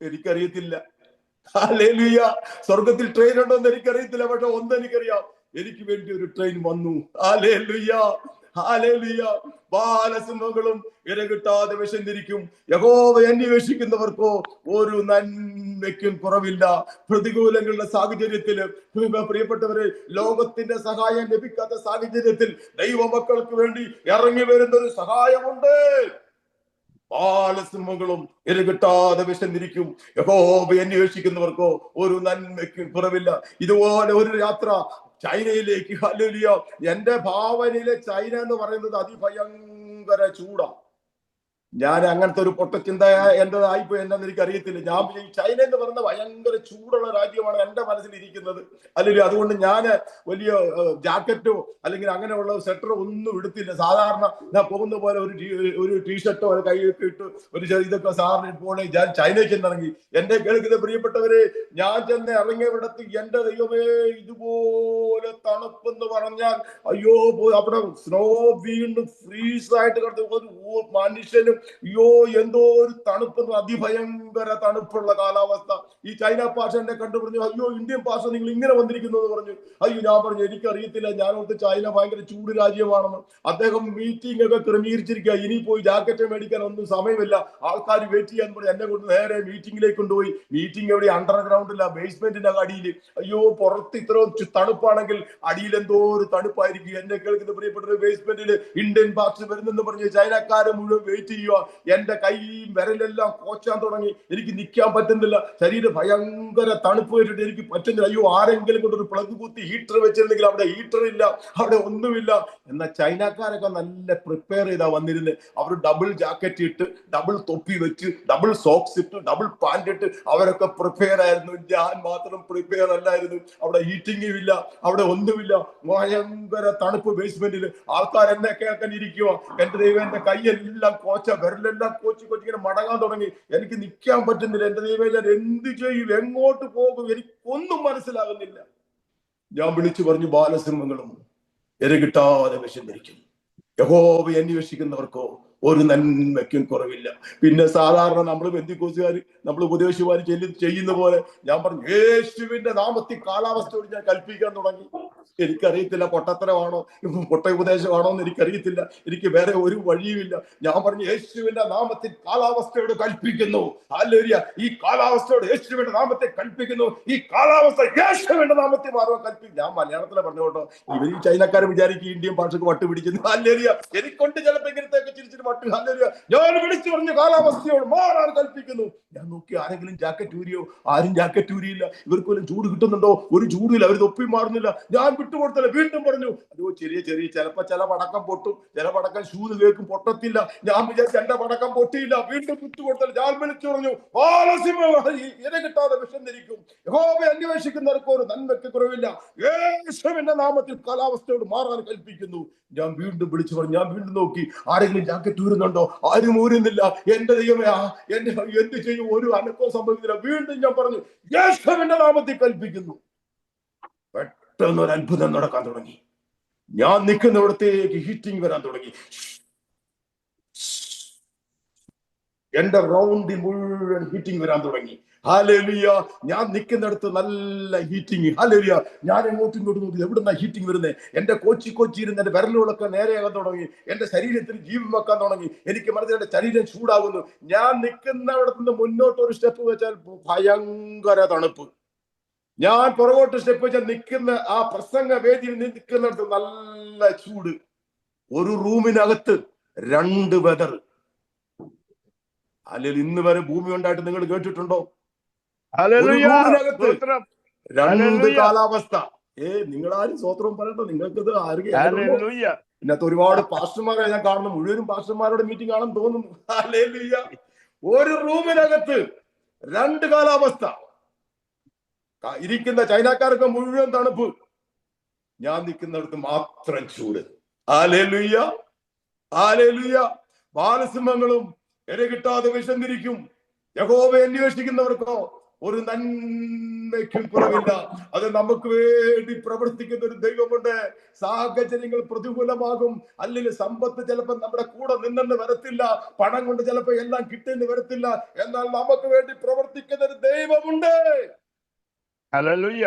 എനിക്കറിയത്തില്ല. ഹല്ലേലൂയ. സ്വർഗത്തിൽ ട്രെയിൻ ഉണ്ടോ എന്ന് എനിക്കറിയത്തില്ല. പക്ഷെ ഒന്നെനിക്കറിയാം, എനിക്ക് വേണ്ടി ഒരു ട്രെയിൻ വന്നു. Hallelujah, hallelujah. ബാലസിംഹങ്ങളും ഇരകിട്ടാതെ വിശന്നിരിക്കും, യഹോവയെ അന്വേഷിക്കുന്നവർക്കോ ഒരു നന്മയ്ക്കും കുറവില്ല. പ്രതികൂലങ്ങളുടെ സാഹചര്യത്തില്, പ്രിയപ്പെട്ടവരെ, ലോകത്തിന്റെ സഹായം ലഭിക്കാത്ത സാഹചര്യത്തിൽ ദൈവമക്കൾക്ക് വേണ്ടി ഇറങ്ങി വരുന്ന ഒരു സഹായമുണ്ട്. ബാലസിംഹങ്ങളും ഇരകിട്ടാതെ വിശന്നിരിക്കും, യഹോവയെ അന്വേഷിക്കുന്നവർക്കോ ഒരു നന്മയ്ക്കും കുറവില്ല. ഇതുപോലെ ഒരു യാത്ര ചൈനയിലേക്ക്. ഹല്ലേലൂയ. എന്റെ ഭാവനയിലെ ചൈന എന്ന് പറയുന്നത് അതിഭയങ്കര ചൂടാ. ഞാൻ അങ്ങനത്തെ ഒരു പൊട്ടച്ചിന്ത എന്റേതായിപ്പോ എന്താന്ന് എനിക്ക് അറിയത്തില്ല. ഞാൻ ചൈന എന്ന് പറയുന്ന ഭയങ്കര ചൂടുള്ള രാജ്യമാണ് എന്റെ മനസ്സിലിരിക്കുന്നത്. അല്ലെങ്കിൽ അതുകൊണ്ട് ഞാൻ വലിയ ജാക്കറ്റോ അല്ലെങ്കിൽ അങ്ങനെയുള്ള സ്വെറ്ററോ ഒന്നും എടുത്തില്ല. സാധാരണ ഞാൻ പോകുന്ന പോലെ ഒരു ടീഷർട്ടോ ഒരു കൈയൊക്കെ ഇട്ട് ഒരു ഇതൊക്കെ സാറിന് ഇപ്പോൾ ഞാൻ ചൈനയിൽ ചെന്നിറങ്ങി. എന്റെ കേൾക്കുന്ന പ്രിയപ്പെട്ടവരെ, ഞാൻ ചെന്ന് ഇറങ്ങിയവിടത്ത് എന്റെ ദൈവമേ, ഇതുപോലെ തണുപ്പെന്ന് പറഞ്ഞാൽ അയ്യോ, അവിടെ സ്നോ വീണ്ടും ഫ്രീസായിട്ട് കിടന്നു. ഒരു മനുഷ്യനും അയ്യോ എന്തോ ഒരു തണുപ്പ്, അതിഭയങ്കര തണുപ്പുള്ള കാലാവസ്ഥ. ഈ ചൈന ഭാഷ എന്നെ കണ്ടു പറഞ്ഞു, അയ്യോ ഇന്ത്യൻ ഭാഷ നിങ്ങൾ ഇങ്ങനെ വന്നിരിക്കുന്നു എന്ന് പറഞ്ഞു. അയ്യോ, ഞാൻ പറഞ്ഞു എനിക്കറിയത്തില്ല, ഞാനോട്ട് ചൈന ഭയങ്കര ചൂട് രാജ്യമാണെന്ന്. അദ്ദേഹം മീറ്റിംഗ് ഒക്കെ ക്രമീകരിച്ചിരിക്കുക. ഇനി പോയി ജാക്കറ്റ് മേടിക്കാൻ ഒന്നും സമയമില്ല, ആൾക്കാർ വെയിറ്റ് ചെയ്യാൻ പറഞ്ഞു. എന്നെ കൊണ്ട് നേരെ മീറ്റിംഗിലേക്ക് കൊണ്ടുപോയി. മീറ്റിംഗ് എവിടെ? അണ്ടർഗ്രൗണ്ടില്ല, ബേസ്മെന്റിന്റെ അടിയിൽ. അയ്യോ, പുറത്ത് ഇത്രയും തണുപ്പാണെങ്കിൽ അടിയിൽ എന്തോ ഒരു തണുപ്പായിരിക്കും. എന്നെ കേൾക്കുന്ന പ്രിയപ്പെട്ട ബേസ്മെന്റിൽ ഇന്ത്യൻ ഭാഷ വരുന്നെന്ന് പറഞ്ഞ് ചൈനക്കാരെ മുഴുവൻ വെയിറ്റ് ചെയ്യുക. എന്റെ കൈയും വിരലെല്ലാം കോച്ചാൻ തുടങ്ങി. എനിക്ക് നിൽക്കാൻ പറ്റുന്നില്ല, ശരീരം ഭയങ്കര തണുപ്പ് കേട്ടിട്ട് എനിക്ക് പറ്റുന്നില്ല. അയ്യോ, ആരെങ്കിലും കൊണ്ട് ഒരു പ്ലഗ് കുത്തി ഹീറ്റർ വെച്ചിരുന്നെങ്കിൽ. അവിടെ ഹീറ്റർ ഇല്ല, അവിടെ ഒന്നുമില്ല. എന്നാൽ ചൈനക്കാരൊക്കെ നല്ല പ്രിപ്പയർ ചെയ്താ വന്നിരുന്നത്. അവർ ഡബിൾ ജാക്കറ്റ് ഇട്ട്, ഡബിൾ തൊപ്പി വെച്ച്, ഡബിൾ സോക്സ് ഇട്ട്, ഡബിൾ പാന്റ് ഇട്ട് അവരൊക്കെ പ്രിപ്പയർ ആയിരുന്നു. ഞാൻ മാത്രം പ്രിപ്പയർ അല്ലായിരുന്നു. അവിടെ ഹീറ്റിംഗും ഇല്ല, അവിടെ ഒന്നുമില്ല, ഭയങ്കര തണുപ്പ് ബേസ്മെന്റിൽ. ആൾക്കാർ എന്നെ കേൾക്കാൻ ഇരിക്കുക. എന്റെ ദൈവം, എന്റെ കൈയെല്ലാം കോച്ച, വിരലെല്ലാം കോച്ച് ഇങ്ങനെ മടങ്ങാൻ തുടങ്ങി. എനിക്ക് നിൽക്കാൻ പറ്റുന്നില്ല. എന്റെ ദൈവം, ഞാൻ എന്ത് ചെയ്യും, എങ്ങോട്ട് പോകും, എനിക്കൊന്നും മനസ്സിലാകുന്നില്ല. ഞാൻ വിളിച്ചു പറഞ്ഞു, ബാലസിംഹങ്ങളും ഇരകിട്ടാതെ വിശന്നിരിക്കും, യഹോവയെ അന്വേഷിക്കുന്നവർക്കോ ഒരു നന്മയ്ക്കും കുറവില്ല. പിന്നെ സാധാരണ നമ്മൾ ബന്ധുക്കോസുകാർ, നമ്മൾ ഉപദേശിമാർ ചെയ്യുന്ന പോലെ ഞാൻ പറഞ്ഞു, യേശുവിന്റെ നാമത്തിൽ കാലാവസ്ഥയോട് ഞാൻ കൽപ്പിക്കാൻ തുടങ്ങി. എനിക്കറിയത്തില്ല പൊട്ടത്തരമാണോ പൊട്ട ഉപദേശമാണോ എന്ന് എനിക്കറിയത്തില്ല. എനിക്ക് വേറെ ഒരു വഴിയുമില്ല. ഞാൻ പറഞ്ഞു, യേശുവിന്റെ നാമത്തിൽ കാലാവസ്ഥയോട് കൽപ്പിക്കുന്നു. ഹല്ലേലൂയ. ഈ കാലാവസ്ഥയോട് യേശുവിന്റെ നാമത്തെ കൽപ്പിക്കുന്നു. ഈ കാലാവസ്ഥ യേശുവിന്റെ നാമത്തിൽ മാറുവാൻ കൽപ്പിക്കും. ഞാൻ മലയാളത്തിലെ പറഞ്ഞു കേട്ടോ. ഇവർ ഈ ചൈനക്കാർ വിചാരിക്കും ഇന്ത്യൻ ഭാഷക്ക് വട്ട് പിടിക്കുന്നു. ഹല്ലേലൂയ. എനിക്കൊണ്ട് ചിലപ്പോ ഇങ്ങനത്തെയൊക്കെ ചിരിച്ചിട്ട് വട്ട്. ഹല്ലേലൂയ. ഞാൻ വിളിച്ചു പറഞ്ഞു, കാലാവസ്ഥയോട് മാറാൻ കൽപ്പിക്കുന്നു. ഞാൻ നോക്കി, ആരെങ്കിലും ജാക്കറ്റ് ഊരിയോ? ആരും ജാക്കറ്റ് ഊരിയില്ല. ഇവർക്ക് വല്ല ചൂട് കിട്ടുന്നുണ്ടോ? ഒരു ചൂടില്ല. അവർ തൊപ്പി മാറുന്നില്ല. ഞാൻ വിട്ടുകൊടുത്തല്ല. വീണ്ടും പറഞ്ഞു, അയ്യോ ചെറിയ ചിലപ്പോ ചില പടക്കം പൊട്ടും, ചില പടക്കം ഷൂന്ന് കേൾക്കും, പൊട്ടത്തില്ല. ഞാൻ വിചാരിച്ചു എന്റെ പടക്കം പൊട്ടിയില്ല. വീണ്ടും വിട്ടുകൊടുത്തല്ല. ഞാൻ വിളിച്ചു പറഞ്ഞു, ഇര കിട്ടാതെ വിശന്നിരിക്കും, യഹോവയെ അന്വേഷിക്കുന്നവർക്ക് ഒരു നന്മയ്ക്ക് കുറവില്ല, യേശുവിന്റെ നാമത്തിൽ കാലാവസ്ഥയോട് മാറാൻ കൽപ്പിക്കുന്നു. ഞാൻ വീണ്ടും വിളിച്ചു പറഞ്ഞു. ഞാൻ വീണ്ടും നോക്കി, ആരെങ്കിലും ജാക്കറ്റ് ഊരുന്നുണ്ടോ? ആരും ഊരുന്നില്ല. എന്റെ ദൈവമേ, എന്റെ എന്ത് ചെയ്യും? ഒരു അനക്കവും സംഭവിക്കുന്നില്ല. വീണ്ടും ഞാൻ പറഞ്ഞു, യേശുവിന്റെ നാമത്തിൽ കൽപ്പിക്കുന്നു. പെട്ടെന്ന് ഒരു അത്ഭുതം നടക്കാൻ തുടങ്ങി. ഞാൻ നിൽക്കുന്നിടത്തേക്ക് ഹീറ്റിംഗ് വരാൻ തുടങ്ങി. എന്റെ റൗണ്ടിൽ മുഴുവൻ ഹീറ്റിംഗ് വരാൻ തുടങ്ങി. ഹല്ലേലൂയ. ഞാൻ നിൽക്കുന്നിടത്ത് നല്ല ഹീറ്റിംഗ്. ഹല്ലേലൂയ. ഞാൻ എങ്ങോട്ടും ഇങ്ങോട്ടും നോക്കി എവിടുന്ന ഹീറ്റിംഗ് വരുന്നത്. എന്റെ കൊച്ചി ഇരുന്ന് എന്റെ വിരലുകളൊക്കെ നേരെയാകാൻ തുടങ്ങി. എന്റെ ശരീരത്തിന് ജീവൻ വെക്കാൻ തുടങ്ങി. എനിക്ക് മനസ്സിൽ എന്റെ ശരീരം ചൂടാകുന്നു. ഞാൻ നിൽക്കുന്നിടത്ത് നിന്ന് മുന്നോട്ട് ഒരു സ്റ്റെപ്പ് വെച്ചാൽ ഭയങ്കര തണുപ്പ്. ഞാൻ പുറകോട്ട് സ്റ്റെപ്പ് വെച്ചാൽ നിൽക്കുന്ന ആ പ്രസംഗ വേദിയിൽ നിൽക്കുന്നിടത്ത് നല്ല ചൂട്. ഒരു റൂമിനകത്ത് 2 വെതർ. അല്ലെങ്കിൽ ഇന്ന് വരെ ഭൂമി ഉണ്ടായിട്ട് നിങ്ങൾ കേട്ടിട്ടുണ്ടോ? ഒരു റൂമിനകത്ത് 2 കാലാവസ്ഥ. നിങ്ങളാരും സ്വോത്രം പറയട്ടോ, നിങ്ങൾക്കത് അറിയാമല്ലോ. ഇതിനകത്ത് ഒരുപാട് പാസ്റ്റർമാരെ ഞാൻ കാണുന്നു. മുഴുവനും പാസ്റ്റർമാരുടെ മീറ്റിംഗ് ആണെന്ന് തോന്നുന്നു. ഹല്ലേലൂയ. ഒരു റൂമിനകത്ത് 2 കാലാവസ്ഥ. ഇരിക്കുന്ന ചൈനക്കാർക്ക് മുഴുവൻ തണുപ്പ്, ഞാൻ നിൽക്കുന്നിടത്ത് മാത്രം ചൂട്. ഹല്ലേലൂയ. ഹല്ലേലൂയ. ബാലസിംഹങ്ങളും ഇര കിട്ടാതെ വിശന്നിരിക്കും. യഹോവയെ അന്വേഷിക്കുന്നവർക്കോ ഒരു നന്മയ്ക്കും കുറവില്ല. അത് നമുക്ക് വേണ്ടി പ്രവർത്തിക്കുന്ന ഒരു ദൈവമുണ്ട്. സാഹചര്യങ്ങൾ പ്രതികൂലമാകും, അല്ലെങ്കിൽ സമ്പത്ത് ചിലപ്പോൾ നമ്മുടെ കൂടെ നിന്നെന്ന് വരത്തില്ല, പണം കൊണ്ട് ചിലപ്പോൾ എല്ലാം കിട്ടുമെന്ന് വരത്തില്ല. എന്നാൽ നമുക്ക് വേണ്ടി പ്രവർത്തിക്കുന്ന ഒരു ദൈവമുണ്ട്. ഹല്ലേലൂയ.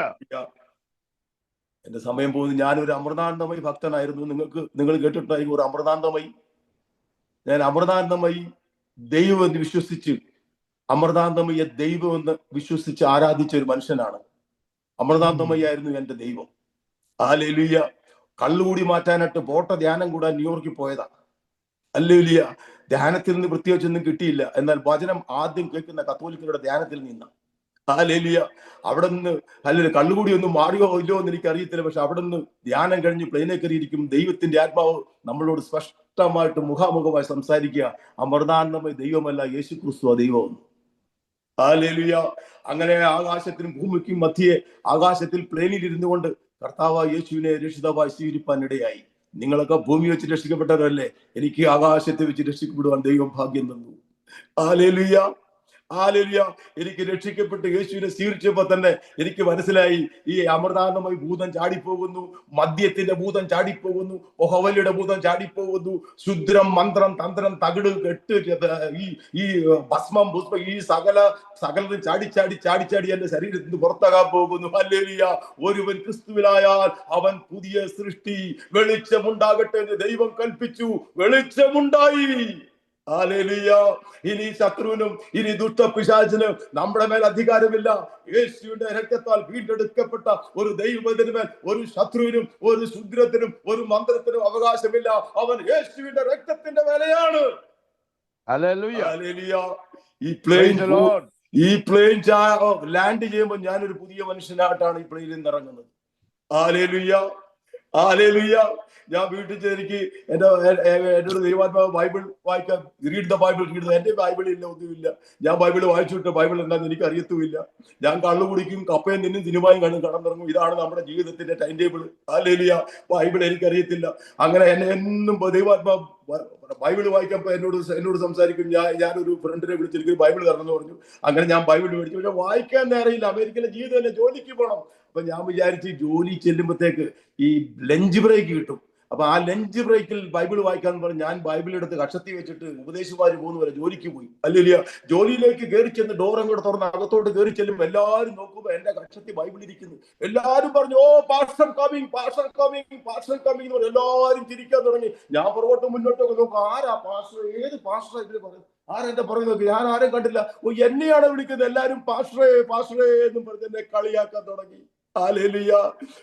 എന്റെ സമയം പോകുന്നു. ഞാനൊരു അമൃതാനന്ദമയി ഭക്തനായിരുന്നു. നിങ്ങൾ കേട്ടിട്ടായിരിക്കും ഒരു അമൃതാനന്ദമയി. ഞാൻ അമൃതാനന്ദമയി ദൈവം എന്ന് വിശ്വസിച്ച്, അമൃതാനന്ദമയെ ദൈവം എന്ന് വിശ്വസിച്ച് ആരാധിച്ച ഒരു മനുഷ്യനാണ്. അമൃതാനന്ദമയി ആയിരുന്നു എന്റെ ദൈവം. ഹല്ലേലൂയ. കള്ളുകൂടി മാറ്റാനായിട്ട് ബോട്ട ധ്യാനം കൂടാൻ ന്യൂയോർക്കിൽ പോയതാ. ഹല്ലേലൂയ. ധ്യാനത്തിൽ നിന്ന് പ്രത്യേകിച്ചൊന്നും കിട്ടിയില്ല. എന്നാൽ വചനം ആദ്യം കേൾക്കുന്ന കത്തോലിക്കരുടെ ധ്യാനത്തിൽ നിന്ന്. ഹല്ലേലൂയ. അവിടെ നിന്ന് അല്ലെങ്കിൽ കള്ളുകൂടി ഒന്നും മാറിയോ ഇല്ലയോ എന്ന് എനിക്ക് അറിയത്തില്ല. പക്ഷെ അവിടെ നിന്ന് ധ്യാനം കഴിഞ്ഞ് പ്ലെയിനിൽ കയറിയിരിക്കും. ദൈവത്തിന്റെ ആത്മാവ് നമ്മളോട് സ്പഷ്ടമായിട്ട് മുഖാമുഖമായി സംസാരിക്കുക. അമൃതാനന്ദമയ ദൈവമല്ല, യേശു ക്രിസ്തു ദൈവം. ഹല്ലേലൂയ. അങ്ങനെ ആകാശത്തിനും ഭൂമിക്കും മധ്യേ ആകാശത്തിൽ പ്ലെയിനിൽ ഇരുന്നു കൊണ്ട് കർത്താവായ യേശുവിനെ രക്ഷിതാവായി സ്വീകരിപ്പാൻ ഇടയായി. നിങ്ങളൊക്കെ ഭൂമി വെച്ച് രക്ഷിക്കപ്പെട്ടവരല്ലേ. എനിക്ക് ആകാശത്തെ വെച്ച് രക്ഷിക്കപ്പെടുവാൻ ദൈവം ഭാഗ്യം തന്നു. ഹല്ലേലൂയ. ഹല്ലേലൂയ. എനിക്ക് രക്ഷിക്കപ്പെട്ട് യേശുവിനെ സ്വീകരിച്ചപ്പോ തന്നെ എനിക്ക് മനസ്സിലായി, ഈ അമൃതാനന്ദമയ ഭൂതം ചാടിപ്പോകുന്നു, മദ്യത്തിന്റെ ഭൂതം ചാടിപ്പോകുന്നു, ഒഹവലിയുടെ ഭൂതം ചാടിപ്പോകുന്നു, ശുദ്രം മന്ത്രം തന്ത്രം തകിട് കെട്ട് ഈ ഭസ്മം പുഷ്പം ഈ സകലതും ചാടി എന്റെ ശരീരത്തിൽ നിന്ന് പുറത്താകാൻ പോകുന്നു. ഹല്ലേലൂയ. ഒരുവൻ ക്രിസ്തുവിലായാൽ അവൻ പുതിയ സൃഷ്ടി. വെളിച്ചമുണ്ടാകട്ടെ എന്ന് ദൈവം കൽപ്പിച്ചു, വെളിച്ചമുണ്ടായി. ഹല്ലേലൂയ. ഇനി ശത്രുവിനും ഇനി ദുഷ്ടപിശാചിനും നമ്മുടെ മേൽ അധികാരമില്ല. യേശുവിന്റെ രക്തത്താൽ വീണ്ടെടുക്കപ്പെട്ട ഒരു ദൈവത്തിനുമേൽ ഒരു ശത്രുവിനും ഒരു ശുദ്രത്തിനും ഒരു മന്ത്രത്തിനും അവകാശമില്ല. അവൻ യേശുവിന്റെ രക്തത്തിന്റെ മേലെയാണ്. ഹല്ലേലൂയ. ഹല്ലേലൂയ. ഈ പ്ലെയിൻ ലാൻഡ് ചെയ്യുമ്പോൾ ഞാനൊരു പുതിയ മനുഷ്യനായിട്ടാണ് ഈ പ്ലെയിനിൽ നിന്ന് ഇറങ്ങുന്നത്. ഹല്ലേലൂയ. ഹല്ലേലൂയ. ഞാൻ വീട്ടിൽ എനിക്ക് എന്നോട് ദൈവാത്മാവ് ബൈബിൾ വായിക്കാൻ, റീഡ് ദ ബൈബിൾ. എന്റെ ബൈബിളില്ല, ഒന്നുമില്ല. ഞാൻ ബൈബിൾ വായിച്ചു വിട്ട ബൈബിൾ എന്താണെന്ന് എനിക്ക് അറിയത്തുമില്ല. ഞാൻ കള്ളു കുടിക്കും, കപ്പയും തിന്നും, സിനിമയും കാണും, കടന്നിറങ്ങും. ഇതാണ് നമ്മുടെ ജീവിതത്തിന്റെ ടൈം ടേബിൾ. ഹല്ലേലൂയ. ബൈബിൾ എനിക്കറിയത്തില്ല. അങ്ങനെ എന്നെ എന്നും ദൈവാത്മാവ് ബൈബിൾ വായിക്കുമ്പോൾ എന്നോട് സംസാരിക്കും. ഞാനൊരു ഫ്രണ്ടിനെ വിളിച്ച് എനിക്ക് ബൈബിൾ തരണമെന്ന് പറഞ്ഞു. അങ്ങനെ ഞാൻ ബൈബിൾ മേടിച്ചു. പക്ഷെ വായിക്കാൻ അറിയില്ല. അമേരിക്കയിലെ ജീവിതം തന്നെ, ജോലിക്ക് പോകണം. അപ്പൊ ഞാൻ വിചാരിച്ച് ജോലി ചെല്ലുമ്പോഴത്തേക്ക് ഈ ലഞ്ച് ബ്രേക്ക് കിട്ടും. അപ്പൊ ആ ലഞ്ച് ബ്രേക്കിൽ ബൈബിൾ വായിക്കാന്ന് പറഞ്ഞ് ഞാൻ ബൈബിൾ എടുത്ത് കക്ഷത്തി വെച്ചിട്ട് ഉപദേശിമാര് പോകുന്നവരെ ജോലിക്ക് പോയി. അല്ലല്ല, ജോലിയിലേക്ക് കയറി ചെന്ന് ഡോറും കൂടെ തുറന്ന് അകത്തോട്ട് കയറി ചെല്ലുമ്പോൾ എല്ലാവരും നോക്കുമ്പോ എന്റെ കക്ഷത്തി ബൈബിൾ ഇരിക്കുന്നു. എല്ലാവരും പറഞ്ഞു, oh pastor coming, pastor coming, pastor coming എന്ന് പറഞ്ഞു. എല്ലാവരും ചിരിക്കാൻ തുടങ്ങി. ഞാൻ പുറകോട്ടും മുന്നോട്ടൊക്കെ നോക്കും, ആരാ പാസ്റ്റർ, ഏത് പാസ്റ്റർ ഇതിൽ പറയുന്നത്, ആരെന്റെ പുറകെ നോക്കി. ഞാൻ ആരും കണ്ടില്ല. ഓ എന്നെയാണ് വിളിക്കുന്നത്. എല്ലാരും പാസ്റ്ററേ പാസ്റ്ററേ എന്നും പറഞ്ഞ് എന്നെ കളിയാക്കാൻ തുടങ്ങി. ഹല്ലേലൂയ.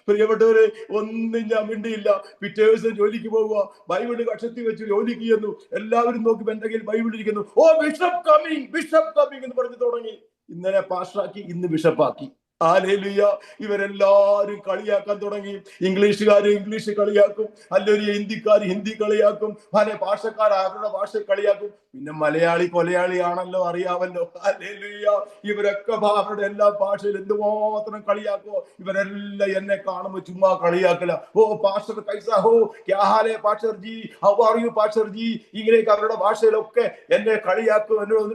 പ്രിയപ്പെട്ടവരെ, ഒന്നും ഞാൻ മിണ്ടിയില്ല. പിറ്റേ ദിവസം ജോലിക്ക് പോവുക, ബൈബിള് കക്ഷത്തി വെച്ച് ജോലിക്ക് ചെയ്യുന്നു. എല്ലാവരും നോക്കി എന്റെ കയ്യിൽ ബൈബിൾ ഇരിക്കുന്നു. ഓ ബിഷപ്പ് കമ്മിങ്, ബിഷപ്പ് കമ്മിങ് എന്ന് പറഞ്ഞു തുടങ്ങി. ഇന്നലെ പാസ്റ്ററാക്കി, ഇന്ന് ബിഷപ്പാക്കി. ഹല്ലേലൂയ. ഇവരെല്ലാരും കളിയാക്കാൻ തുടങ്ങി. ഇംഗ്ലീഷുകാര് ഇംഗ്ലീഷ് കളിയാക്കും, അല്ലെങ്കിൽ ഹിന്ദിക്കാർ ഹിന്ദി കളിയാക്കും, പല ഭാഷക്കാർ അവരുടെ ഭാഷ കളിയാക്കും. പിന്നെ മലയാളി കൊലയാളിയാണല്ലോ, അറിയാമല്ലോ. ഹല്ലേലൂയ. ഇവരൊക്കെ അവരുടെ എല്ലാ ഭാഷയിൽ എന്തുമാത്രം കളിയാക്കോ. ഇവരെല്ലാം എന്നെ കാണുമ്പോ ചുമ്മാ കളിയാക്കല. ഓ പാസ്റ്റർ കൈസാ ഹോ, ക്യാ ഹാലേ pastor G, how are you pastor G. ഇങ്ങനെയൊക്കെ അവരുടെ ഭാഷയിലൊക്കെ എന്നെ കളിയാക്കും. എന്നോട്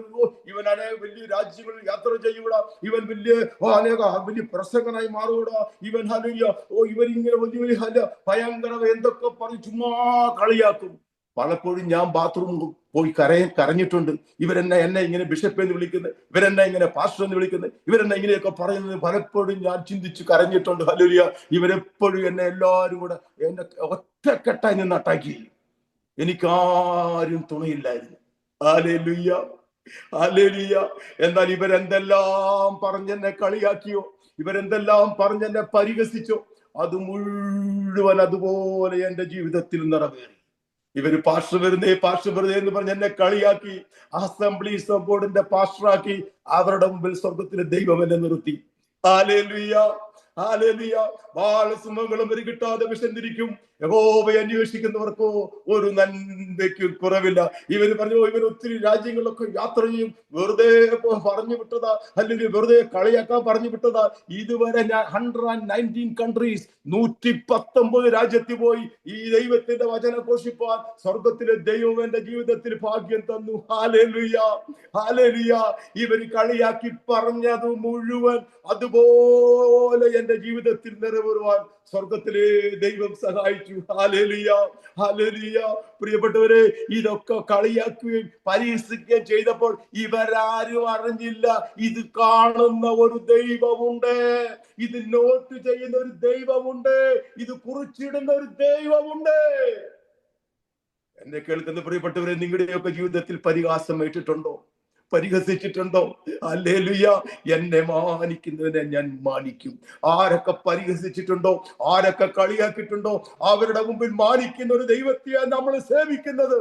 ഇവനാണ് വലിയ രാജ്യങ്ങളിൽ യാത്ര ചെയ്യൂടാ, ഇവൻ വലിയ പ്രസംഗനായി മാറൂടാ, ഇവൻ ഹല്ലേലൂയ. ഓ ഇവരിങ്ങനെ വലിയ ഭയങ്കര എന്തൊക്കെ പറഞ്ഞ് ചുമ്മാ കളിയാക്കും. പലപ്പോഴും ഞാൻ ബാത്റൂം പോയി കരഞ്ഞിട്ടുണ്ട്. എന്നെ ഇങ്ങനെ ബിഷപ്പ് എന്ന് വിളിക്കുന്നത്, ഇവരെന്നെ ഇങ്ങനെ പാസ്റ്റർ എന്ന് വിളിക്കുന്നത്, ഇവരെന്നെ ഇങ്ങനെയൊക്കെ പറയുന്നത് പലപ്പോഴും ഞാൻ ചിന്തിച്ച് കരഞ്ഞിട്ടുണ്ട്. ഹല്ലേലൂയ. ഇവരെപ്പോഴും എന്നെ എല്ലാവരും കൂടെ എന്നെ ഒറ്റക്കെട്ടായി നിന്ന് അറ്റാക്ക് ചെയ്യും. എനിക്കാരും തുണയില്ലായിരുന്നു. Hallelujah, hallelujah. എന്നാൽ ഇവരെന്തെല്ലാം പറഞ്ഞെന്നെ കളിയാക്കിയോ, ഇവരെന്തെല്ലാം പറഞ്ഞെന്നെ പരിഹസിച്ചോ, അത് മുഴുവൻ അതുപോലെ എന്റെ ജീവിതത്തിൽ നിറവേറി. ഇവര് പാസ്റ്റർ വെറുതെ എന്ന് പറഞ്ഞ് എന്നെ കളിയാക്കി, അസംബ്ലീസ് ഓഫ് ഗോഡിന്റെ പാസ്റ്ററാക്കി അവരുടെ മുമ്പിൽ സ്വർഗത്തിലെ ദൈവം എന്നെ നിർത്തി. Hallelujah, hallelujah. ബാലസിംഹങ്ങളും ഒരു കിട്ടാതെ വിശന്നിരിക്കും, യഹോവയെ അന്വേഷിക്കുന്നവർക്കോ ഒരു നന്മയ്ക്കും കുറവില്ല. ഇവര് പറഞ്ഞു, ഇവർ ഒത്തിരി രാജ്യങ്ങളിലൊക്കെ യാത്ര ചെയ്യും, വെറുതെ പറഞ്ഞു വിട്ടതാ, അല്ലെങ്കിൽ വെറുതെ കളിയാക്കാൻ പറഞ്ഞു വിട്ടതാ. ഇതുവരെ ഞാൻ 119 കൺട്രീസ്, 119 രാജ്യത്തിൽ പോയി ഈ ദൈവത്തിന്റെ വചനം ഘോഷിപ്പാൻ സ്വർഗത്തിലെ ദൈവം എന്റെ ജീവിതത്തിൽ ഭാഗ്യം തന്നു. Hallelujah, hallelujah. ഇവർ കളിയാക്കി പറഞ്ഞത് മുഴുവൻ അതുപോലെ എന്റെ ജീവിതത്തിൽ നിറവേറുവാൻ സ്വർഗത്തിലെ ദൈവം സഹായിച്ചു. Hallelujah, hallelujah. പ്രിയപ്പെട്ടവരെ, ഇതൊക്കെ കളിയാക്കുകയും പരിഹസിക്കുകയും ചെയ്തപ്പോൾ ഇവരാരും അറിഞ്ഞില്ല, ഇത് കാണുന്ന ഒരു ദൈവമുണ്ട്, ഇത് നോട്ട് ചെയ്യുന്ന ഒരു ദൈവമുണ്ട്, ഇത് കുറിച്ചിടുന്ന ഒരു ദൈവമുണ്ട്. എന്നെ കേൾക്കുന്ന പ്രിയപ്പെട്ടവരെ, നിങ്ങളുടെയൊക്കെ ജീവിതത്തിൽ പരിഹാസം ഏറ്റിട്ടുണ്ടോ? പരിഹസിച്ചിട്ടുണ്ടോ? ഹല്ലേലൂയ. എന്നെ മാനിക്കുന്നതിനെ ഞാൻ മാനിക്കും. ആരൊക്കെ പരിഹസിച്ചിട്ടുണ്ടോ, ആരൊക്കെ കളിയാക്കിയിട്ടുണ്ടോ, അവരുടെ മുമ്പിൽ മാനിക്കുന്ന ഒരു ദൈവത്തെയാണ് നമ്മൾ സേവിക്കുന്നത്.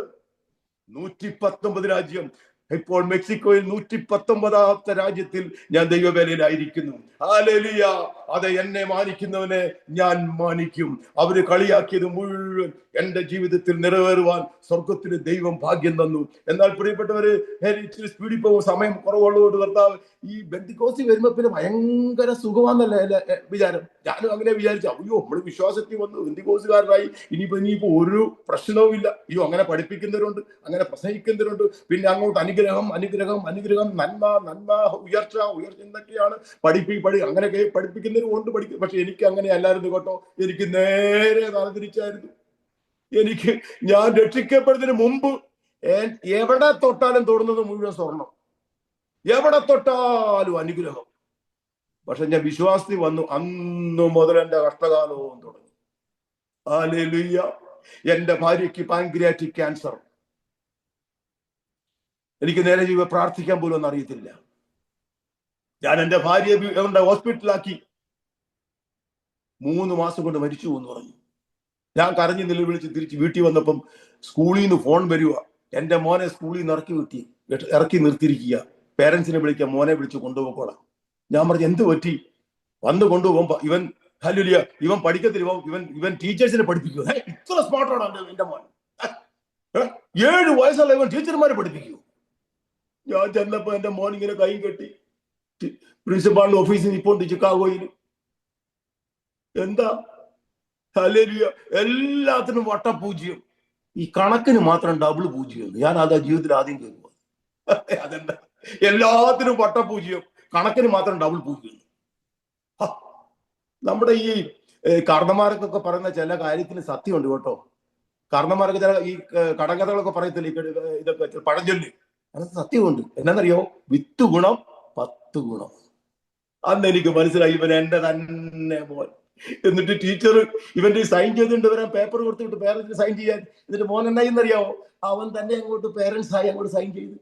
119 രാജ്യം. ഇപ്പോൾ മെക്സിക്കോയിൽ 119ാമത്തെ രാജ്യത്തിൽ ഞാൻ ദൈവവേലയിലായിരിക്കുന്നു. ഹല്ലേലൂയ. അത് എന്നെ മാനിക്കുന്നവനെ ഞാൻ മാനിക്കും. അവര് കളിയാക്കിയത് മുഴുവൻ എന്റെ ജീവിതത്തിൽ നിറവേറുവാൻ സ്വർഗത്തിന് ദൈവം ഭാഗ്യം തന്നു. എന്നാൽ പ്രിയപ്പെട്ടവര്, ഇച്ചിരി സ്പീഡിൽ പോകും, സമയം കുറവുള്ളതുകൊണ്ട് ഭർത്താവ്, ഈ ബെന്തിക്കോസി വരുമ്പോ പിന്നെ ഭയങ്കര സുഖമാണെന്നല്ലേ വിചാരം. ഞാനും അങ്ങനെ വിചാരിച്ചു, അയ്യോ നമ്മള് വിശ്വാസത്തിൽ വന്നു, ബെന്തിക്കോസുകാരനായി, ഇനിയിപ്പോ ഒരു പ്രശ്നവും ഇല്ല. അയ്യോ, അങ്ങനെ പഠിപ്പിക്കുന്നവരുണ്ട്, അങ്ങനെ പ്രസംഗിക്കുന്നവരുണ്ട്, പിന്നെ അങ്ങോട്ട് അനുഗ്രഹം അനുഗ്രഹം അനുഗ്രഹം, നന്മ നന്മ, ഉയർച്ച ഉയർച്ച എന്നൊക്കെയാണ് അങ്ങനെയൊക്കെ പഠിപ്പിക്കുന്നവരും കൊണ്ട് പഠിക്കും. പക്ഷെ എനിക്ക് അങ്ങനെ അല്ലായിരുന്നു കേട്ടോ. എനിക്ക് നേരെ തലതിരിച്ചായിരുന്നു. ഞാൻ രക്ഷിക്കപ്പെടുന്നതിന് മുമ്പ് എവിടെ തൊട്ടാലും തൊടുന്നത് മുഴുവൻ സ്വർണം, എവിടെ തൊട്ടാലും അനുഗ്രഹം. പക്ഷെ ഞാൻ വിശ്വാസത്തിൽ വന്നു, അന്ന് മുതൽ എന്റെ കഷ്ടകാലവും തുടങ്ങി. ഹല്ലേലൂയ. എന്റെ ഭാര്യയ്ക്ക് പാൻക്രിയാറ്റിക് ക്യാൻസർ. എനിക്ക് നേരെ പ്രാർത്ഥിക്കാൻ പോലും ഒന്നും അറിയത്തില്ല. ഞാൻ എന്റെ ഭാര്യയെ ഹോസ്പിറ്റലാക്കി. 3 മാസം കൊണ്ട് മരിച്ചു എന്ന് പറഞ്ഞു. ഞാൻ കരഞ്ഞ് നിലവിളിച്ച് തിരിച്ച് വീട്ടിൽ വന്നപ്പം സ്കൂളിൽ നിന്ന് ഫോൺ വരിക, എന്റെ മോനെ സ്കൂളിൽ നിന്ന് ഇറക്കി നിർത്തിയിരിക്കുക, പേരൻസിനെ വിളിക്കുക, മോനെ വിളിച്ച് കൊണ്ടുപോകോളാം. ഞാൻ പറഞ്ഞു, എന്ത് പറ്റി? വന്ന് കൊണ്ടുപോകുമ്പോ ഇവൻ, ഹല്ലേലൂയ, ഇവൻ പഠിക്കത്തില്ല, ഇവൻ ടീച്ചേഴ്സിനെ പഠിപ്പിക്കൂ. ഇത്ര സ്മാർട്ടാണ് എന്റെ മോൻ. 7 വയസ്സുള്ള ഇവൻ ടീച്ചർമാരെ പഠിപ്പിക്കൂ. ഞാൻ ചെന്നപ്പോ എന്റെ മോൻ ഇങ്ങനെ കൈ കെട്ടി പ്രിൻസിപ്പാളിന്റെ ഓഫീസിൽ നിൽപ്പുണ്ട് ചിക്കാഗോയിൽ. എന്താ? ഹല്ലേലൂയ. എല്ലാത്തിനും വട്ടപൂജ്യം, ഈ കണക്കിന് മാത്രം ഡബിൾ പൂജ്യം. ഞാൻ അതാ ജീവിതത്തിൽ ആദ്യം കേൾക്കുക. അതെന്താ? എല്ലാത്തിനും വട്ടപൂജ്യം, കണക്കിന് മാത്രം ഡബിൾ പൂജ്യം. നമ്മുടെ ഈ കർണന്മാർക്കൊക്കെ പറയുന്ന ചില കാര്യത്തിന് സത്യമുണ്ട് കേട്ടോ. കർണന്മാരൊക്കെ ചില ഈ കടങ്കഥകളൊക്കെ പറയത്തില്ല, ഇതൊക്കെ പഴഞ്ചൊല്ലി, അത് സത്യമുണ്ട്. എന്നാന്നറിയോ? 10 ഗുണം 10 ഗുണം. അന്ന് എനിക്ക് മനസ്സിലായി, ഇവൻ എന്റെ തന്നെ മോൻ. എന്നിട്ട് ടീച്ചർ ഇവന്റെ സൈൻ ചെയ്തിട്ട് വരാൻ പേപ്പർ കൊടുത്തിട്ട് പേരൻസിന് സൈൻ ചെയ്യാൻ. എന്നിട്ട് മോൻ എന്നായിന്നറിയാവോ? അവൻ തന്നെ അങ്ങോട്ട് പേരൻസ് ആയി അങ്ങോട്ട് സൈൻ ചെയ്തു.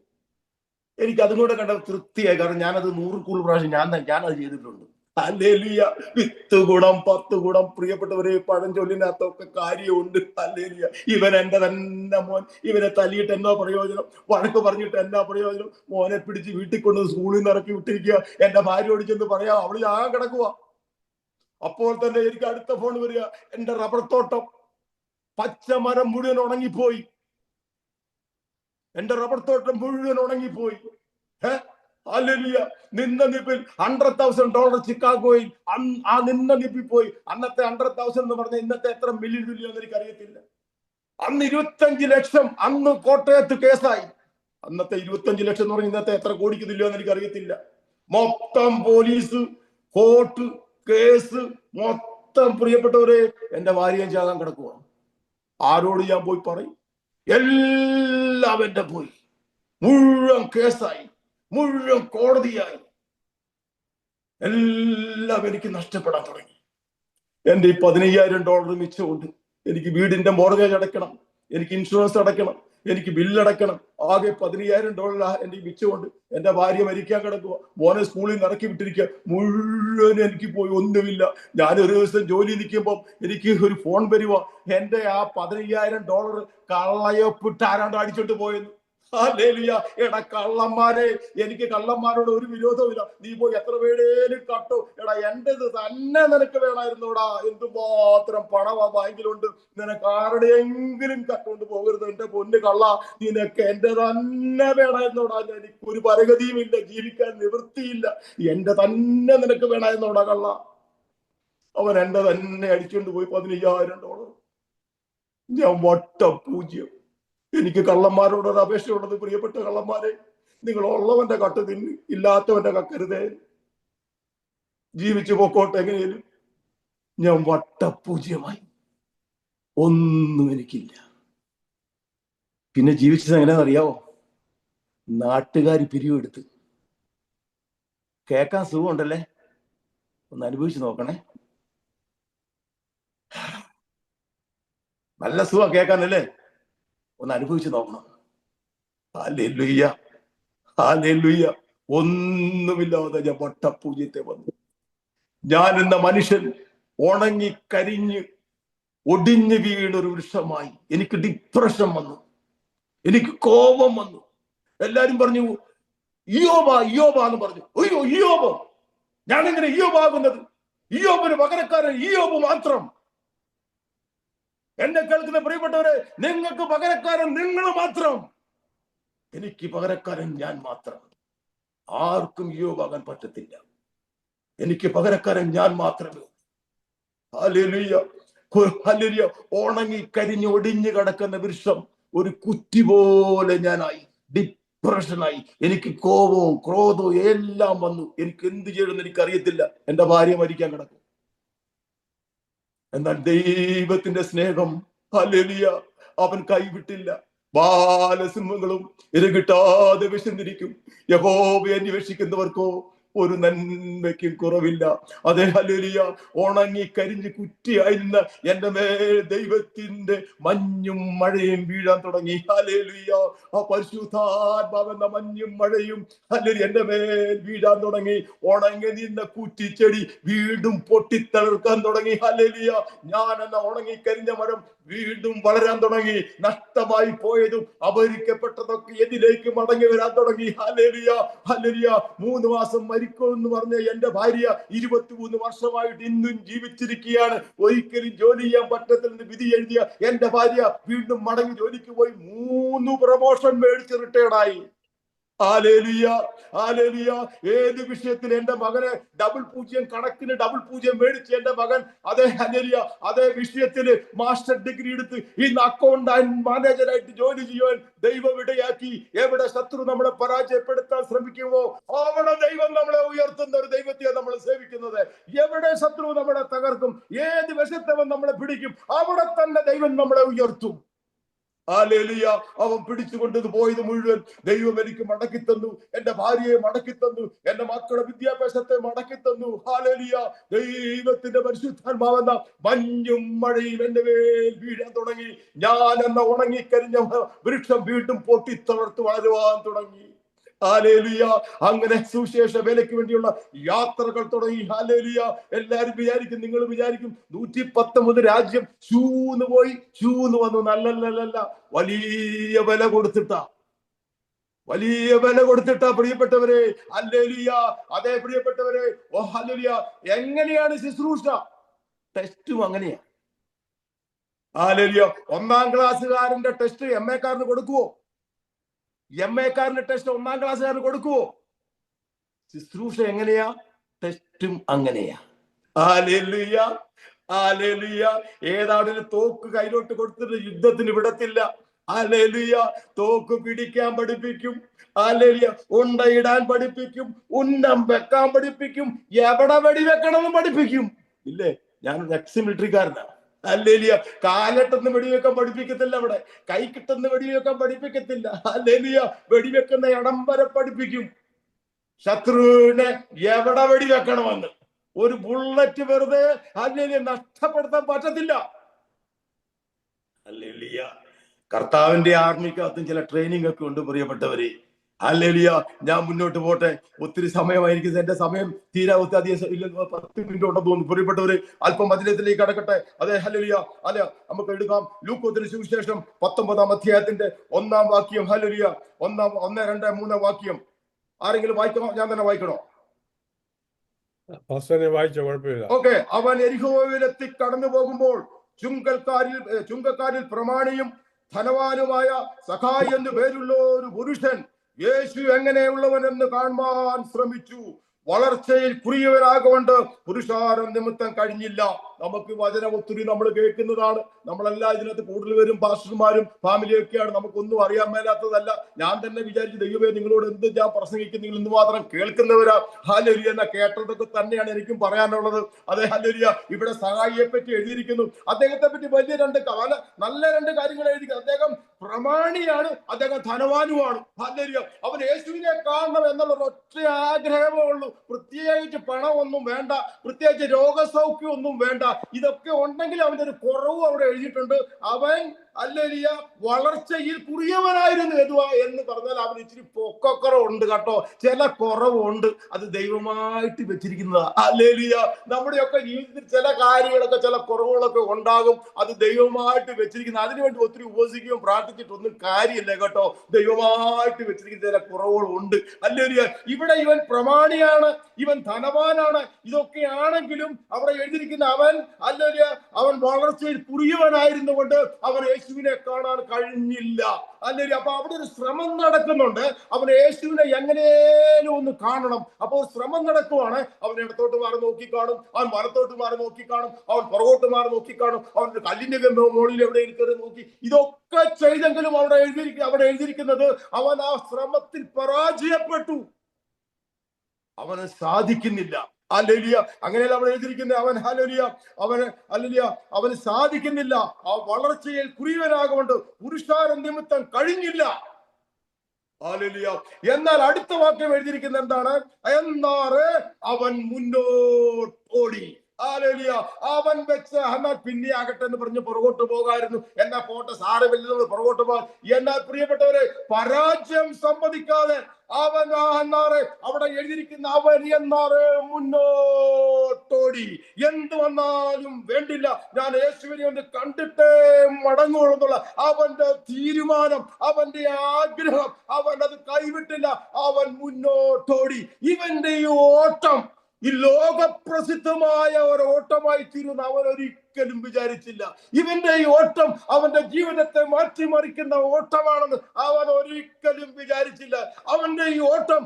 എനിക്ക് അതും കൂടെ കണ്ട തൃപ്തിയായി. കാരണം ഞാനത് 100 പ്രാവശ്യം ഞാനത് ചെയ്തിട്ടുണ്ട്. ഹല്ലേലൂയ. 10 ഗുണം 10 ഗുണം. പ്രിയപ്പെട്ടവരെ, പഴഞ്ചൊല്ലിനകത്തൊക്കെ കാര്യമുണ്ട്. ഹല്ലേലൂയ. ഇവൻ എന്റെ തന്നെ മോൻ. ഇവനെ തല്ലിയിട്ട് എന്നാ പ്രയോജനം? വഴക്ക് പറഞ്ഞിട്ട് എന്നാ പ്രയോജനം? മോനെ പിടിച്ച് വീട്ടിൽ കൊണ്ട് സ്കൂളിൽ നിന്ന് ഇറക്കി വിട്ടിരിക്കുക. എന്റെ ഭാര്യയോട് ചെന്ന് പറയാം, അവള് ഞാൻ കിടക്കുക. അപ്പോൾ തന്നെ എനിക്ക് അടുത്ത ഫോൺ വരിക, എന്റെ റബ്ബർ തോട്ടം, പച്ചമരം മുഴുവൻ ഉണങ്ങിപ്പോയി. എന്റെ റബ്ബർ തോട്ടം മുഴുവൻ ഉണങ്ങിപ്പോയി. ഹല്ലേലൂയ. നിന്ന നിപ്പിൽ $100,000 ചിക്കാഗോയിൽ ആ നിന്ന നിപ്പിൽ പോയി. അന്നത്തെ 100,000 എന്ന് പറഞ്ഞ ഇന്നത്തെ എത്ര മില്യൺ തുല്യാന്ന് എനിക്ക് അറിയത്തില്ല. അന്ന് 25 ലക്ഷം. അന്ന് കോട്ടയത്ത് കേസായി. അന്നത്തെ 25 ലക്ഷം എന്ന് പറഞ്ഞ ഇന്നത്തെ എത്ര കോടിക്ക് തുല്യാന്ന് എനിക്ക് അറിയത്തില്ല. മൊത്തം പോലീസ്, കോർട്ട് കേസ്, മൊത്തം. പ്രിയപ്പെട്ടവരെ, എന്റെ ഭാര്യയും ചാകാൻ കിടക്കുക. ആരോട് ഞാൻ പോയി പറയും? എല്ലാം എന്റെ പോയി. മുഴുവൻ കേസായി, മുഴുവൻ കോടതിയായി, എല്ലാം എനിക്ക് നഷ്ടപ്പെടാൻ തുടങ്ങി. എന്റെ ഈ $15,000 മിച്ചമുണ്ട്. എനിക്ക് വീടിന്റെ മോർഗേജ് അടയ്ക്കണം, എനിക്ക് ഇൻഷുറൻസ് അടയ്ക്കണം, എനിക്ക് ബില്ലടയ്ക്കണം. ആകെ $15,000 എന്റെ മിച്ചമുണ്ട്. എന്റെ ഭാര്യ മരിക്കാൻ കിടക്കുക, മോനെ സ്കൂളിൽ നിന്ന് ഇറക്കി വിട്ടിരിക്കുക. മുഴുവൻ എനിക്ക് പോയി, ഒന്നുമില്ല. ഞാൻ ഒരു ദിവസം ജോലി നിൽക്കുമ്പോൾ എനിക്ക് ഒരു ഫോൺ വരുക, എന്റെ ആ $15,000 കള്ളയൊപ്പിട്ട് ആരാണ്ട് അടിച്ചോണ്ട് പോയെന്ന്. എടാ കള്ളന്മാരെ, എനിക്ക് കള്ളന്മാരോട് ഒരു വിരോധമില്ല. നീ പോയി എത്ര പേടേലും കട്ടു. എടാ എന്റേത് തന്നെ നിനക്ക് വേണമായിരുന്നോടാ. എന്തുമാത്രം പണമാ ബാങ്കിലുണ്ട്, നിനക്ക് ആരുടെയെങ്കിലും കട്ടുകൊണ്ട് പോകരുത്. എന്റെ പൊന്ന് കള്ള, നിനക്ക് എന്റെ തന്നെ വേണമായിരുന്നോടാ. എനിക്ക് ഒരു പരഗതിയും ഇല്ല, ജീവിക്കാൻ നിവൃത്തിയില്ല. എന്റെ തന്നെ നിനക്ക് വേണമായിരുന്നോടാ കള്ള. അവൻ എന്റെ തന്നെ അടിച്ചുകൊണ്ട് പോയി $15,000. ഞാൻ വട്ടപൂജ്യം. എനിക്ക് കള്ളന്മാരോടൊരു അപേക്ഷയുള്ളത്, പ്രിയപ്പെട്ട കള്ളന്മാരെ, നിങ്ങൾ ഉള്ളവന്റെ കട്ട് തിന്ന്, ഇല്ലാത്തവന്റെ കക്കരുതേ. ജീവിച്ചു പോക്കോട്ടെ എങ്ങനെയും. ഞാൻ വട്ടപൂജ്യമായി, ഒന്നും എനിക്കില്ല. പിന്നെ ജീവിച്ചത് എങ്ങനെയാണെന്നറിയാവോ? നാട്ടുകാർ പിരിവെടുത്ത്. കേൾക്കാൻ സുഖമുണ്ടല്ലേ? ഒന്ന് അനുഭവിച്ചു നോക്കണേ. നല്ല സുഖം കേൾക്കാനല്ലേ? ഒന്ന് അനുഭവിച്ചു നോക്കണം. Hallelujah, hallelujah. ഒന്നുമില്ലാതെ ഞാൻ വട്ടപൂജ്യത്തെ വന്നു. ഞാൻ എന്ന മനുഷ്യൻ ഉണങ്ങി കരിഞ്ഞ് ഒടിഞ്ഞു വീണൊരു വൃക്ഷമായി. എനിക്ക് ഡിപ്രഷൻ വന്നു, എനിക്ക് കോപം വന്നു. എല്ലാരും പറഞ്ഞു ഇയ്യോബാ ഇയ്യോബാ എന്ന് പറഞ്ഞു. അയ്യോ ഇയ്യോബ്, ഞാനെങ്ങനെ ഇയ്യോബാകുന്നത്? ഇയ്യോബിന് പകരക്കാരൻ ഇയ്യോബ് മാത്രം. എന്നെ കേൾക്കുന്ന പ്രിയപ്പെട്ടവരെ, നിങ്ങൾക്ക് പകരക്കാരൻ നിങ്ങൾ മാത്രം, എനിക്ക് പകരക്കാരൻ ഞാൻ മാത്രം. ആർക്കും ഇയ്യോബാകാൻ പറ്റത്തില്ല. എനിക്ക് പകരക്കാരൻ ഞാൻ മാത്രമേ. Hallelujah, hallelujah. ഉണങ്ങി കരിഞ്ഞ് ഒടിഞ്ഞു കിടക്കുന്ന വൃക്ഷം ഒരു കുറ്റി പോലെ ഞാനായി, ഡിപ്രഷനായി. എനിക്ക് കോപവും ക്രോധവും എല്ലാം വന്നു. എനിക്ക് എന്ത് ചെയ്യണമെന്ന് എനിക്ക് അറിയത്തില്ല. എന്റെ ഭാര്യ മരിക്കാൻ കിടക്കും. എന്നാൽ ദൈവത്തിന്റെ സ്നേഹം, ഹല്ലേലൂയ, അവൻ കൈവിട്ടില്ല. ബാലസിംഹങ്ങളും ഇരകിട്ടാതെ വിശന്നിരിക്കും. യഹോവയെ അന്വേഷിക്കുന്നവർക്കോ ഒരു നന്മയ്ക്കും കുറവില്ല. അതേ, ഹല്ലേലൂയ. ഉണങ്ങി കരിഞ്ഞ് കുറ്റിയായിരുന്ന എന്റെ മേൽ ദൈവത്തിന്റെ മഞ്ഞും മഴയും വീഴാൻ തുടങ്ങി. ഹല്ലേലൂയ. ആ പരിശുദ്ധാത്മാവെന്ന മഞ്ഞും മഴയും ഹല്ലേലൂയ എന്റെ മേൽ വീഴാൻ തുടങ്ങി. ഉണങ്ങി നിന്ന കുറ്റിച്ചെടി വീണ്ടും പൊട്ടിത്തളിർക്കാൻ തുടങ്ങി. ഹല്ലേലൂയ. ഞാൻ എന്ന ഉണങ്ങി കരിഞ്ഞ മരം വീണ്ടും വളരാൻ തുടങ്ങി. നഷ്ടമായി പോയതും അപഹരിക്കപ്പെട്ടതൊക്കെ എന്നിലേക്ക് മടങ്ങി വരാൻ തുടങ്ങി. Hallelujah, hallelujah. 3 മാസം മരിക്കുമെന്ന് പറഞ്ഞ എന്റെ ഭാര്യ 23 വർഷമായിട്ട് ഇന്നും ജീവിച്ചിരിക്കുകയാണ്. ഒരിക്കലും ജോലി ചെയ്യാൻ പറ്റത്തില്ലെന്ന് വിധി എഴുതിയ എന്റെ ഭാര്യ വീണ്ടും മടങ്ങി ജോലിക്ക് പോയി 3 പ്രമോഷൻ മേടിച്ച് റിട്ടയർഡായി. Hallelujah, hallelujah. ഏത് വിഷയത്തിൽ എന്റെ മകന് കണക്കിന് ഡബിൾ പൂജ്യം മേടിച്ച് എന്റെ മകൻ അതേ, ഹല്ലേലൂയ, അതേ വിഷയത്തിൽ മാസ്റ്റർ ഡിഗ്രി എടുത്ത് ഇന്ന് അക്കൗണ്ട് ആൻഡ് മാനേജറായിട്ട് ജോലി ചെയ്യുവാൻ ദൈവം ഇടയാക്കി. എവിടെ ശത്രു നമ്മളെ പരാജയപ്പെടുത്താൻ ശ്രമിക്കുമോ അവിടെ ദൈവം നമ്മളെ ഉയർത്തുന്ന ഒരു ദൈവത്തെ നമ്മൾ സേവിക്കുന്നത്. എവിടെ ശത്രു നമ്മളെ തകർക്കും, ഏത് വശത്തവൻ നമ്മളെ പിടിക്കും, അവിടെ തന്നെ ദൈവം നമ്മളെ ഉയർത്തും. ഹല്ലേലൂയ. അവൻ പിടിച്ചുകൊണ്ടത് പോയത് മുഴുവൻ ദൈവം എനിക്ക് മടക്കി തന്നു. എന്റെ ഭാര്യയെ മടക്കി തന്നു, എന്റെ മക്കളുടെ വിദ്യാഭ്യാസത്തെ മടക്കി തന്നു. ഹല്ലേലൂയ. ദൈവത്തിന്റെ പരിശുദ്ധാത്മാവെന്ന മഞ്ഞും മഴയും എന്റെ മേൽ വീഴാൻ തുടങ്ങി. ഞാൻ എന്ന ഉണങ്ങിക്കരിഞ്ഞ വൃക്ഷം വീണ്ടും പൊട്ടിത്തളർത്ത് വളരുവാൻ തുടങ്ങി. ഹല്ലേലൂയ. അങ്ങനെ സുവിശേഷ വേലയ്ക്ക് വേണ്ടിയുള്ള യാത്രകൾ തുടങ്ങി. ഹല്ലേലൂയ. എല്ലാരും വിചാരിക്കും, നിങ്ങൾ വിചാരിക്കും 119 രാജ്യം ഷൂന്ന് പോയി ഷൂന്ന് വന്നു. നല്ലല്ല, വലിയ വില കൊടുത്തിട്ടാ, വലിയ വില കൊടുത്തിട്ടാ പ്രിയപ്പെട്ടവരെ. ഹല്ലേലൂയ. അതേ പ്രിയപ്പെട്ടവരെ, ഓ ഹല്ലേലൂയ. എങ്ങനെയാണ് ശുശ്രൂഷ? ടെസ്റ്റും അങ്ങനെയാ. ഹല്ലേലൂയ. 1-ാം ക്ലാസ്സുകാരന്റെ ടെസ്റ്റ് MA കാരന് കൊടുക്കുവോ? MA കാരന്റെ ടെസ്റ്റ് 1-ാം ക്ലാസ്സുകാരന് കൊടുക്കുവോ? ശുശ്രൂഷ എങ്ങനെയാ? ടെസ്റ്റും അങ്ങനെയാ. Hallelujah, hallelujah. ഏതാണ്ട് തോക്ക് കയ്യിലോട്ട് കൊടുത്തിട്ട് യുദ്ധത്തിന് വിടത്തില്ല. ഹല്ലേലൂയ. തോക്ക് പിടിക്കാൻ പഠിപ്പിക്കും. ഹല്ലേലൂയ. ഉണ്ടയിടാൻ പഠിപ്പിക്കും, ഉന്നം വെക്കാൻ പഠിപ്പിക്കും, എവിടെ വെടി വെക്കണമെന്ന് പഠിപ്പിക്കും. ഇല്ലേ? ഞാനൊരു എക്സ് മിലിറ്ററിക്കാരനാ. ഹല്ലേലൂയ. കാലിട്ടെന്ന് വെടിവെക്കാൻ പഠിപ്പിക്കത്തില്ല, അവിടെ കൈക്കിട്ടെന്ന് വെടിവെക്കാൻ പഠിപ്പിക്കത്തില്ല. ഹല്ലേലൂയ. വെടിവെക്കുന്ന ഇടം വരെ പഠിപ്പിക്കും. ശത്രുവിനെ എവിടെ വെടിവെക്കണമെന്ന് ഒരു ബുള്ളറ്റ് വെറുതെ ഹല്ലേലൂയ നഷ്ടപ്പെടുത്താൻ പറ്റത്തില്ല. ഹല്ലേലൂയ. കർത്താവിന്റെ ആർമിക്കകത്തും ചില ട്രെയിനിങ് ഒക്കെ ഉണ്ട് പ്രിയപ്പെട്ടവരെ. ഹല്ലേലൂയ. ഞാൻ മുന്നോട്ട് പോട്ടെ, ഒത്തിരി സമയമായിരിക്കും, എന്റെ സമയം തീരാ അധികം 10 മിനിറ്റ് ഉണ്ടെന്ന് തോന്നുന്നു. പ്രിയപ്പെട്ടവര് അല്പം വചനത്തിലേക്ക് കടക്കട്ടെ. അതെ ഹല്ലേലൂയ. അല്ല, നമുക്ക് എടുക്കാം ലൂക്കോസിന്റെ സുവിശേഷം 19-ാം അധ്യായത്തിന്റെ 1-ാം വാക്യം. ഹല്ലേലൂയ. 1, 2, 3 വാക്യം ആരെങ്കിലും വായിക്കണോ? ഞാൻ തന്നെ വായിക്കണോ? വായിച്ചോ, കുഴപ്പമില്ല. ഓക്കെ. അവൻ യെരിഹോവിലെത്തി കടന്നു പോകുമ്പോൾ ചുങ്കക്കാരിൽ പ്രമാണിയും ധനവാനുമായ സഖായി എന്ന് പേരുള്ള ഒരു പുരുഷൻ യേശു എങ്ങനെയുള്ളവനെന്ന് കാണുവാൻ ശ്രമിച്ചു. വളർച്ചയിൽ കുറിയവരാകൊണ്ട് പുരുഷാരം നിമിത്തം കഴിഞ്ഞില്ല. നമുക്ക് വചനം ഒത്തിരി നമ്മൾ കേൾക്കുന്നതാണ്. നമ്മളെല്ലാം ഇതിനകത്ത് കൂടുതൽ പേരും പാസ്റ്റർമാരും ഫാമിലിയൊക്കെയാണ്. നമുക്കൊന്നും അറിയാൻ മേലാത്തതല്ല. ഞാൻ തന്നെ വിചാരിച്ചു, ദൈവമേ നിങ്ങളോട് എന്ത് ഞാൻ പ്രസംഗിക്കും, നിങ്ങൾ ഇന്ന് മാത്രം കേൾക്കുന്നവരാ. ഹല്ലേലൂയ. എന്ന കേട്ടതൊക്കെ തന്നെയാണ് എനിക്കും പറയാനുള്ളത്. അതെ ഹല്ലേലൂയ. ഇവിടെ സഹായിയെ പറ്റി എഴുതിയിരിക്കുന്നു. അദ്ദേഹത്തെ പറ്റി വലിയ നല്ല രണ്ട് കാര്യങ്ങൾ എഴുതിയിരിക്കുന്നു. അദ്ദേഹം പ്രമാണിയാണ്, അദ്ദേഹം ധനവാനുമാണ്. ഹല്ലേലൂയ. അവൻ യേശുവിനെ കാണണം എന്നുള്ള ഒറ്റ ആഗ്രഹമേ ഉള്ളൂ. പ്രത്യേകിച്ച് പണമൊന്നും വേണ്ട, പ്രത്യേകിച്ച് രോഗസൗഖ്യം ഒന്നും വേണ്ട. ഇതൊക്കെ ഉണ്ടെങ്കിൽ അവന്റെ ഒരു കുറവ് അവിടെ എഴുതിയിട്ടുണ്ട്. അവൻ ഹല്ലേലൂയ വളർച്ചയിൽ കുറിയവനായിരുന്നു. എന്ന് പറഞ്ഞാൽ അവൻ ഇച്ചിരി പൊക്കക്കുറവുണ്ട് കേട്ടോ, ചില കുറവുണ്ട്. അത് ദൈവമായിട്ട് വെച്ചിരിക്കുന്നതാ. ഹല്ലേലൂയ. നമ്മുടെയൊക്കെ ജീവിതത്തിൽ ചില കാര്യങ്ങളൊക്കെ, ചില കുറവുകളൊക്കെ ഉണ്ടാകും. അത് ദൈവമായിട്ട് വെച്ചിരിക്കുന്ന. അതിനുവേണ്ടി ഒത്തിരി ഉപസിക്കുകയും പ്രാർത്ഥിച്ചിട്ടൊന്നും കാര്യമില്ല കേട്ടോ. ദൈവമായിട്ട് വെച്ചിരിക്കുന്ന ചില കുറവുകളുണ്ട്. ഹല്ലേലൂയ. ഇവിടെ ഇവൻ പ്രമാണിയാണ്, ഇവൻ ധനവാനാണ്. ഇതൊക്കെയാണെങ്കിലും അവിടെ എഴുതിയിരിക്കുന്ന അവൻ ഹല്ലേലൂയ അവൻ വളർച്ചയിൽ കുറിയവനായിരുന്നു കൊണ്ട് അവൻ യേശുവിനെ കാണാൻ കഴിഞ്ഞില്ല. അല്ലെങ്കിൽ അപ്പൊ അവിടെ ഒരു ശ്രമം നടക്കുന്നുണ്ട്. അവൻ യേശുവിനെ എങ്ങനെയും ഒന്ന് കാണണം. അപ്പോൾ ശ്രമം നടക്കുവാണ്. അവൻ ഇടത്തോട്ട് മാറി നോക്കിക്കാണും, അവൻ വലത്തോട്ട് മാറി നോക്കിക്കാണും, അവൻ പുറകോട്ട് മാറി നോക്കിക്കാണും, അവൻ കല്ലിന്റെ മുകളിൽ എവിടെ കയറി നോക്കി. ഇതൊക്കെ ചെയ്തെങ്കിലും അവിടെ എഴുതിയിരിക്കുന്നത് അവൻ ആ ശ്രമത്തിൽ പരാജയപ്പെട്ടു. അവന് സാധിക്കുന്നില്ല. ഹല്ലേലൂയ. അങ്ങനെയല്ല അവിടെ എഴുതിയിരിക്കുന്നത്. അവൻ ഹല്ലേലൂയ അവന് സാധിക്കുന്നില്ല. ആ വളർച്ചയിൽ കുറിയവനാകൊണ്ട് പുരുഷാരം നിമിത്തം കഴിഞ്ഞില്ല. ഹല്ലേലൂയ. എന്നാൽ അടുത്ത വാക്യം എഴുതിയിരിക്കുന്നത് എന്താണ്? എന്നാറ് അവൻ മുന്നോട്ടോടി. ഹല്ലേലൂയ. അവൻ വെച്ച് എന്നാൽ പിന്നെ ആകട്ടെ എന്ന് പറഞ്ഞ് പുറകോട്ട് പോകായിരുന്നു. എന്നാ പോട്ടെ, സാരമില്ലെന്ന് പുറകോട്ട് പോകാൻ. എന്നാൽ പ്രിയപ്പെട്ടവരെ, പരാജയം സമ്മതിക്കാതെ അവൻ അവിടെ എഴുതിയിരിക്കുന്ന അവൻ മുന്നോട്ടോടി. എന്ത് വന്നാലും വേണ്ടില്ല, ഞാൻ യേശുവിനെ ഒന്ന് കണ്ടിട്ടേ മടങ്ങുള്ളൂ എന്നുള്ള അവന്റെ തീരുമാനം, അവന്റെ ആഗ്രഹം, അവൻ അത് കൈവിട്ടില്ല. അവൻ മുന്നോട്ടോടി. ഇവന്റെ ഈ ഓട്ടം ഈ ലോകപ്രസിദ്ധമായ ഒരു ഓട്ടമായി തീരുന്ന അവൻ ഒരിക്കലും വിചാരിച്ചില്ല. ഇവന്റെ ഈ ഓട്ടം അവന്റെ ജീവിതത്തെ മാറ്റിമറിക്കുന്ന ഓട്ടമാണെന്ന് അവൻ ഒരിക്കലും വിചാരിച്ചില്ല. അവന്റെ ഈ ഓട്ടം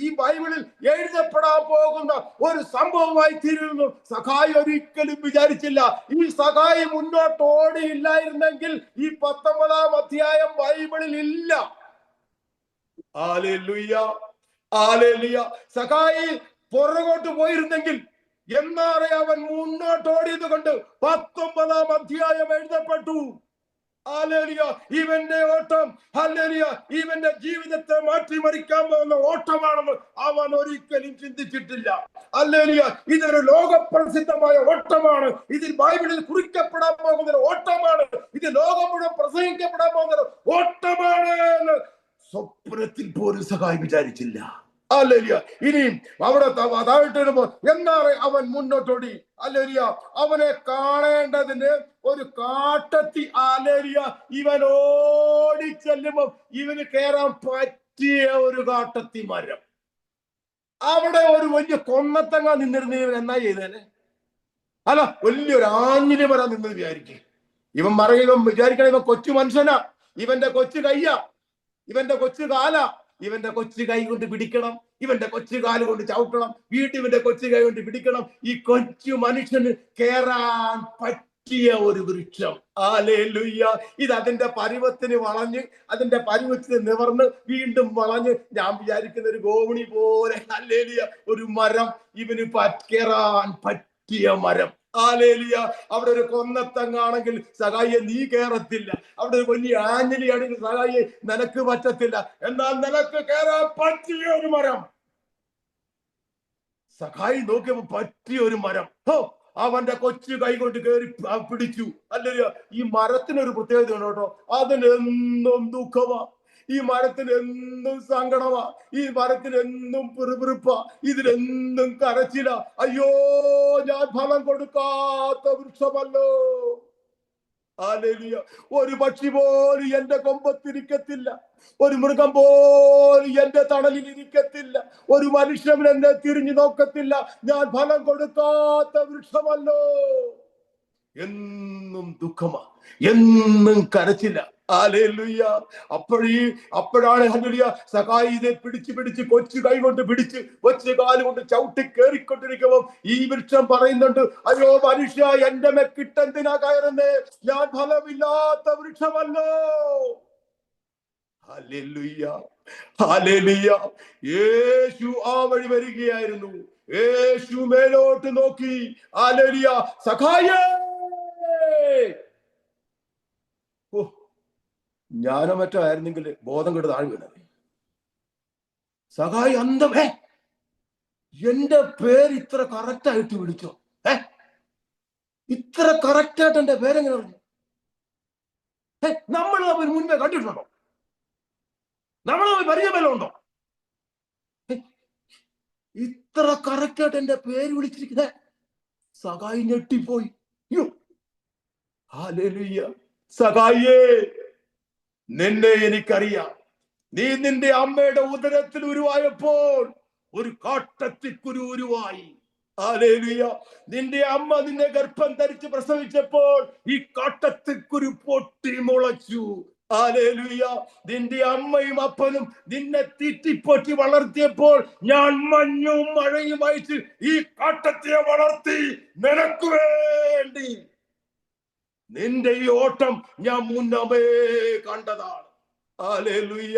ഈ ബൈബിളിൽ എഴുതപ്പെടാൻ പോകുന്ന ഒരു സംഭവമായി തീരുന്നു സഖായി ഒരിക്കലും വിചാരിച്ചില്ല. ഈ സഖായി മുന്നോട്ട് ഓടിയില്ലായിരുന്നെങ്കിൽ ഈ 19-ാം അധ്യായം ബൈബിളിൽ ഇല്ല. ഹല്ലേലൂയ. ഹല്ലേലൂയ. സഖായി പുറകോട്ട് പോയിരുന്നെങ്കിൽ എന്നാറെ അവൻ മുന്നോട്ട് ഓടിയത് കൊണ്ട് 19-ാം അധ്യായം എഴുതപ്പെട്ടു. ഹല്ലേലൂയ. ഇവന്റെ ഓട്ടം ഹല്ലേലൂയ ഇവന്റെ ജീവിതത്തെ മാറ്റിമറിക്കാൻ പോകുന്ന ഓട്ടമാണെന്ന് അവൻ ഒരിക്കലും ചിന്തിച്ചിട്ടില്ല. ഹല്ലേലൂയ. ഇതൊരു ലോകപ്രസിദ്ധമായ ഓട്ടമാണ്. ഇതിൽ ബൈബിളിൽ കുറിക്കപ്പെടാൻ പോകുന്ന ഒരു ഓട്ടമാണ്. ഇത് ലോകം മുഴുവൻ പ്രസംഗിക്കപ്പെടാൻ പോകുന്ന ഒരു ഓട്ടമാണ് എന്ന് സ്വപ്നത്തിൽ പോലും സഹായി വിചാരിച്ചില്ല. ഹല്ലേലൂയ. ഇനിയും അവിടെ താഴ്ത്തു എന്നാറെ അവൻ മുന്നോട്ടോടി. ഹല്ലേലൂയ. അവനെ കാണേണ്ടതിന് ഒരു കാട്ടത്തി. ഹല്ലേലൂയ. ഇവൻ ഓടി ചെല്ലുമ്പോ ഇവന് കയറാൻ പറ്റിയ ഒരു കാട്ടത്തി മരം. അവിടെ ഒരു വലിയ കൊന്നത്തങ്ങ നിന്നിരുന്ന ഇവൻ എന്നാ ചെയ്തേനെ? അല്ല, വലിയൊരു ആഞ്ഞിലി മരം നിന്ന് വിചാരിക്കും. ഇവൻ വിചാരിക്കണ ഇവൻ കൊച്ചു മനുഷ്യനാ, ഇവന്റെ കൊച്ചു കയ്യാ, ഇവന്റെ കൊച്ചു കാലാ. ഇവന്റെ കൊച്ചു കൈ കൊണ്ട് പിടിക്കണം, ഇവന്റെ കൊച്ചു കാല് കൊണ്ട് ചവിട്ടണം, വീട്ടിൽ ഇവന്റെ കൊച്ചു കൈ കൊണ്ട് പിടിക്കണം. ഈ കൊച്ചു മനുഷ്യന് കേറാൻ പറ്റിയ ഒരു വൃക്ഷം. ഹല്ലേലൂയ. ഇത് അതിന്റെ പരുവത്തിന് വളഞ്ഞ്, അതിന്റെ പരുവത്തിന് നിവർന്ന് വീണ്ടും വളഞ്ഞ്, ഞാൻ വിചാരിക്കുന്ന ഒരു ഗോവണി പോലെ ഹല്ലേലൂയ ഒരു മരം, ഇവന് കേറാൻ പറ്റിയ മരം. ഹല്ലേലൂയ. അവിടെ ഒരു കൊന്നത്തങ്ങാണെങ്കിൽ സഹായിയെ നീ കേറത്തില്ല. അവിടെ ഒരു വലിയ ആഞ്ഞലി ആണെങ്കിൽ സഹായിയെ നിനക്ക് പറ്റത്തില്ല. എന്നാൽ നിനക്ക് കേറാൻ പറ്റിയ ഒരു മരം, സഹായി നോക്കിയപ്പോ പറ്റിയ ഒരു മരം, അവന്റെ കൊച്ചു കൈ കൊണ്ട് കയറി പിടിച്ചു. ഹല്ലേലൂയ. ഈ മരത്തിനൊരു പ്രത്യേകത ഉണ്ട് കേട്ടോ. അതിനെന്നും ദുഃഖമാ, ഈ മരത്തിന് എന്നും സങ്കടമാ, ഈ മരത്തിന് എന്നും പിറുപിറുപ്പാ, ഇതിനെന്നും കരച്ചില. അയ്യോ, ഞാൻ ഫലം കൊടുക്കാത്ത വൃക്ഷമല്ലോ. ഹല്ലേലൂയ. ഒരു പക്ഷി പോലും എന്റെ കൊമ്പത്തിരിക്കത്തില്ല, ഒരു മൃഗം പോലും എന്റെ തണലിൽ ഇരിക്കത്തില്ല, ഒരു മനുഷ്യൻ എന്നെ തിരിഞ്ഞു നോക്കത്തില്ല. ഞാൻ ഫലം കൊടുക്കാത്ത വൃക്ഷമല്ലോ. എന്നും ദുഃഖമാ, എന്നും കരച്ചില്ല. ഹല്ലേലൂയ. അപ്പോഴാണ് ഹല്ലേലൂയ സഖായി ഇതെ പിടിച്ച് കൊച്ചു കൈ കൊണ്ട് പിടിച്ച് കൊച്ചു കാല് കൊണ്ട് ചവിട്ടി കേറിക്കൊണ്ടിരിക്കുമ്പോൾ ഈ വൃക്ഷം പറയുന്നുണ്ട്, അയ്യോ മനുഷ്യ, എന്റെ മെക്കിട്ടെന്തിനാ കയറുന്നേ, ഞാൻ ഫലമില്ലാത്ത വൃക്ഷമല്ലോ. Hallelujah, hallelujah. യേശു ആ വഴി വരികയായിരുന്നു. യേശു മേലോട്ട് നോക്കി, ഹല്ലേലൂയ, സഖായേ. ഞാനോ മറ്റോ ആയിരുന്നെങ്കിൽ ബോധം കെട്ട് താഴെ വീണത്. സഖായി അന്തമേ, എന്റെ പേര് ഇത്ര കറക്റ്റ് ആയിട്ട് വിളിച്ചോ? ഇത്ര കറക്റ്റ് ആയിട്ട് എന്റെ പേരെങ്ങനെ പറഞ്ഞു? നമ്മൾ തമ്മിൽ മുൻപേ കണ്ടിട്ടുണ്ടോ? നമ്മൾ തമ്മിൽ പരിചയമല്ലോ ഉണ്ടോ? ഇത്ര കറക്റ്റ് ആയിട്ട് എന്റെ പേര് വിളിച്ചിരിക്കുന്നേ. സഖായി ഞെട്ടിപ്പോയി. ഹല്ലേലൂയ. സഖായിയേ, നിന്നെ എനിക്കറിയാം. നീ നിന്റെ അമ്മയുടെ ഉദരത്തിൽ ഉരുവായപ്പോൾ ഒരു കാട്ടത്തിക്കുരു ഉരുവായി. ഹല്ലേലൂയ. നിന്റെ അമ്മ നിന്നെ ഗർഭം ധരിച്ച് പ്രസവിച്ചപ്പോൾ ഈ കാട്ടത്തിക്കുരു പൊട്ടി മുളച്ചു. ഹല്ലേലൂയ. നിന്റെ അമ്മയും അപ്പനും നിന്നെ തീറ്റിപ്പൊറ്റി വളർത്തിയപ്പോൾ ഞാൻ മഞ്ഞും മഴയും അയച്ച് ഈ കാട്ടത്തിയെ വളർത്തി നിനക്ക് വേണ്ടി. നിന്റെ ഈ ഓട്ടം ഞാൻ മുന്നമേ കണ്ടതാണ്. Hallelujah,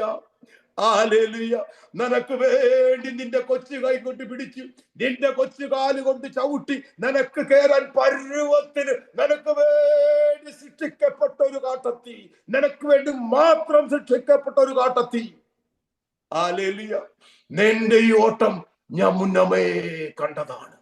hallelujah. നിനക്ക് വേണ്ടി നിന്റെ കൊച്ചു കൈ കൊണ്ട് പിടിച്ചു, നിന്റെ കൊച്ചു കാല് കൊണ്ട് ചവിട്ടി നിനക്ക് കേറാൻ പരുവത്തിന് നിനക്ക് വേണ്ടി സൃഷ്ടിക്കപ്പെട്ട ഒരു കാട്ടത്തി, നിനക്ക് വേണ്ടി മാത്രം സൃഷ്ടിക്കപ്പെട്ട ഒരു കാട്ടത്തി. ഹല്ലേലൂയ. നിന്റെ ഈ ഓട്ടം ഞാൻ മുന്നമേ കണ്ടതാണ്.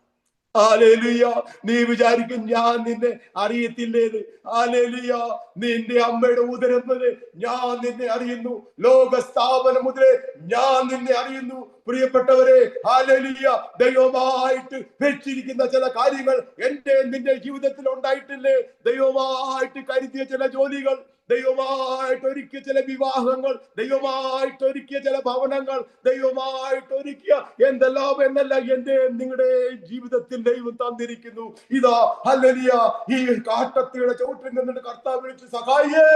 ഹല്ലേലൂയ. നീ വിചാരിക്കും ഞാൻ നിന്നെ അറിയത്തില്ലേന്ന്. ഹല്ലേലൂയ. നിന്റെ അമ്മയുടെ ഉദരം മുതലേ ഞാൻ നിന്നെ അറിയുന്നു. ലോക സ്ഥാപനം മുതലേ ഞാൻ നിന്നെ അറിയുന്നു. പ്രിയപ്പെട്ടവരെ, ഹല്ലേലൂയ. ദൈവമായിട്ട് വെച്ചിരിക്കുന്ന ചില കാര്യങ്ങൾ എന്റെ നിന്റെ ജീവിതത്തിൽ ഉണ്ടായിട്ടില്ലേ? ദൈവമായിട്ട് കരുതിയ ചില ജോലികൾ, ദൈവമായിട്ട് ഒരുക്കിയ ചില വിവാഹങ്ങൾ, ദൈവമായിട്ട് ഒരുക്കിയ ചില ഭവനങ്ങൾ, ദൈവമായിട്ട് ഒരുക്കിയ എന്തെല്ലാം എന്നല്ല എന്റെ നിങ്ങളുടെ ജീവിതത്തിൽ ദൈവം തന്നിരിക്കുന്നു. ഇതാ ഹല്ലേലൂയ. ഈ കാട്ടത്തിയുടെ ചവിട്ടിൽ നിന്നിട്ട് കർത്താവ് വിളിച്ച്, സഖായിയേ,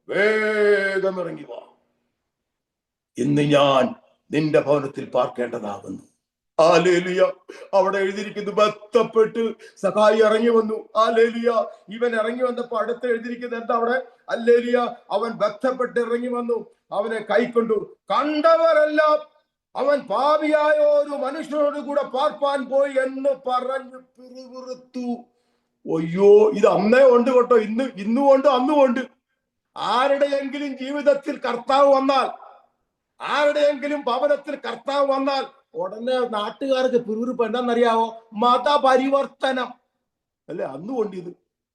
വേഗം ഇറങ്ങി വാ, ഇന്ന് ഞാൻ നിന്റെ ഭവനത്തിൽ പാർക്കേണ്ടതാകുന്നു. ഹല്ലേലൂയ. അവിടെ എഴുതിയിരിക്കുന്നു, ബന്ധപ്പെട്ട് സഖായി ഇറങ്ങി വന്നു. ഹല്ലേലൂയ. ഇവൻ ഇറങ്ങി വന്നപ്പോ അടുത്ത് എഴുതിയിരിക്കുന്നത് എന്താ അവിടെ? ഹല്ലേലൂയ. അവൻ ബന്ധപ്പെട്ട് ഇറങ്ങി വന്നു, അവനെ കൈക്കൊണ്ടു. കണ്ടവരെല്ലാം അവൻ പാപിയായ ഒരു മനുഷ്യനോട് കൂടെ പാർപ്പാൻ പോയി എന്ന് പറഞ്ഞു പിറുപിറുത്തു. ഒയ്യോ, ഇത് അന്നേ ഉണ്ട് കേട്ടോ, ഇന്നും ഉണ്ട്, അന്നും ഉണ്ട്. ആരുടെയെങ്കിലും ജീവിതത്തിൽ കർത്താവ് വന്നാൽ, ആരുടെയെങ്കിലും ഭവനത്തിൽ കർത്താവ് വന്നാൽ ഉടനെ നാട്ടുകാർക്ക് പിറുപിറുപ്പ് എന്താണെന്നറിയാവോ? മതപരിവർത്തനം അല്ലെ? അന്നുകൊണ്ട് ഇത്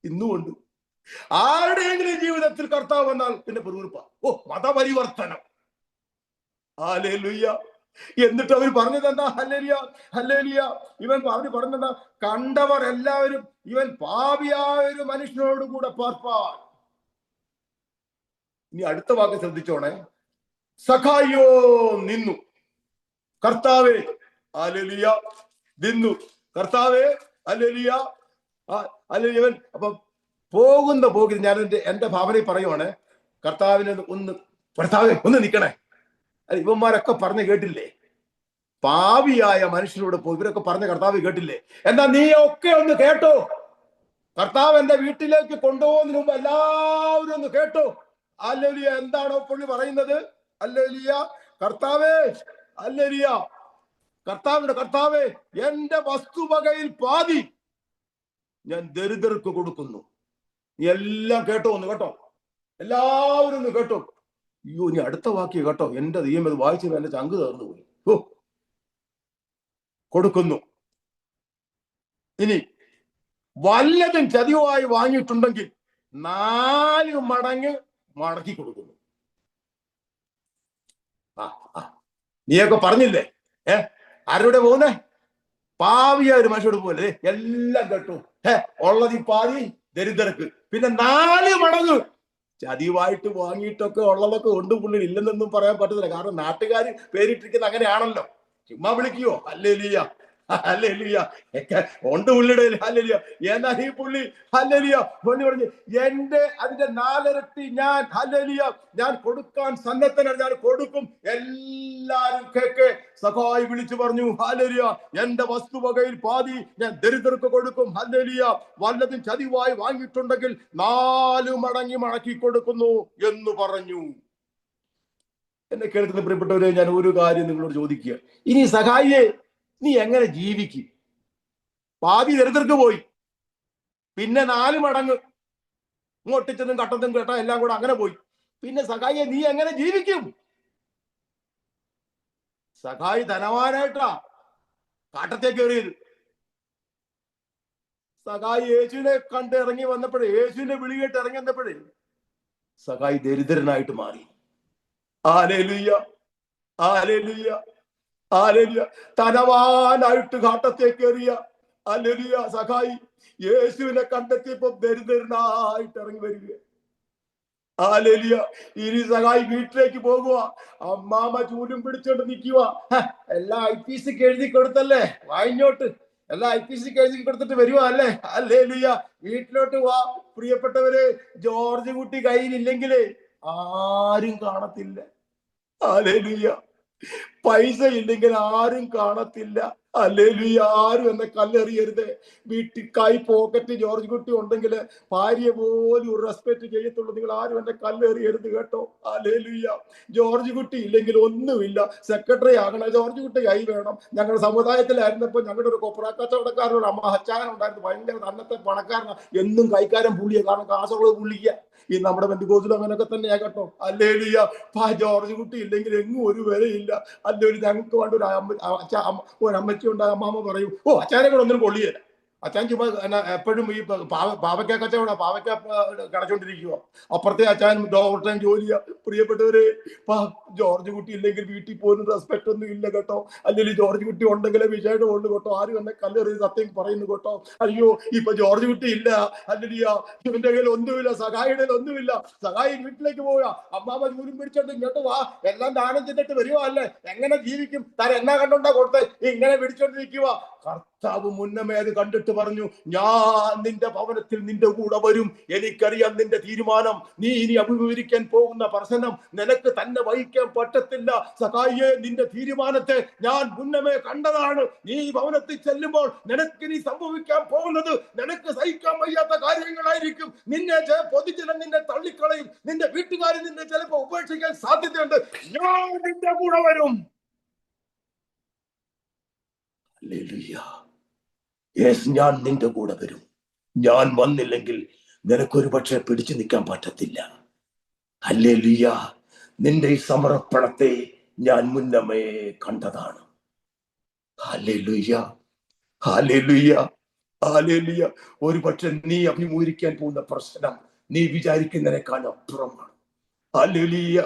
ഇന്നുകൊണ്ട്. ആരുടെയെങ്കിലും ജീവിതത്തിൽ കർത്താവ് വന്നാൽ പിന്നെ പിറുപിറുപ്പ. മതപരിവർത്തനം. ഹല്ലേലൂയ. എന്നിട്ട് അവർ പറഞ്ഞത് എന്താ? Hallelujah, hallelujah. അവര് പറഞ്ഞെന്താ? കണ്ടവർ എല്ലാവരും ഇവൻ പാപിയായ ഒരു മനുഷ്യനോട് കൂടെ പാർപ്പാൻ. ഇനി അടുത്ത വാക്ക് ശ്രദ്ധിച്ചോണേ. സഖായിയോ നിന്നു. കർത്താവേ, ഹല്ലേലൂയ, നിന്നു. കർത്താവേ, ഹല്ലേലൂയ, ഹല്ലേലൂയ. ഇവൻ അപ്പൊ പോകുന്ന പോകിൽ ഞാൻ എന്റെ ഭാവനയിൽ പറയുവാണ്, കർത്താവിനെ കർത്താവേ ഒന്ന് നിൽക്കണേ. ഇവന്മാരൊക്കെ പറഞ്ഞ് കേട്ടില്ലേ? പാപിയായ മനുഷ്യനോട് പോയി ഇവരൊക്കെ പറഞ്ഞ കർത്താവ് കേട്ടില്ലേ? എന്നാ നീ ഒക്കെ ഒന്ന് കേട്ടോ. കർത്താവ് എന്റെ വീട്ടിലേക്ക് കൊണ്ടുപോകുന്നതിന് മുമ്പ് എല്ലാവരും ഒന്ന് കേട്ടോ. ഹല്ലേലൂയ. എന്താണോ പുള്ളി പറയുന്നത്? ഹല്ലേലൂയ. കർത്താവേ, ഹല്ലേലൂയ, കർത്താവേ, എന്റെ വസ്തുവകയിൽ പാതി ഞാൻ ദരിദ്രർക്ക് കൊടുക്കുന്നു. നീ എല്ലാം കേട്ടോ ഒന്ന് കേട്ടോ, എല്ലാവരും ഒന്ന് കേട്ടോ. അയ്യോ, നീ അടുത്ത വാക്യം കേട്ടോ, എന്റെ ദൈവം അത് വായിച്ചത് എന്റെ ചങ്ക് തീർന്നു പോയി. ഓ, കൊടുക്കുന്നു. ഇനി വല്ലതും ചതിവായി വാങ്ങിയിട്ടുണ്ടെങ്കിൽ 4 മടങ്ങ് മടക്കി കൊടുക്കുന്നു. നീയൊക്കെ പറഞ്ഞില്ലേ, ആരോടെ പോകുന്നേ? പാവിയ ഒരു മനുഷ്യരോട് പോലെ എല്ലാം കേട്ടു. ഉള്ളത് ഈ പാതി ദരിദ്രർക്ക്, പിന്നെ 4 മടങ്ങ് ചതിവായിട്ട് വാങ്ങിയിട്ടൊക്കെ ഉള്ളതൊക്കെ ഉണ്ട് പുള്ളിൽ ഇല്ലെന്നൊന്നും പറയാൻ പറ്റത്തില്ല. കാരണം നാട്ടുകാർ പേരിട്ടിരിക്കുന്നത് അങ്ങനെയാണല്ലോ. ചുമ്മാ വിളിക്കുവോ ഹല്ലേലൂയ ഹല്ലേലൂയ ഉണ്ട് പുള്ളിയുടെ ഹല്ലേലൂയ. എന്നാൽ ഈ പുള്ളി ഹല്ലേലൂയ പുള്ളി പറഞ്ഞു, എന്റെ അതിന്റെ 4 ഇരട്ടി ഞാൻ ഹല്ലേലൂയ ഞാൻ കൊടുക്കാൻ സന്നദ്ധനാണ്, ഞാൻ കൊടുക്കും. എല്ലാരും കേക്ക് സഖായി വിളിച്ചു പറഞ്ഞു ഹല്ലേലൂയ, എന്റെ വസ്തുവകയിൽ പാതി ഞാൻ ദരിദ്രർക്ക് കൊടുക്കും. ഹല്ലേലൂയ, വല്ലതും ചതിവായി വാങ്ങിയിട്ടുണ്ടെങ്കിൽ 4 മടങ്ങി മടക്കി കൊടുക്കുന്നു എന്ന് പറഞ്ഞു. എന്നെ കേൾക്കുന്ന പ്രിയപ്പെട്ടവരെ, ഞാൻ ഒരു കാര്യം നിങ്ങളോട് ചോദിക്കുക. ഇനി സഖായിയെ നീ എങ്ങനെ ജീവിക്കും? പാതി ദരിദ്രർക്ക് പോയി, പിന്നെ 4 മടങ്ങ് ഇങ്ങോട്ടിച്ചതും കട്ടതും കേട്ട എല്ലാം കൂടെ അങ്ങനെ പോയി. പിന്നെ സഖായിയെ നീ എങ്ങനെ ജീവിക്കും? സഖായി ധനവാനായിട്ടാ കാട്ടത്തേക്ക് കയറിയത്. സഖായി യേശുവിനെ കണ്ട് ഇറങ്ങി വന്നപ്പോഴേ, യേശുവിന്റെ വിളി കേട്ട് ഇറങ്ങി വന്നപ്പോഴേ സഖായി ദരിദ്രനായിട്ട് മാറി. Hallelujah hallelujah hallelujah. ധനവാനായിട്ട് കാട്ടത്തേക്ക് കയറിയ ഹല്ലേലൂയ സഖായി യേശുവിനെ കണ്ടെത്തിയപ്പോ ദരിദ്രനായിട്ട് ഇറങ്ങി വരിക. ഹല്ലേലൂയ. ഇനി സഖായി വീട്ടിലേക്ക് പോകുക, അമ്മാമ ചൂലും പിടിച്ചോണ്ട് നിൽക്കുക. എല്ലാം IPC എഴുതി കൊടുത്തല്ലേ, വായിഞ്ഞോട്ട് എല്ലാം IPC എഴുതി കൊടുത്തിട്ട് വരുവാ അല്ലേ. ഹല്ലേലൂയ. വീട്ടിലോട്ട് വാ പ്രിയപ്പെട്ടവരെ. ജോർജ് കുട്ടി കയ്യിലില്ലെങ്കിലേ ആരും കാണത്തില്ല. ഹല്ലേലൂയ. പൈസ ഇല്ലെങ്കിൽ ആരും കാണത്തില്ല. ഹല്ലേലൂയ. ആരും എന്നെ കല്ലെറിയരുത്. വീട്ടിൽ കൈ പോക്കറ്റ് ജോർജ് കുട്ടി ഉണ്ടെങ്കിൽ ഭാര്യ പോലും ഒരു റെസ്പെക്ട് ചെയ്യത്തുള്ളൂ. നിങ്ങൾ ആരും എന്നെ കല്ലെറിയരുത് കേട്ടോ. ഹല്ലേലൂയ. ജോർജ് കുട്ടി ഇല്ലെങ്കിൽ ഒന്നുമില്ല. സെക്രട്ടറി ആകണം, ജോർജ് കുട്ടി കൈ വേണം. ഞങ്ങളുടെ സമുദായത്തിലായിരുന്നപ്പോൾ ഞങ്ങളുടെ ഒരു കൊപ്ര കച്ചവടക്കാരനോട് അമ്മ അച്ചായൻ ഉണ്ടായിരുന്നു, ഭയങ്കര അന്നത്തെ പണക്കാരനാണ്, എന്നും കൈക്കാരൻ പുള്ളിയെ, കാരണം കാസർഗോഡ് പുള്ളിക്ക. ഈ നമ്മുടെ ബന്ധുക്കോസിലും അങ്ങനെയൊക്കെ തന്നെയാ കേട്ടോ. ഹല്ലേലൂയ. ജോർജ് കുട്ടി ഇല്ലെങ്കിൽ എങ്ങും ഒരു വിലയില്ല. അല്ലെങ്കിൽ ഞങ്ങൾക്ക് വേണ്ട ഒരു അമ്മച്ചി ഉണ്ടായ അമ്മാമ്മ പറയും, ഓ അച്ചാനെ കൂടെ ഒന്നിനും കൊള്ളിയല്ല, അച്ഛൻ ചുമ്മാ എപ്പോഴും ഈ പാവയ്ക്ക കച്ചവട പാവയ്ക്ക കടച്ചോണ്ടിരിക്കുക. അപ്പുറത്തെ അച്ഛൻ ഓവർ ടൈം ജോലിയാ. പ്രിയപ്പെട്ടവരെ, ജോർജ് കുട്ടി ഇല്ലെങ്കിൽ വീട്ടിൽ പോലും റെസ്പെക്ട് ഒന്നും ഇല്ല കേട്ടോ. അല്ലെങ്കിൽ ജോർജ് കുട്ടി ഉണ്ടെങ്കിലേ വിജയുടെ ഉള്ളു കേട്ടോ. ആരും എന്നെ കല്ലെറി സത്യം പറയുന്നു കേട്ടോ. അയ്യോ ഇപ്പൊ ജോർജ് കുട്ടി ഇല്ല, അല്ലെങ്കിൽ ഇവന്റെ കയ്യിൽ ഒന്നുമില്ല, സഖായിയുടെ ഒന്നുമില്ല. സഖായി വീട്ടിലേക്ക് പോവുക, അമ്മാമ ജോലിയും പിടിച്ചോണ്ട് ഇങ്ങോട്ട് വാ, എല്ലാം ദാനം ചെയ്തിട്ട് വരുവാ അല്ലേ. എങ്ങനെ ജീവിക്കും? താൻ എന്നാ കണ്ടോണ്ടാ കൊടുത്ത് ഇങ്ങനെ പിടിച്ചോണ്ടിരിക്കുക. കർത്താവ് മുന്നമേ അത് കണ്ടിട്ട് പറഞ്ഞു, ഞാൻ നിന്റെ ഭവനത്തിൽ നിന്റെ കൂടെ വരും. എനിക്കറിയാം നിന്റെ തീരുമാനം, നീ ഇനി അഭിമുഖീകരിക്കാൻ പോകുന്ന പ്രശ്നം നിനക്ക് തന്നെ വഹിക്കാൻ പറ്റത്തില്ല. സഖായിയെ, നിന്റെ തീരുമാനത്തെ ഞാൻ മുന്നമേ കണ്ടതാണ്. നീ ഭവനത്തിൽ ചെല്ലുമ്പോൾ നിനക്ക് നീ സംഭവിക്കാൻ പോകുന്നത് നിനക്ക് സഹിക്കാൻ വയ്യാത്ത കാര്യങ്ങളായിരിക്കും. നിന്നെ പൊതുജനം നിന്നെ തള്ളിക്കളയും, നിന്റെ വീട്ടുകാരെ നിന്നെ ചിലപ്പോൾ ഉപേക്ഷിക്കാൻ സാധ്യതയുണ്ട്. ഞാൻ നിന്റെ കൂടെ വരും. ഞാൻ നിന്റെ കൂടെ വരും. ഞാൻ വന്നില്ലെങ്കിൽ നിനക്കൊരു പക്ഷെ പിടിച്ചു നിൽക്കാൻ പറ്റത്തില്ല. ഹല്ലേലൂയ. നിന്റെ ഈ സമർപ്പണത്തെ ഞാൻ മുന്നമേ കണ്ടതാണ്. Hallelujah hallelujah hallelujah. ഒരു പക്ഷെ നീ അഭിമുഖീകരിക്കാൻ പോകുന്ന പ്രശ്നം നീ വിചാരിക്കുന്നതിനേക്കാൾ അപ്പുറമാണ്. ഹല്ലേലൂയ.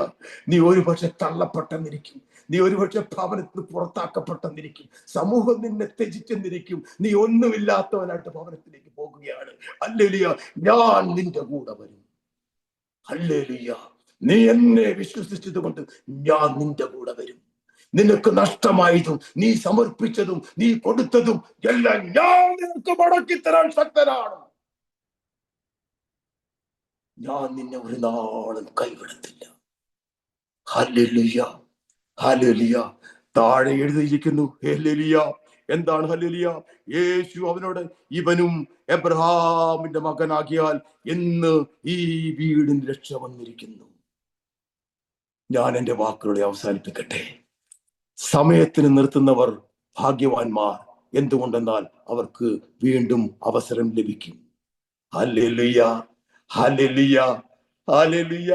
നീ ഒരു പക്ഷെ തള്ളപ്പെട്ടെന്നിരിക്കും, നീ ഒരുപക്ഷെ ഭവനത്തിൽ പുറത്താക്കപ്പെട്ടെന്നിരിക്കും, സമൂഹം നിന്നെ ത്യജിച്ചെന്നിരിക്കും, നീ ഒന്നുമില്ലാത്തവനായിട്ട് ഭവനത്തിലേക്ക് പോകുകയാണ്. ഹല്ലേലൂയ. ഞാൻ നിന്റെ കൂടെ വരും. ഹല്ലേലൂയ. നീ എന്നെ വിശ്വസിച്ചത് കൊണ്ട് ഞാൻ നിന്റെ കൂടെ വരും. നിനക്ക് നഷ്ടമായതും നീ സമർപ്പിച്ചതും നീ കൊടുത്തതും എല്ലാം ഞാൻ നിനക്ക് മടക്കി തരാൻ ശക്തനാണ്. ഞാൻ നിന്നെ ഒരു നാളും കൈവിടത്തില്ല. Hallelujah hallelujah. താഴെ എഴുതിയിരിക്കുന്നു ഹല്ലേലൂയ. എന്താണ് ഹല്ലേലൂയ? യേശു അവനോട്, ഇവനും എബ്രഹാമിന്റെ മകനാകിയാൽ ഇന്ന് ഈ വീടിന് രക്ഷ വന്നിരിക്കുന്നു. ഞാൻ എന്റെ വാക്കുകളെ അവസാനിപ്പിക്കട്ടെ. സമയത്തിന് നിർത്തുന്നവർ ഭാഗ്യവാന്മാർ, എന്തുകൊണ്ടെന്നാൽ അവർക്ക് വീണ്ടും അവസരം ലഭിക്കും. Hallelujah, hallelujah, hallelujah,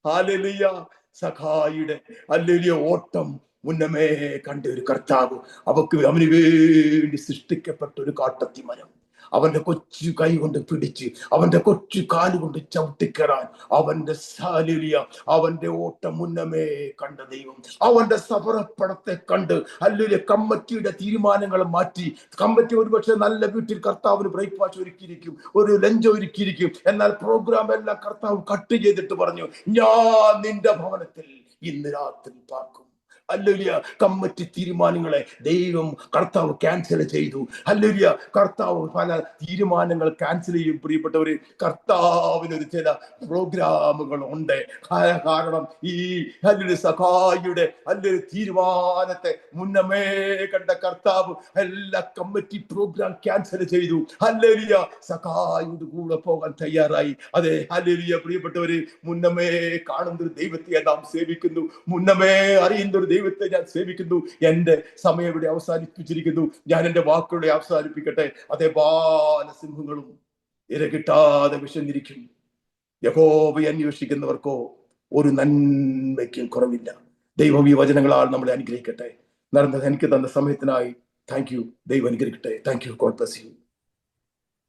hallelujah. സഖായിയുടെ ഹല്ലേലൂയ ഓട്ടം മുന്നമേ കണ്ട ഒരു കർത്താവ്, അവന് വേണ്ടി സൃഷ്ടിക്കപ്പെട്ട ഒരു കാട്ടത്തി മരം, അവന്റെ കൊച്ചു കൈ കൊണ്ട് പിടിച്ച്, അവന്റെ കൊച്ചു കാലുകൊണ്ട് ചവിട്ടിക്കറാൻ, അവന്റെ ഹല്ലേലൂയ അവന്റെ ഓട്ടം മുന്നമേ കണ്ട ദൈവം, അവന്റെ സമർപ്പണത്തെ കണ്ട് ഹല്ലേലൂയ കമ്മിറ്റിയുടെ തീരുമാനങ്ങൾ മാറ്റി. കമ്മിറ്റി ഒരുപക്ഷെ നല്ല വീട്ടിൽ കർത്താവിന് ബ്രേക്ക്ഫാസ്റ്റ് ഒരുക്കിയിരിക്കും, ഒരു ലഞ്ച് ഒരുക്കിയിരിക്കും. എന്നാൽ പ്രോഗ്രാം എല്ലാം കർത്താവ് കട്ട് ചെയ്തിട്ട് പറഞ്ഞു, ഞാൻ നിന്റെ ഭവനത്തിൽ ഇന്ന് രാത്രി പാർക്കും. ഹല്ലേലൂയ. കമ്മിറ്റി തീരുമാനങ്ങളെ ദൈവം കർത്താവ് ക്യാൻസൽ ചെയ്തു. ഹല്ലേലൂയ. കർത്താവ് പല തീരുമാനങ്ങൾ ക്യാൻസൽ ചെയ്യും. പ്രിയപ്പെട്ടവര്, കർത്താവിനൊരു ചില പ്രോഗ്രാമുകൾ ഉണ്ട്. കാരണം ഈ ഹല്ലേലൂയ സഖായിയുടെ ഹല്ലേലൂയ തീരുമാനത്തെ മുന്നമേ കണ്ട കർത്താവ് എല്ലാ കമ്മിറ്റി പ്രോഗ്രാം ക്യാൻസൽ ചെയ്തു. ഹല്ലേലൂയ. സഖായിയുടെ കൂടെ പോകാൻ തയ്യാറായി. അതെ, ഹല്ലേലൂയ. പ്രിയപ്പെട്ടവര്, മുന്നമേ കാണുന്ന ഒരു ദൈവത്തെ നാം സേവിക്കുന്നു, മുന്നമേ അറിയുന്ന ഒരു ദൈവത്തെ ഞാൻ സേവിക്കുന്നു. എന്റെ സമയം ഇവിടെ അവസാനിപ്പിച്ചിരിക്കുന്നു. ഞാൻ എന്റെ വാക്കുകളെ അവസാനിപ്പിക്കട്ടെ. അതേ, ബാലസിംഹങ്ങളും ഇരകിട്ടാതെ വിശന്നിരിക്കും. യഹോവയെ അന്വേഷിക്കുന്നവർക്കോ ഒരു നന്മയ്ക്കും കുറവില്ല. ദൈവം ഈ വചനങ്ങളാൽ നമ്മളെ അനുഗ്രഹിക്കട്ടെ. എനിക്ക് തന്ന സമയത്തിനായി താങ്ക് യു. ദൈവം അനുഗ്രഹിക്കട്ടെ. Thank you. God bless you.